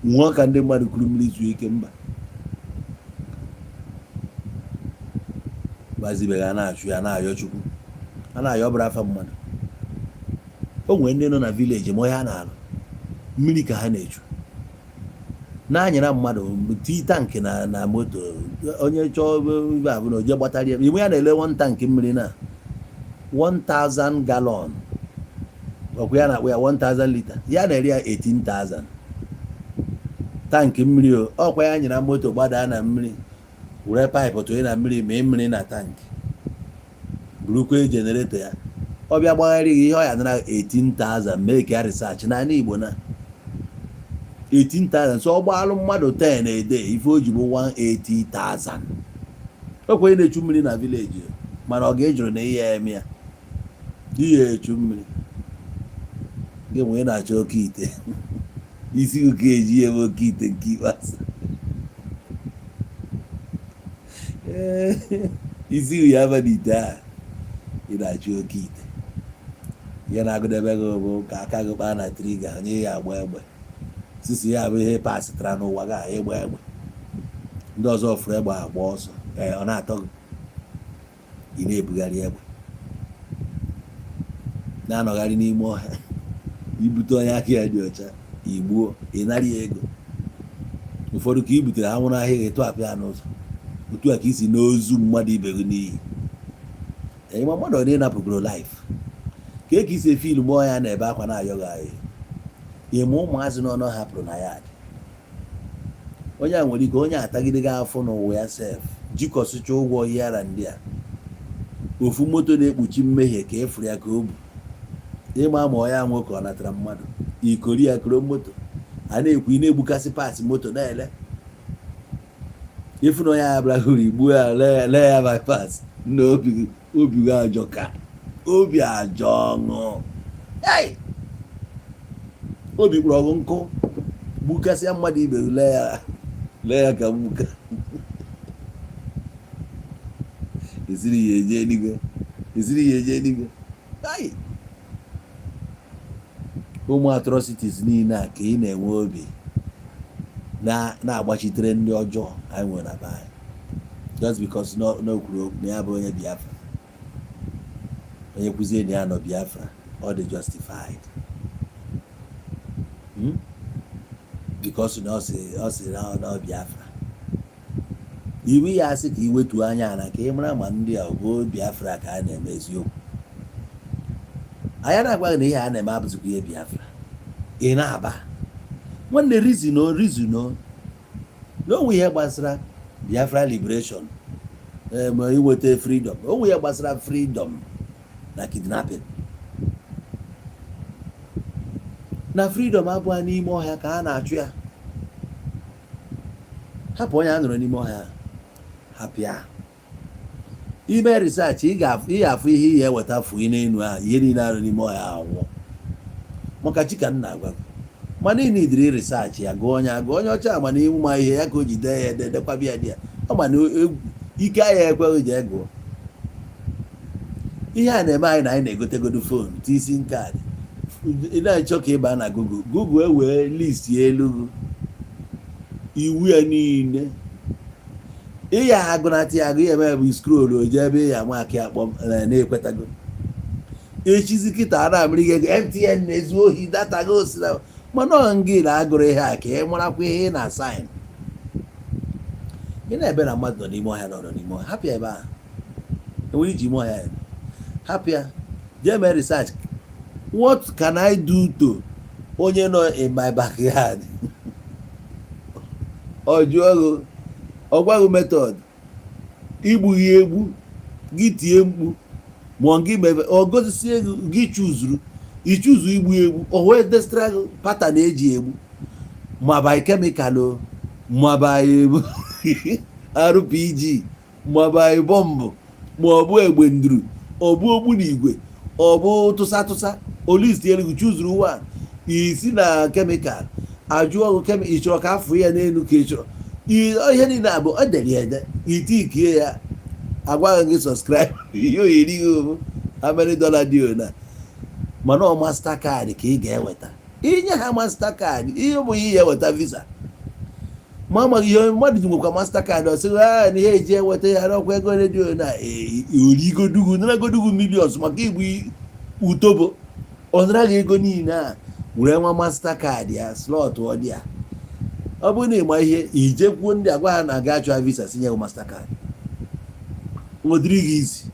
nwụọ ka ndị mmadụ kuru mmiri zuo ike mba gbazibeghị a na-achụ ya na-ayọ Chukwu a na-ayọ ọbara afa mmadụ. O nwere ndị nọ na vileji ma ọhịa na-alụ mmiri ka ha na-echu na-anyara mmadụ tii tankị na moto onye chọọ ibe abụ na oje gbatara ya igbe ya na-ele 1 tankị mmiri na 1000 gallon ọkwa ya na-akpụ ya 1000 lita ya na-eri ya 18,000 tankị mmiri ọkwa ya nyere moto gbadaa na mmiri were paịpụ tụnye na mmiri mee mmiri na tankị burukwa jenereto ya ọ bịa gbagharị gị ihe ọ ya nara 18,000 mee ka ya research n'ala Igbo na 18,000 so ọ gbaalụ mmadụ 10 ede ife o ji bụ 180,000. O kwenye na-echu mmiri na vileji mana ọ ga-ejụrụ na ihe eme ya ihe echu mmiri gị nwee na-achọ oke ite isi ụka eji ebe oke ite nke ikpeazụ isi ya abalị ite a ị na-achọ oke ite ihe na-agụdebe gị bụ ka aka gị kpaa na triga nye ya agba egbe sisi ya bụ ihe pasịtara n'ụwa ga ịgba egbe ndị ọzọ fụrụ egbe agba ọsọ ọ na-atọ gị ị na-ebugharị egbe na-anọgharị n'ime ọhịa ibute onye aka ya dị ọcha igbuo ị narị ya ego ụfọdụ ka i butere anwụrụ ahịa ga etọhapụ ya n'ụzọ otu a ka isi n'ozu mmadụ ibe gị n'iyi ịma mmadụ ọ na-enapụgoro laif ka e ka isi efilu mụọ ya na ebe akwa na-ayọ gị ahụ ịma ụmụazị n'ọnụ hapụrụ na ya dị onye a nwere ike onye atagide gị afọ n'ụwa ya sef jikọsịcha ụgwọ ihe ara ndị a ofu moto na-ekpuchi mmehie ka efuru ya ka o bu ịma ma ọ ya nwoke ọ natara mmadụ ikori ya koro moto a na-ekwu ị na-egbukasị paasị moto na-ele ifu na onye abụrahụrụ igbu ya lee ya bypass na obi ga ajọ ka obi ajọ ọṅụ obi kpọrọ ọgụ nkụ gbukasịa mmadụ ibe lee ya ka mgbuka esiri ya eje eluigwe ụmụ atrocities niile a ka ị na-enwe obi na-agbachitere ndị ọjọọ anyị nwere na be anyị just because n'okwuru okwu na ya bụ onye Biafra, onye kwuzie na ya nọ Biafra, ọ dị justified because na ọ sị na Biafra. Iwu ya asị ka iwetu anya na ka ị mara ma ndị a bụ Biafra ka a na-eme eziokwu. Anyị na-agwaghị na ihe a na-eme abụzikwa ihe Biafra. Ị na-aba nwanne reason n'onwe ihe gbasara Biafra liberation ma iweta freedom, onwe ihe gbasara freedom na kidnapping. Na freedom abụọ n'ime ọhịa ka a na-achụ ya. Hapụ onye a nọrọ n'ime ọhịa, hapụ ya. Ime research ị ga-afụ ihe ihe eweta fụ n'elu a ihe niile arụ n'ime ọhịa anwụ maka chika nna agwa mana ị na-ediri research ya gụọ onye ọcha mana iwu ma ihe ya ka o ji dee ya edekwa bịa dị ya ọ mana ike ya ekweghị ji egụọ ihe a na-eme anyị na anyị na-egotegodo fon tisi kaadị ị na-achọ ka ịba na Google ewee list ya elu iwu ya niile ịya agụnata ya agụ ya eme bụ scroll oje ebe ya nwa aka akpọ na-ekwetago echizi kịta ara amịrị gị MTN na-ezu ohi data gị osila mana ọ ngị na-agụrụ ihe a ka ị marakwa ihe ị na-asaịn. Ị na-ebe na mmadụ nọ n'ime ọhịa nọ n'ime ọhịa, hapụ ebe a enwere iji ime ọhịa ya hapụ ya jee mee research. What can I do to onye nọ in my backyard? Ọ jụọ gị ọgwaghị method igbu ya egbu gị tie mkpu ma gị mebe ọ gozisie gị chuzuru igbu egbu o wee destra pattern eji egbu ma by chemical ma by RPG ma by bọmbụ ma ọ bụ egbe nduru ọ bụ ogbu n'igwe ọ bụ tụsa olist elu chuzuru one isi na chemical ajụ ọgụ ị chọrọ ka afọ ya n'elu ka ị chọrọ ihe niile abụ ọ dere ede itikie ya agwaghị gị sọskraịb ihe oyiri gị amịrị $1 dị ona mana ọ Mastercard ka ị ga-eweta inye ha Mastercard ihe bụ ihe eweta visa ma amaghị ihe mmadụ ji nwekwa Mastercard ọ sịghị na ihe eji eweta ya n'ọkwa ego redio na origodugu naragodugu millions maka igbu utobo ọ nara gị ego niile a were nwa Mastercard ya slot ọ dị ya. Ọ bụrụ na ịma ihe ijekwuo ndị agwa ha na-aga achọ visa sinye gị Mastercard ọ dịrị gị isi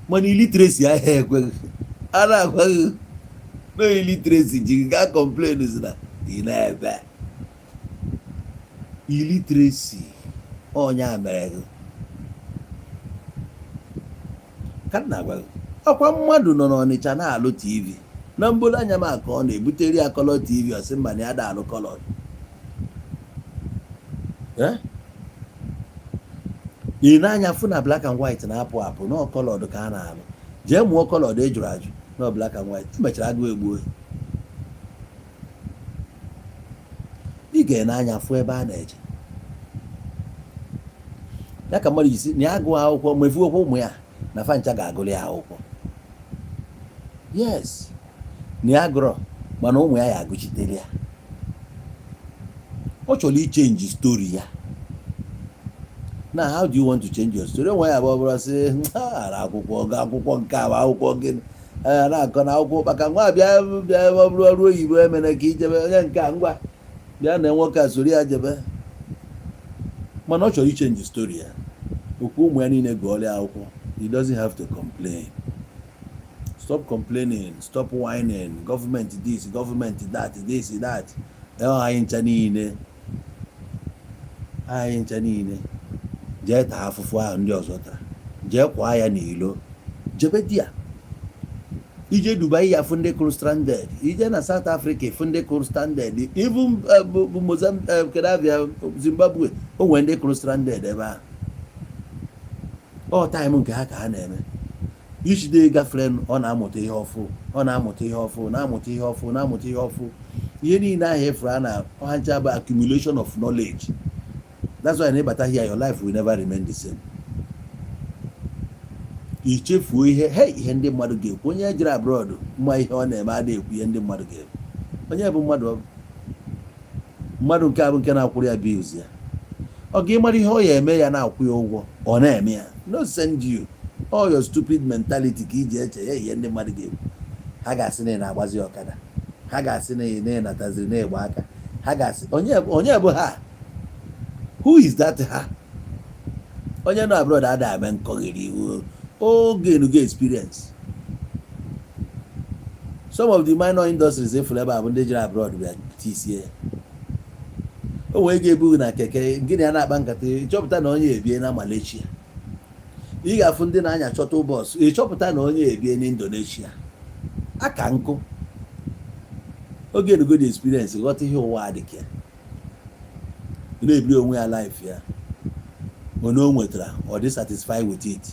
mana iliteracy ahịa ekweghị a na-agwaghị na iliteracy ji gaa complain na ị na-ebe iliteracy onye mere gị ka na-agwaghị ọkwa mmadụ nọ n'Ọnịcha na-alụ TV na mbolo anya m aka ọ na-ebutere ya kọlọ TV ọsị mba na ya da alụ kọlọ ị na-anya fụ na black and white na-apụ apụ na ọkọlọdụ ka a na-alụ jee mụọ kọlọdụ ejụrụ ajụ na black and white mechara agụ egbuo ị ga-ene anya fụ ebe a na-eje ya ka mmadụ jisi na ya agụ akwụkwọ ma efu okwu ụmụ ya na fancha ga-agụrụ ya akwụkwọ yes na ya gụrọ mana ụmụ ya agụchitere ya ọ chọrọ ichenji stori ya. Now, how do you want to change your story? Why abụọ sị akwụkwọ akwụkwọ nke a akwụkwọ gịnị na-akọ na akwụkwọ maka nwa bịa ọ bụrụ ọrụ oyibo emere ka ijebe onye nke a ngwa bịa na nwoke a soro ya jebe mana ọ chọrọ ichenji stori ya. Okwu ụmụ ya niile gụọrọ akwụkwọ. He doesn't have to complain. Stop complaining, stop whining, government this, government that, this, that. Anyị ncha niile jee taa afụfụ ahụ ndị ọzọ tara jee kwaa ya n'ilo jebe di ya ije Dubai ya funde kụrụ stranded, ije na South Africa funde kụrụ stranded, even Mozambique, Kedavia, Zimbabwe o nwere ndị kụrụ stranded ebe ahụ. Ọ time nke ha ka ha na-eme. Each day gafere ọ na-amụta ihe ọfụ, ọ na-amụta ihe ọfụ, na-amụta ihe ọfụ, na-amụta ihe ọfụ. Ihe niile ahụ efuru a na ọhancha bụ accumulation of knowledge. That's why n'ịbata here your life will never remain the same. Ichefuo ihe ndị mmadụ ga-ekwu. Onye jere abroad mma ihe ọ na-eme adịghị ekwu ihe ndị mmadụ ga-ekwu. Onye bụ mmadụ nke a bụ nke na-akwụrụ ya bills ya. Ọ ga-ịmara ihe ọ ya eme ya na-akwụ ya ụgwọ ọ na-eme ya. No send you all your stupid mentality ka iji eche ya ihe ndị mmadụ ga-ekwu. Ha ga-asị na ị na-agbazi ọkada, ha ga-asị na ị na-enataziri na-egba aka, ha ga-asị onye bụ ha. Who is that ha? Onye nọ abroad ada eme nkọghịrị iwu oge enugo experience. Some of the minor industries efuru ebe a bụ ndị jere abroad bịa tisie. O nwere ga-ebu na keke gịnị a na-akpa nkata ịchọpụta na onye ebie na Malaysia. Ị ga-afụ ndị na-anya shuttle bus ịchọpụta na onye ebie na Indonesia. Aka nkụ. Oge enugo the experience ghọta ihe ụwa adịka ya. Na-ebiri onwe ya life ya. Onye o nwetara ọ dị satisfied with it.